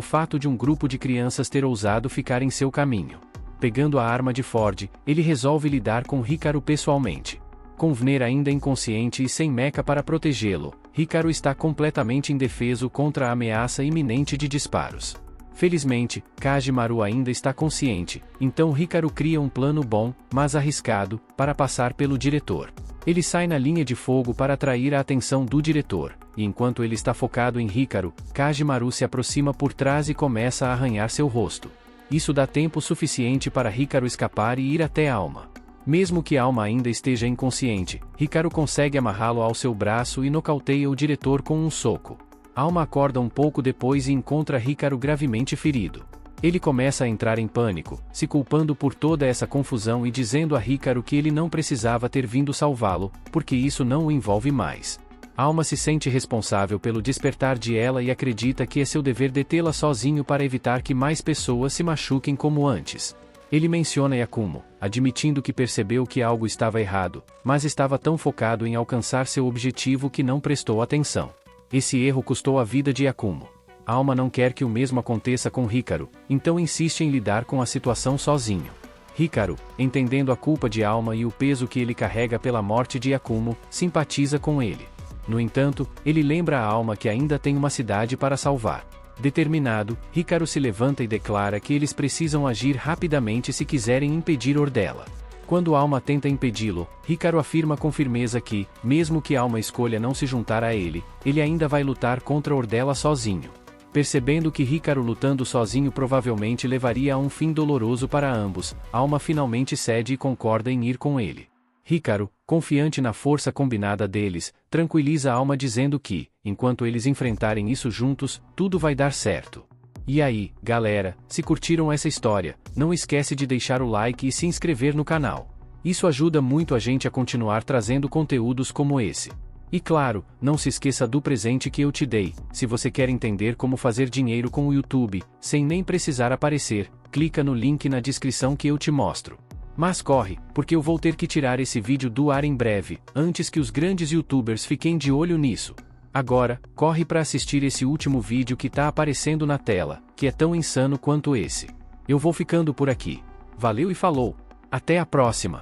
fato de um grupo de crianças ter ousado ficar em seu caminho. Pegando a arma de Ford, ele resolve lidar com Hikaru pessoalmente. Com Vner ainda inconsciente e sem mecha para protegê-lo, Hikaru está completamente indefeso contra a ameaça iminente de disparos. Felizmente, Kajimaru ainda está consciente, então Hikaru cria um plano bom, mas arriscado, para passar pelo diretor. Ele sai na linha de fogo para atrair a atenção do diretor, e enquanto ele está focado em Hikaru, Kajimaru se aproxima por trás e começa a arranhar seu rosto. Isso dá tempo suficiente para Hikaru escapar e ir até Alma. Mesmo que Alma ainda esteja inconsciente, Hikaru consegue amarrá-lo ao seu braço e nocauteia o diretor com um soco. Alma acorda um pouco depois e encontra Hikaru gravemente ferido. Ele começa a entrar em pânico, se culpando por toda essa confusão e dizendo a Hikaru que ele não precisava ter vindo salvá-lo, porque isso não o envolve mais. Alma se sente responsável pelo despertar de ela e acredita que é seu dever detê-la sozinho para evitar que mais pessoas se machuquem como antes. Ele menciona Yakumo, admitindo que percebeu que algo estava errado, mas estava tão focado em alcançar seu objetivo que não prestou atenção. Esse erro custou a vida de Yakumo. Alma não quer que o mesmo aconteça com Hikaru, então insiste em lidar com a situação sozinho. Hikaru, entendendo a culpa de Alma e o peso que ele carrega pela morte de Yakumo, simpatiza com ele. No entanto, ele lembra a Alma que ainda tem uma cidade para salvar. Determinado, Hikaru se levanta e declara que eles precisam agir rapidamente se quiserem impedir Ordella. Quando Alma tenta impedi-lo, Hikaru afirma com firmeza que, mesmo que Alma escolha não se juntar a ele, ele ainda vai lutar contra Ordella sozinho. Percebendo que Hikaru lutando sozinho provavelmente levaria a um fim doloroso para ambos, Alma finalmente cede e concorda em ir com ele. Hikaru, confiante na força combinada deles, tranquiliza Alma dizendo que, enquanto eles enfrentarem isso juntos, tudo vai dar certo. E aí, galera, se curtiram essa história, não esquece de deixar o like e se inscrever no canal. Isso ajuda muito a gente a continuar trazendo conteúdos como esse. E claro, não se esqueça do presente que eu te dei. Se você quer entender como fazer dinheiro com o YouTube, sem nem precisar aparecer, clica no link na descrição que eu te mostro. Mas corre, porque eu vou ter que tirar esse vídeo do ar em breve, antes que os grandes YouTubers fiquem de olho nisso. Agora, corre para assistir esse último vídeo que tá aparecendo na tela, que é tão insano quanto esse. Eu vou ficando por aqui. Valeu e falou! Até a próxima!